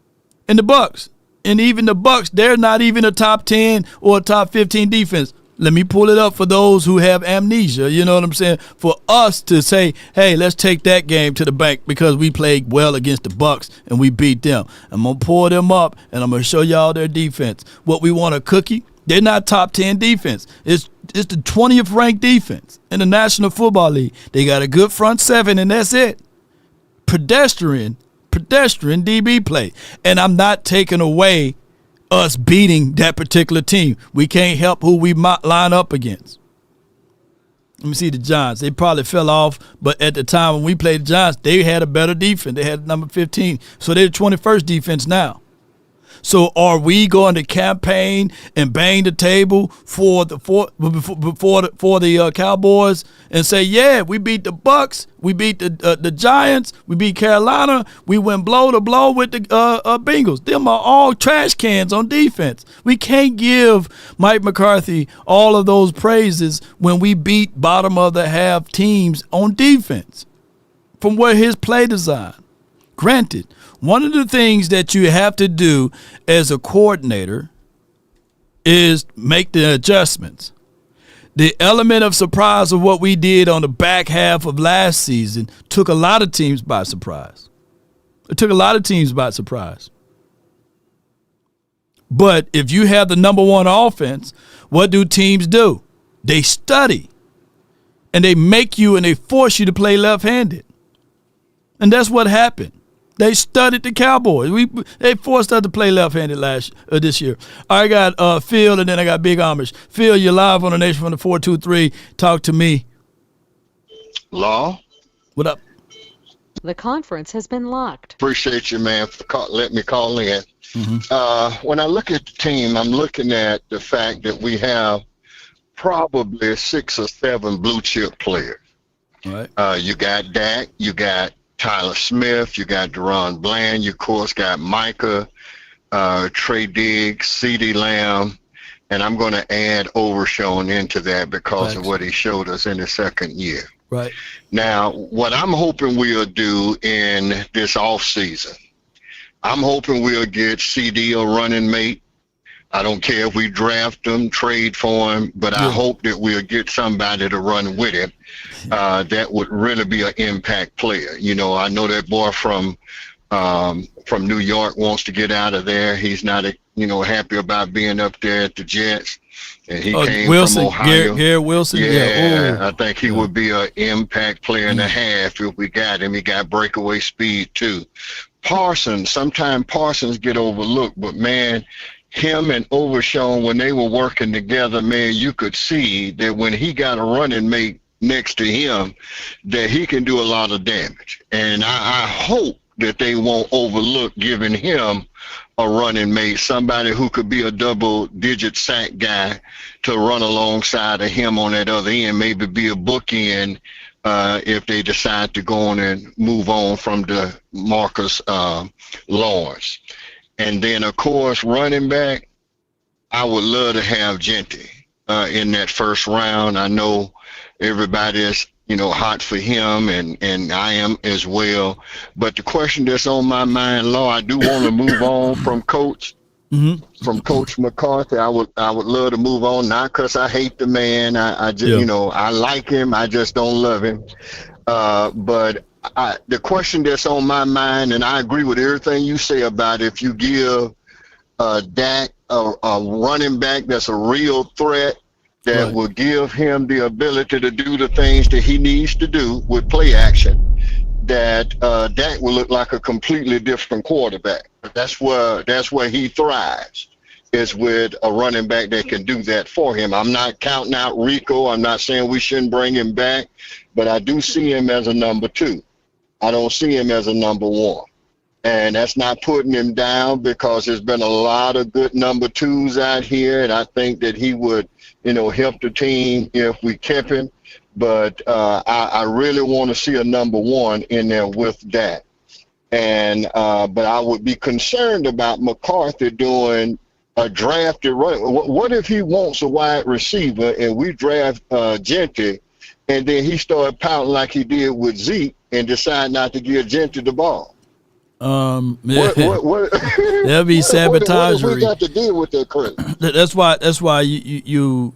S1: And the Bucs. And even the Bucs, they're not even a top 10 or a top 15 defense. Let me pull it up for those who have amnesia. You know what I'm saying? For us to say, hey, let's take that game to the bank because we played well against the Bucs and we beat them. I'm going to pull them up and I'm going to show y'all their defense. What we want a cookie? They're not top 10 defense. It's the 20th ranked defense in the National Football League. They got a good front seven and that's it. Pedestrian DB play. And I'm not taking away us beating that particular team. We can't help who we might line up against. Let me see the Giants. They probably fell off, but at the time when we played the Giants, they had a better defense. They had number 15. So they're the 21st defense now. So are we going to campaign and bang the table for the Cowboys and say, yeah, we beat the Bucks, we beat the Giants, we beat Carolina, we went blow to blow with the Bengals. Them are all trash cans on defense. We can't give Mike McCarthy all of those praises when we beat bottom of the half teams on defense from where his play design. Granted, one of the things that you have to do as a coordinator is make the adjustments. The element of surprise of what we did on the back half of last season took a lot of teams by surprise. It took a lot of teams by surprise. But if you have the number one offense, what do teams do? They study. And they make you and they force you to play left-handed. And that's what happened. They studied the Cowboys. They forced us to play left-handed this year. I got Phil, and then I got Big Amish. Phil, you're live on the Nation from the 423. Talk to me.
S21: Law?
S1: What up?
S22: The conference has been locked.
S21: Appreciate you, man, for letting me call in. When I look at the team, I'm looking at the fact that we have probably 6 or 7 blue-chip players.
S1: Right.
S21: You got Dak, you got Tyler Smith, you got Deron Bland, you of course got Micah, Trey Diggs, CeeDee Lamb, and I'm going to add Overshown into that because of what he showed us in his second year.
S1: Right.
S21: Now, what I'm hoping we'll do in this offseason, I'm hoping we'll get CD a running mate. I don't care if we draft him, trade for him, but I hope that we'll get somebody to run with him. That would really be an impact player. You know, I know that boy from New York wants to get out of there. He's not, happy about being up there at the Jets. And he came from Ohio.
S1: Garrett Wilson.
S21: Yeah, I think he would be an impact player and a half if we got him. He got breakaway speed too. Sometimes Parsons get overlooked, but man, him and Overshown, when they were working together, man, you could see that when he got a running mate next to him, that he can do a lot of damage. And I hope that they won't overlook giving him a running mate, somebody who could be a double-digit sack guy to run alongside of him on that other end, maybe be a bookend if they decide to go on and move on from the Marcus Lawrence. And then, of course, running back, I would love to have Genty in that first round. I know everybody is, hot for him, and I am as well. But the question that's on my mind, Law, I do want to move on from Coach. From Coach McCarthy, I would love to move on, not because I hate the man. I just, I like him. I just don't love him. But the question that's on my mind, and I agree with everything you say about if you give Dak a running back that's a real threat that will give him the ability to do the things that he needs to do with play action, that Dak will look like a completely different quarterback. That's where he thrives, is with a running back that can do that for him. I'm not counting out Rico. I'm not saying we shouldn't bring him back, but I do see him as a number 2. I don't see him as a number 1. And that's not putting him down, because there's been a lot of good number 2s out here, and I think that he would, help the team if we kept him. But I really want to see a number 1 in there with that. And but I would be concerned about McCarthy doing a drafted running. What if he wants a wide receiver and we draft Genty, and then he started pouting like he did with Zeke and decide not to give Genty the ball?
S1: That'll be sabotage.
S21: What we got to deal with that, Chris?
S1: That's why you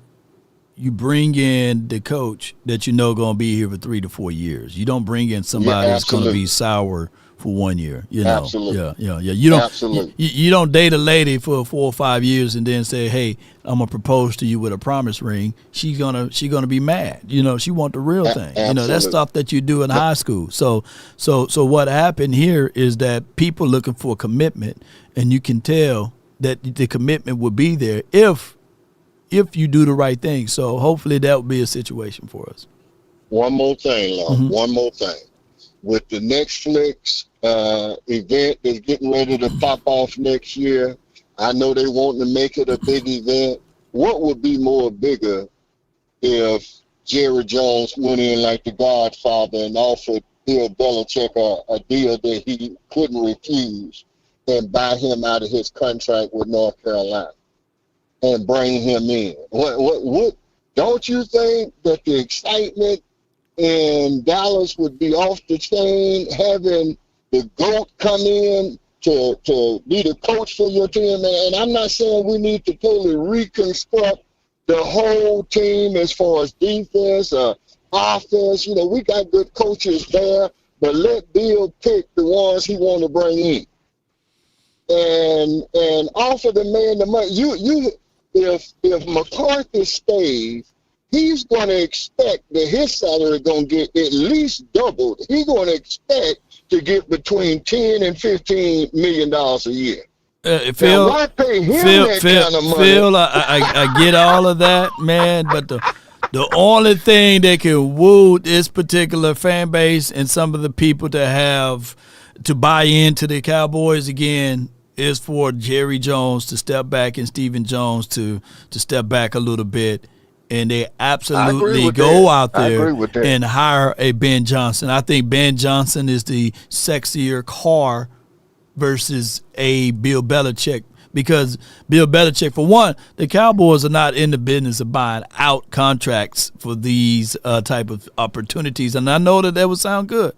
S1: bring in the coach that going to be here for 3 to 4 years. You don't bring in somebody that's going to be sour for 1 year.
S21: Absolutely.
S1: Yeah. You don't date a lady for 4 or 5 years and then say, "Hey, I'm gonna propose to you with a promise ring." She's gonna be mad. She want the real thing. That's stuff that you do in high school. So what happened here is that people looking for commitment, and you can tell that the commitment will be there if you do the right thing. So hopefully that will be a situation for us.
S21: One more thing, Lon. One more thing. With the Netflix event that's getting ready to pop off next year, I know they want to make it a big event. What would be more bigger if Jerry Jones went in like the Godfather and offered Bill Belichick a deal that he couldn't refuse and buy him out of his contract with North Carolina and bring him in? What don't you think that the excitement in Dallas would be off the chain, having the GOAT come in to be the coach for your team? And I'm not saying we need to totally reconstruct the whole team as far as defense or offense. You know, we got good coaches there, but let Bill pick the ones he want to bring in. And offer the man the money. If McCarthy stays, he's going to expect that his salary is going to get at least doubled. He's going to expect to get between $10 and $15 million a year.
S1: Phil,
S21: now, why pay him that kind of money?
S1: Phil, I get all of that, man, but the only thing that can woo this particular fan base and some of the people to buy into the Cowboys again is for Jerry Jones to step back and Stephen Jones to step back a little bit. And they absolutely go out there and hire a Ben Johnson. I think Ben Johnson is the sexier car versus a Bill Belichick, because Bill Belichick, for one, the Cowboys are not in the business of buying out contracts for these type of opportunities. And I know that would sound good,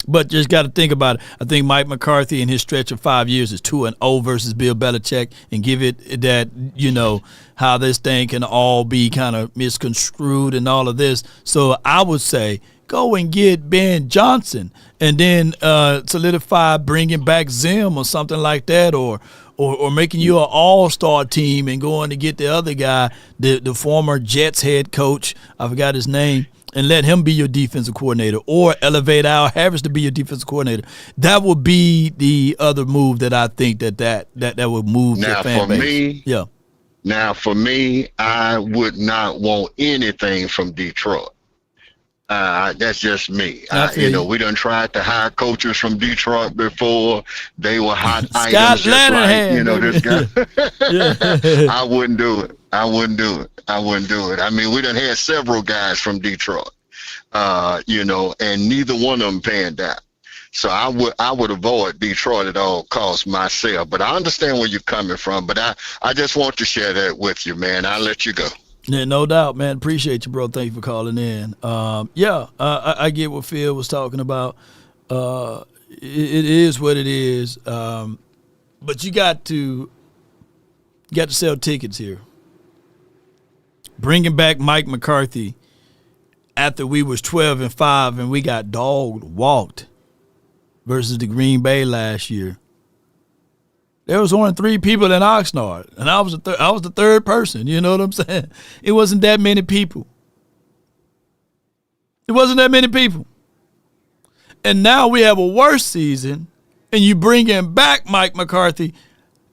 S1: but just got to think about it. I think Mike McCarthy in his stretch of 5 years is 2-0 versus Bill Belichick, and give it that, you know, how this thing can all be kind of misconstrued and all of this. So I would say go and get Ben Johnson and then solidify bringing back Zim or something like that, or making you an all-star team and going to get the other guy, the former Jets head coach, I forgot his name, and let him be your defensive coordinator, or elevate Al Harris to be your defensive coordinator. That would be the other move that I think that would move the fan base.
S21: Now, for me, I would not want anything from Detroit. That's just me. We done tried to hire coaches from Detroit before. They were hot items, just like, this guy. I wouldn't do it. I mean, we done had several guys from Detroit, and neither one of them panned out. So I would avoid Detroit at all costs myself. But I understand where you're coming from. But I just want to share that with you, man. I'll let you go.
S1: Yeah, no doubt, man. Appreciate you, bro. Thank you for calling in. I get what Phil was talking about. It is what it is. But you got to sell tickets here. Bringing back Mike McCarthy after we was 12-5 and we got walked versus the Green Bay last year. There was only 3 people in Oxnard, and I was the third person. You know what I'm saying? It wasn't that many people. And now we have a worse season, and you bring in back Mike McCarthy.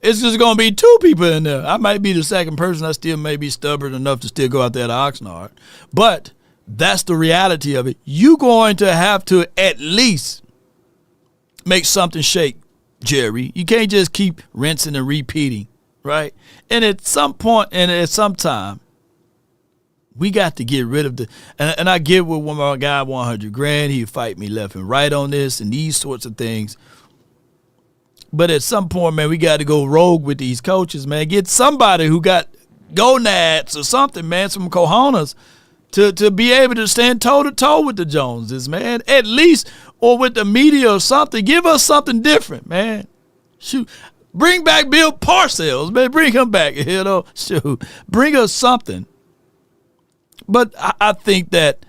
S1: It's just going to be 2 people in there. I might be the second person. I still may be stubborn enough to still go out there to Oxnard. But that's the reality of it. You're going to have to at least make something shake, Jerry. You can't just keep rinsing and repeating, right? And at some point and at some time, we got to get rid of and I get with one of our guy $100,000. He'd fight me left and right on this and these sorts of things. But at some point, man, we got to go rogue with these coaches, man. Get somebody who got gonads or something, man, some cojones to be able to stand toe-to-toe with the Joneses, man, at least, or with the media or something. Give us something different, man. Shoot. Bring back Bill Parcells, man. Bring him back, Shoot. Bring us something. But I think that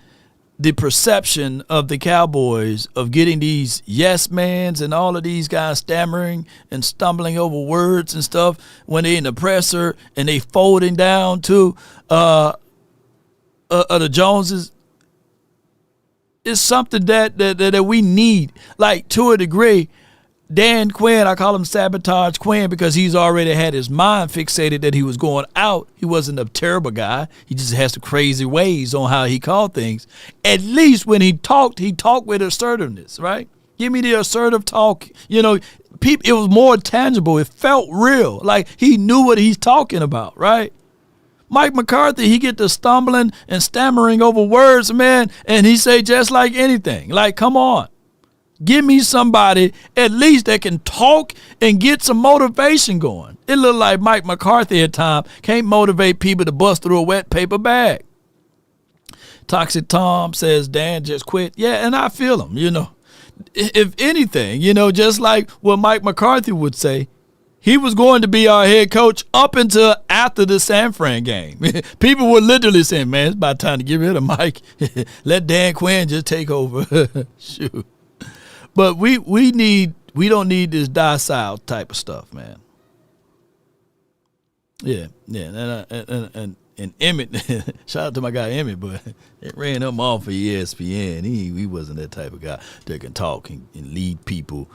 S1: the perception of the Cowboys of getting these yes-mans and all of these guys stammering and stumbling over words and stuff when they in the presser and they folding down to the Joneses is something that we need. Like, to a degree, Dan Quinn, I call him Sabotage Quinn because he's already had his mind fixated that he was going out. He wasn't a terrible guy. He just has some crazy ways on how he called things. At least when he talked with assertiveness, right? Give me the assertive talk. You know, it was more tangible. It felt real. Like he knew what he's talking about, right? Mike McCarthy, he get to stumbling and stammering over words, man, and he say just like anything. Like, come on. Give me somebody at least that can talk and get some motivation going. It looked like Mike McCarthy at times can't motivate people to bust through a wet paper bag. Toxic Tom says Dan just quit. Yeah, and I feel him, you know. If anything, you know, just like what Mike McCarthy would say, he was going to be our head coach up until after the San Fran game. People were literally saying, man, it's about time to get rid of Mike. Let Dan Quinn just take over. Shoot. But we don't need this docile type of stuff, man. Yeah. And Emmett, shout out to my guy Emmett, but it ran him off for ESPN. He wasn't that type of guy that can talk and lead people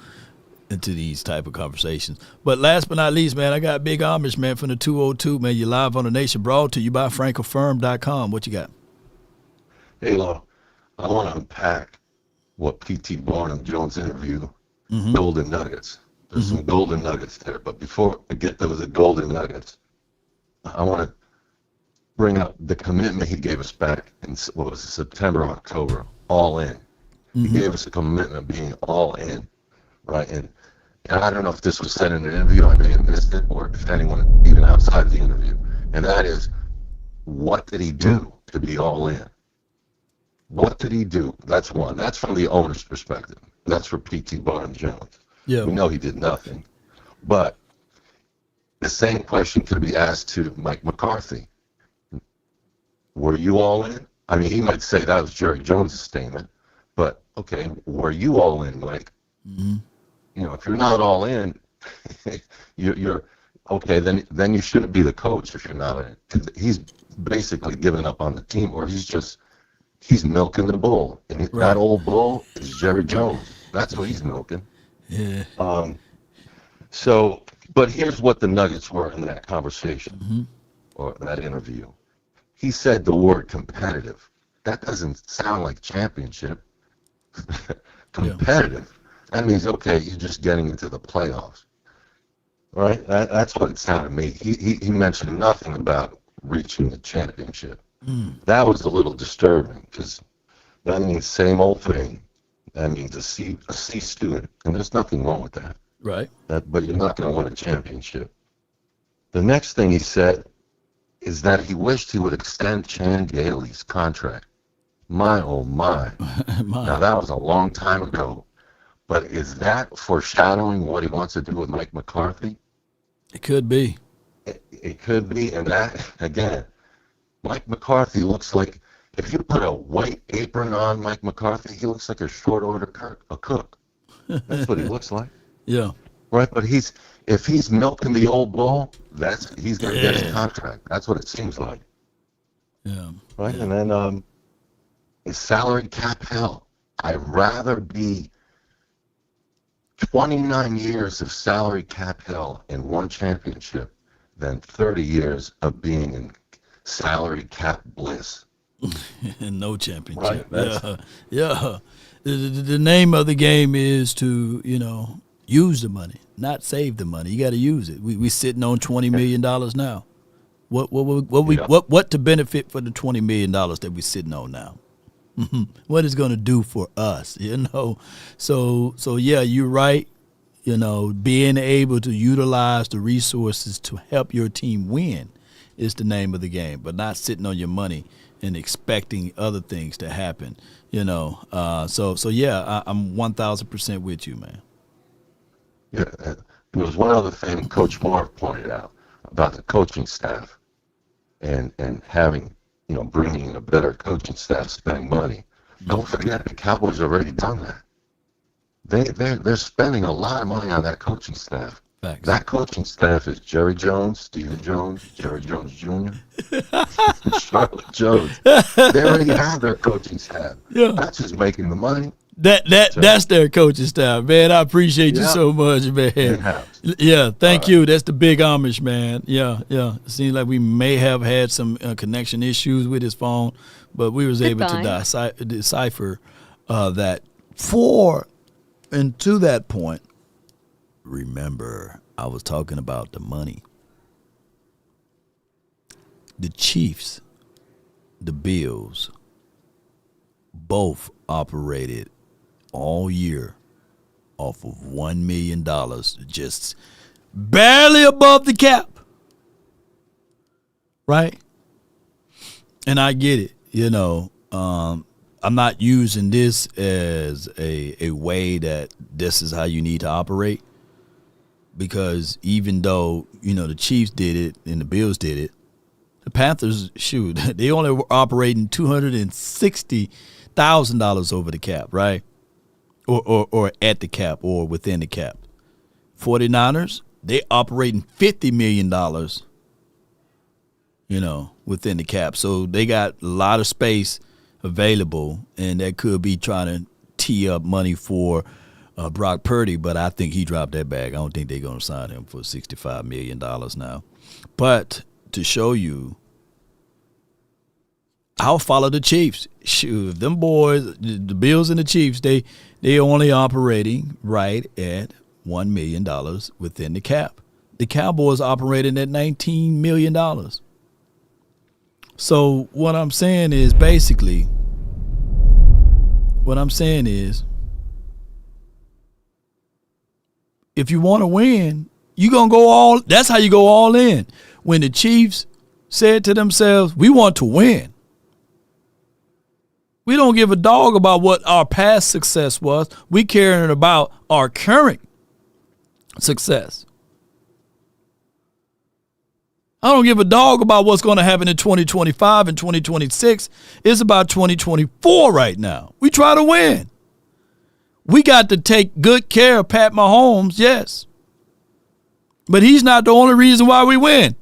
S1: into these type of conversations. But last but not least, man, I got Big Amish, man, from the 202, man. You're live on the Nation, brought to you by FrankelFirm.com. What you got?
S2: Hey, Law, I want to unpack what P.T. Barnum Jones interview, Golden Nuggets. There's some golden nuggets there. But before I get to the golden nuggets, I want to bring up the commitment he gave us back in, what was it, September, October, all in. He gave us a commitment being all in, right? And I don't know if this was said in an interview, I may have missed it, or if anyone even outside the interview. And that is, what did he do to be all in? What did he do? That's one. That's from the owner's perspective. That's for P.T. Barnum Jones.
S1: Yeah.
S2: We know he did nothing. But the same question could be asked to Mike McCarthy. Were you all in? I mean, he might say that was Jerry Jones' statement, but okay, were you all in, Mike? You know, if you're not all in, you're okay. Then you shouldn't be the coach if you're not in. He's basically given up on the team, or he's milking the bull, and that old bull is Jerry Jones. That's what he's milking.
S1: Yeah.
S2: So, but here's what the nuggets were in that conversation or that interview. He said the word competitive. That doesn't sound like championship. Competitive. That means, okay, you're just getting into the playoffs. Right? That's what it sounded to me. He mentioned nothing about reaching the championship. That was a little disturbing because that means same old thing. That means a C student. And there's nothing wrong with that.
S1: Right.
S2: But you're not going to win a championship. The next thing he said is that he wished he would extend Chan Gailey's contract. My, oh my. Now, that was a long time ago. But is that foreshadowing what he wants to do with Mike McCarthy?
S1: It could be.
S2: It could be. And that, again, Mike McCarthy looks like, if you put a white apron on Mike McCarthy, he looks like a short order cook. That's what he looks like.
S1: Yeah.
S2: Right, but if he's milking the old bull, he's going to get his contract. That's what it seems like.
S1: Yeah.
S2: Right, and then his salary cap hell. I'd rather be 29 years of salary cap hell in one championship than 30 years of being in salary cap bliss.
S1: No championship.
S2: Right,
S1: yeah. The name of the game is to, use the money, not save the money. You got to use it. We sitting on $20 million now. What to benefit for the $20 million that we sitting on now? What is going to do for us? So yeah, you're right. Being able to utilize the resources to help your team win is the name of the game, but not sitting on your money and expecting other things to happen. So yeah, I'm 1,000% with you, man.
S2: Yeah, there was one other thing Coach Moore pointed out about the coaching staff and having, bringing in a better coaching staff, spending money. Don't forget, the Cowboys already done that. They're spending a lot of money on that coaching staff.
S1: Thanks.
S2: That coaching staff is Jerry Jones, Stephen Jones, Jerry Jones Jr., Charlotte Jones. They already have their coaching staff.
S1: Yeah.
S2: That's who's making the money.
S1: That's their coaching staff, man. I appreciate you so much, man. Yeah, thank you. That's the Big Amish, man. Yeah. It seems like we may have had some connection issues with his phone, but we was able to decipher that for And to that point, remember, I was talking about the money. The Chiefs, the Bills, both operated all year off of $1 million, just barely above the cap. Right? And I get it. You know, I'm not using this as a way that this is how you need to operate. Because even though, you know, the Chiefs did it and the Bills did it, the Panthers, shoot, they only were operating $260,000 over the cap, right? Or at the cap or within the cap. 49ers, they operating $50 million, you know, within the cap. So they got a lot of space available, and that could be trying to tee up money for Brock Purdy, but I think he dropped that bag. I don't think they're going to sign him for $65 million now. But to show you, I'll follow the Chiefs. Shoot, them boys, the Bills and the Chiefs, they only operating right at $1 million within the cap. The Cowboys operating at $19 million. So what I'm saying is basically, if you want to win, you're going to go all, that's how you go all in. When the Chiefs said to themselves, we want to win. We don't give a dog about what our past success was. We caring about our current success. I don't give a dog about what's going to happen in 2025 and 2026. It's about 2024 right now. We try to win. We got to take good care of Pat Mahomes, yes. But he's not the only reason why we win.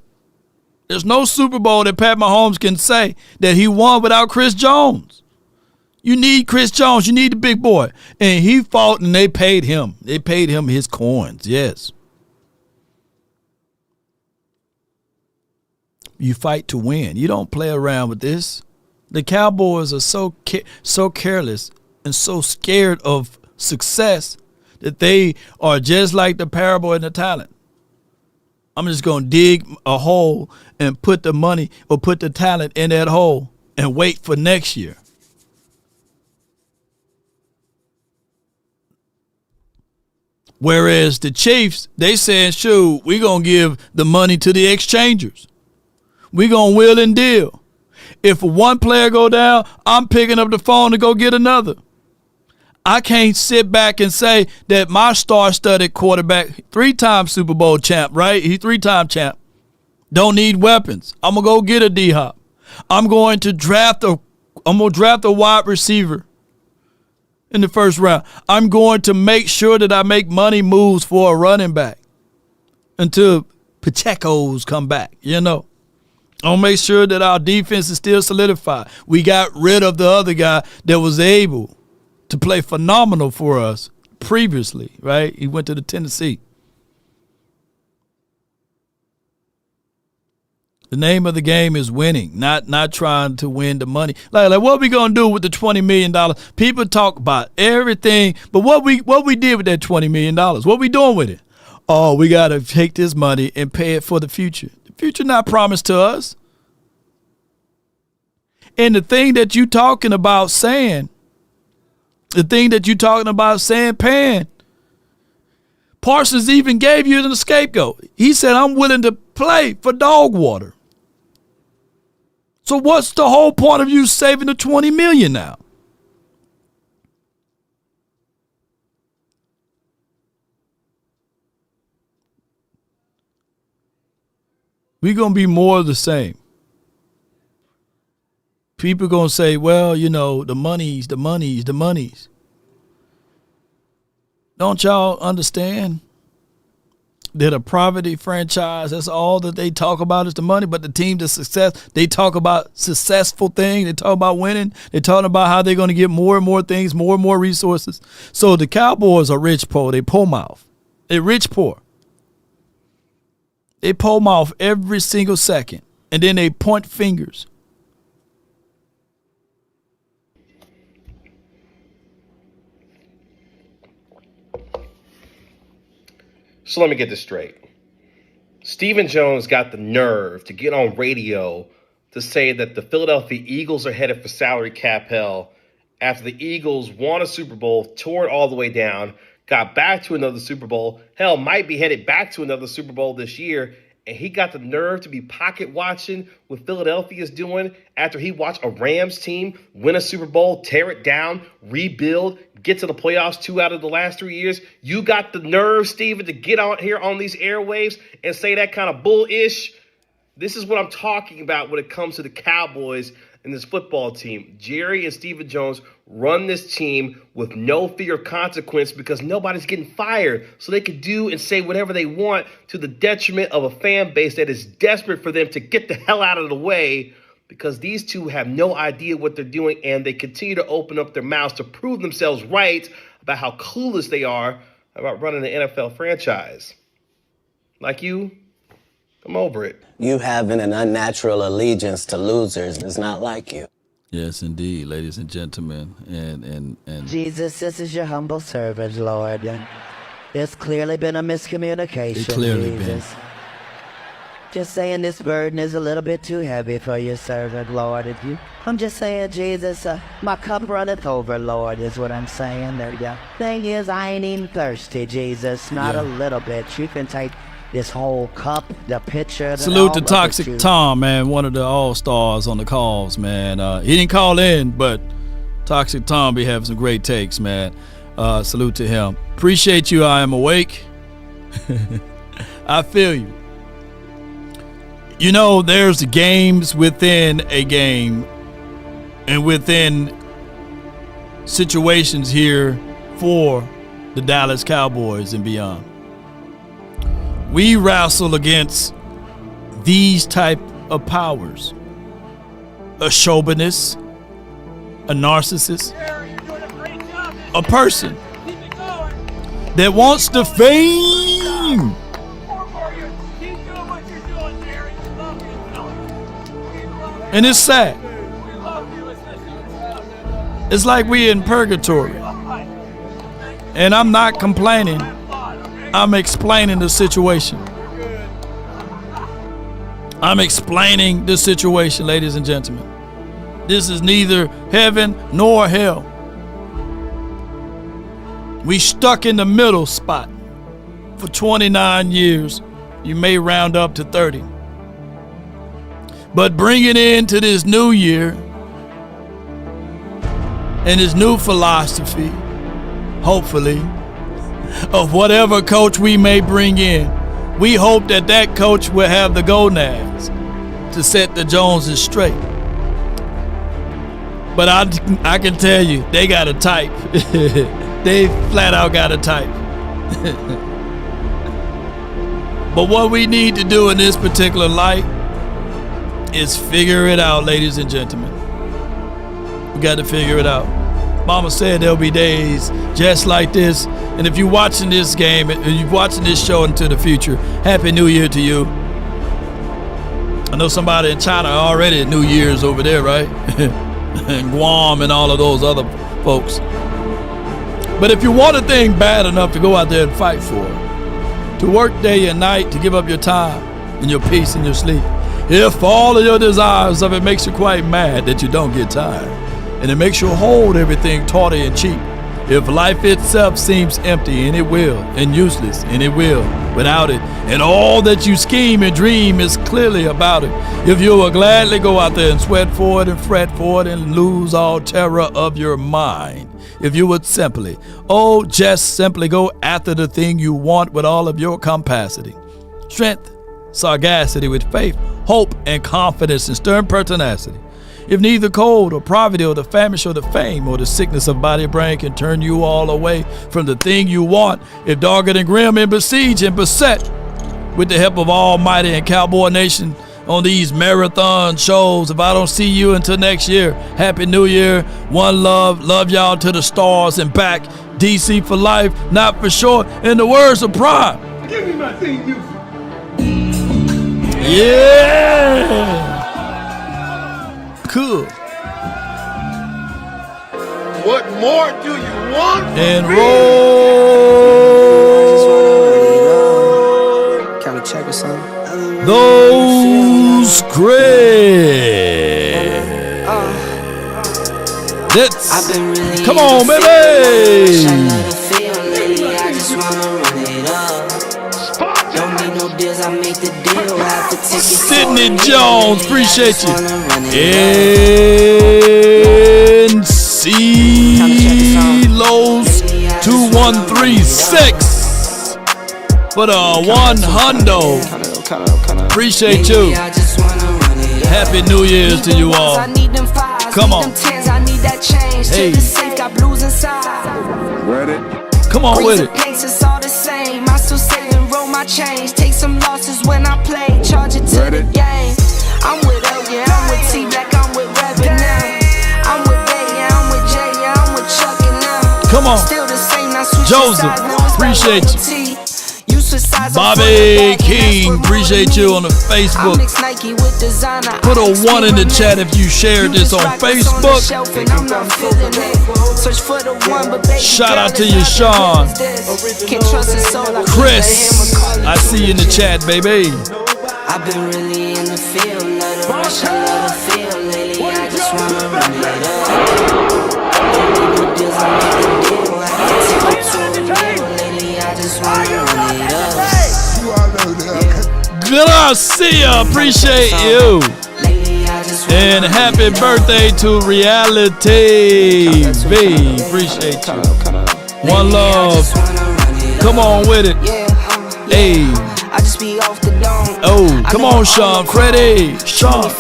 S1: There's no Super Bowl that Pat Mahomes can say that he won without Chris Jones. You need Chris Jones. You need the big boy. And he fought and they paid him. They paid him his coins, yes. You fight to win. You don't play around with this. The Cowboys are so careless and so scared of success that they are just like the parable and the talent. I'm just going to dig a hole and put the money or put the talent in that hole and wait for next year. Whereas the Chiefs, they saying, shoot, we're going to give the money to the exchangers. We're going to wheel and deal. If one player go down, I'm picking up the phone to go get another. I can't sit back and say that my star-studded quarterback, 3-time Super Bowl champ, right? He's 3-time champ. Don't need weapons. I'm going to go get a D-Hop. I'm going to draft a wide receiver in the first round. I'm going to make sure that I make money moves for a running back until Pacheco's come back, you know. I'll make sure that our defense is still solidified. We got rid of the other guy that was able to play phenomenal for us previously, right? He went to the Tennessee. The name of the game is winning, not trying to win the money. Like what we gonna do with the $20 million? People talk about everything, but what we did with that $20 million? What we doing with it? Oh, we gotta take this money and pay it for the future. The future not promised to us. And the thing that you talking about saying, Pan, Parsons even gave you the scapegoat. He said, I'm willing to play for dog water. So what's the whole point of you saving the $20 million now? We're going to be more of the same. People going to say, well, you know, the monies. Don't y'all understand that a Parody franchise, that's all that they talk about is the money, but the team, the success, they talk about successful things. They talk about winning. They talking about how they're going to get more and more things, more and more resources. So the Cowboys are rich poor. They poor mouth. They rich poor. They poor mouth every single second, and then they point fingers.
S6: So let me get this straight. Stephen Jones got the nerve to get on radio to say that the Philadelphia Eagles are headed for salary cap hell after the Eagles won a Super Bowl, tore it all the way down, got back to another Super Bowl, hell, might be headed back to another Super Bowl this year, and he got the nerve to be pocket watching what Philadelphia is doing after he watched a Rams team win a Super Bowl, tear it down, rebuild, get to the playoffs 2 out of the last 3 years. You got the nerve, Steven, to get out here on these airwaves and say that kind of bullish. This is what I'm talking about when it comes to the Cowboys and this football team. Jerry and Stephen Jones run this team with no fear of consequence because nobody's getting fired. So they can do and say whatever they want to the detriment of a fan base that is desperate for them to get the hell out of the way because these two have no idea what they're doing and they continue to open up their mouths to prove themselves right about how clueless they are about running an NFL franchise. Like you, I'm over it.
S3: You having an unnatural allegiance to losers is not like you.
S1: Yes, indeed, ladies and gentlemen. And
S4: Jesus, this is your humble servant, Lord. There's clearly been a miscommunication,
S1: it clearly
S4: Jesus. Just saying this burden is a little bit too heavy for your servant, Lord. I'm just saying, Jesus, my cup runneth over, Lord, is what I'm saying. There you go. Thing is, I ain't even thirsty, Jesus. Not a little bit. You can take this whole cup, the pitcher.
S1: Salute to Toxic Tom, man, one of the all-stars on the calls, man. He didn't call in, but Toxic Tom be having some great takes, man. Salute to him. Appreciate you. I am awake. I feel you. You know, there's games within a game and within situations here for the Dallas Cowboys and beyond. We wrestle against these type of powers. A chauvinist, a narcissist, a person that wants the fame. And it's sad. It's like we in purgatory. And I'm not complaining. I'm explaining the situation. I'm explaining the situation, ladies and gentlemen. This is neither heaven nor hell. We stuck in the middle spot for 29 years. You may round up to 30. But bring it into this new year and this new philosophy, hopefully, of whatever coach we may bring in. We hope that that coach will have the gonads to set the Joneses straight. But I can tell you, they got a type. They flat out got a type. But what we need to do in this particular light is figure it out, ladies and gentlemen. We got to figure it out. Mama said there'll be days just like this. And if you're watching this game, and you're watching this show into the future, Happy New Year to you. I know somebody in China already at New Year's over there, right? And Guam and all of those other folks. But if you want a thing bad enough to go out there and fight for it, to work day and night, to give up your time and your peace and your sleep, if all of your desires of it makes you quite mad that you don't get tired, and it makes you hold everything tawdry and cheap, if life itself seems empty, and it will, and useless, and it will, without it, and all that you scheme and dream is clearly about it, if you will gladly go out there and sweat for it and fret for it and lose all terror of your mind, if you would simply, just simply go after the thing you want with all of your capacity, strength, sagacity, with faith, hope, and confidence, and stern pertinacity. If neither cold or poverty or the famish or the fame or the sickness of body or brain can turn you all away from the thing you want, if dogged and grim and besieged and beset with the help of Almighty and Cowboy Nation on these marathon shows, if I don't see you until next year, Happy New Year, one love y'all to the stars and back, DC for life, not for short, in the words of Prime.
S14: Give me my theme music.
S1: Yeah! Cool.
S14: What more do you want?
S1: And roll. Those credits. Come on, baby. Sydney Jones, appreciate you. NC Los 2136 for the 100. Appreciate you. Happy New Year's to you all. Come on. Hey.
S15: Ready?
S1: Come on with it.
S5: Change, take some losses when I play, charge it to the game. I'm with L, yeah, I'm with T Black, I'm with Rabbit now. I'm with Bay, yeah, I'm with J, yeah, I'm with Chuck and now.
S1: Come on.
S5: Still the same, now switch
S1: Joseph, appreciate you. Bobby King, appreciate you on the Facebook. Put a 1 in the chat if you shared this on Facebook. Shout out to you, Sean. Chris, I see you in the chat, baby.
S5: I've been really in the field, let it rush, I love the feel lately. I just wanna run it up. Deals, I make the deal. I can take it to a meal lately. I just wanna run it up.
S1: Gracia, appreciate you. And happy birthday to Reality V. Appreciate you. One love. Come on with it. Hey. Oh, come on, Sean. Freddie. Sean.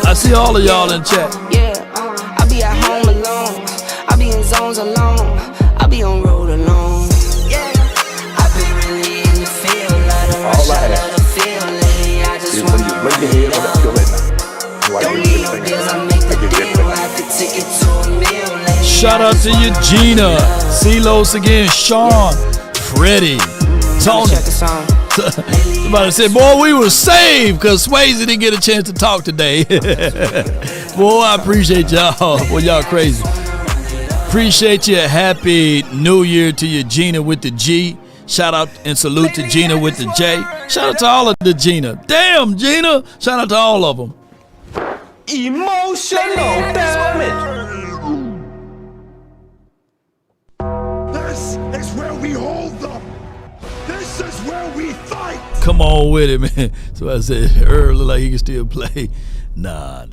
S1: I see all of y'all in chat.
S5: I be at home alone. I be in zones alone. I be on road alone. I've been really in the field. Let it rush, I love the feel lately. I just wanna run it up. Don't need no deals, I make the deal. I have to take it to a meal lately.
S1: Shout out to you, Gina. Celos again, Sean, Freddie, Tony. Somebody said, boy, we were saved because Swayze didn't get a chance to talk today. Boy, I appreciate y'all. Boy, y'all crazy. Appreciate you. Happy New Year to you, Gina with the G. Shout out and salute to Gina with the J. Shout out to all of the Gina. Damn, Gina. Shout out to all of them.
S14: Emotional damage. This is where we hold them. This is where we fight.
S1: Come on with it, man. So I said, Herb look like he can still play. Nah.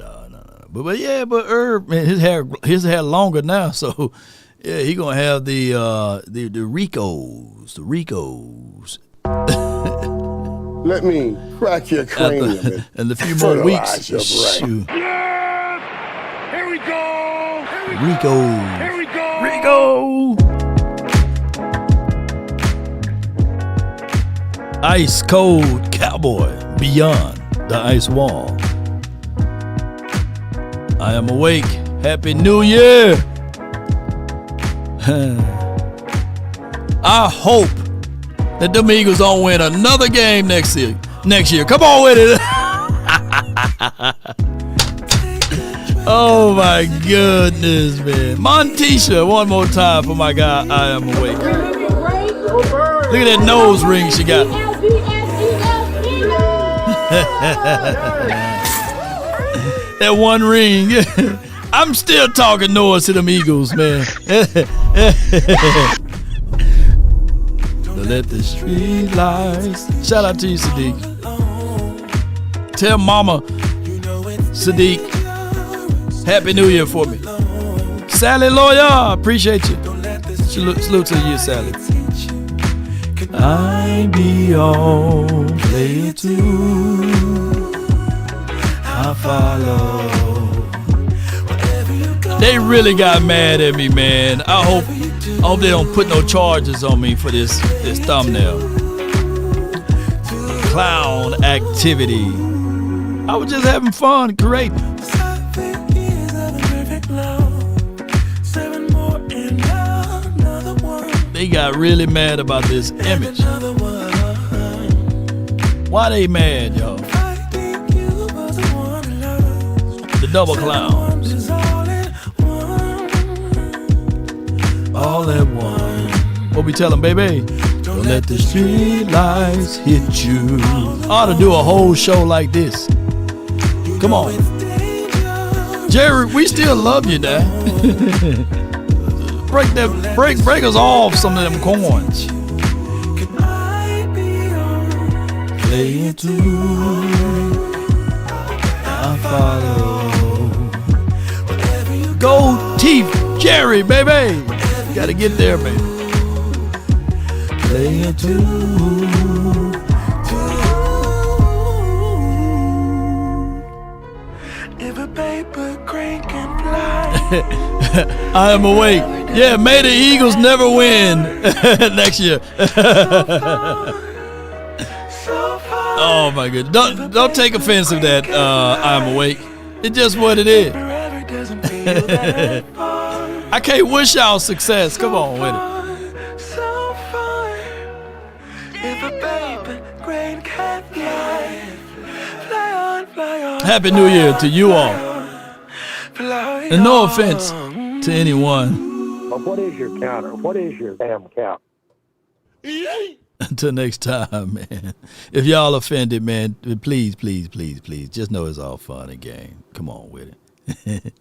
S1: But Herb, man, his hair longer now, so yeah, he gonna have the Ricos. The Ricos.
S14: Let me crack your cranium
S1: and a few more weeks. Shoot.
S14: Yeah! Here we go!
S1: Rico.
S14: Here we go!
S1: Rico! Ice cold cowboy beyond the ice wall. I am awake. Happy New Year! I hope that them Eagles don't win another game next year. Come on with it. Oh my goodness, man. Montisha, one more time for my guy. I am awake. Look at that nose ring she got. That one ring. I'm still talking noise to them Eagles, man. Let the street lights. Shout out to you, Sadiq. Tell Mama Sadiq Happy New Year for me. Sally Lawyer, appreciate you. Salute to you, Sally. I be on player 2. I follow. They really got mad at me, man. I hope they don't put no charges on me for this thumbnail. Clown activity. I was just having fun creating. They got really mad about this image. Why they mad, y'all? The double clowns. All at once. What we tell them, baby? Don't let the street lights hit you. I ought to do a whole show like this. Come on. Jerry, we still love you now. break us off some of them coins. Play it too. I follow. Gold teeth, Jerry, baby. Gotta get there, baby. Play it too.
S14: If a paper crane can fly.
S1: I am awake. Yeah, may the Eagles never win next year. Oh my goodness! Don't take offense to that. I'm awake. It's just what it is. I can't wish y'all success. Come on with it. Happy New Year to you all. And no offense to anyone.
S7: But what is your counter? What is your damn count?
S1: Until next time, man. If y'all offended, man, please, just know it's all fun and game. Come on with it.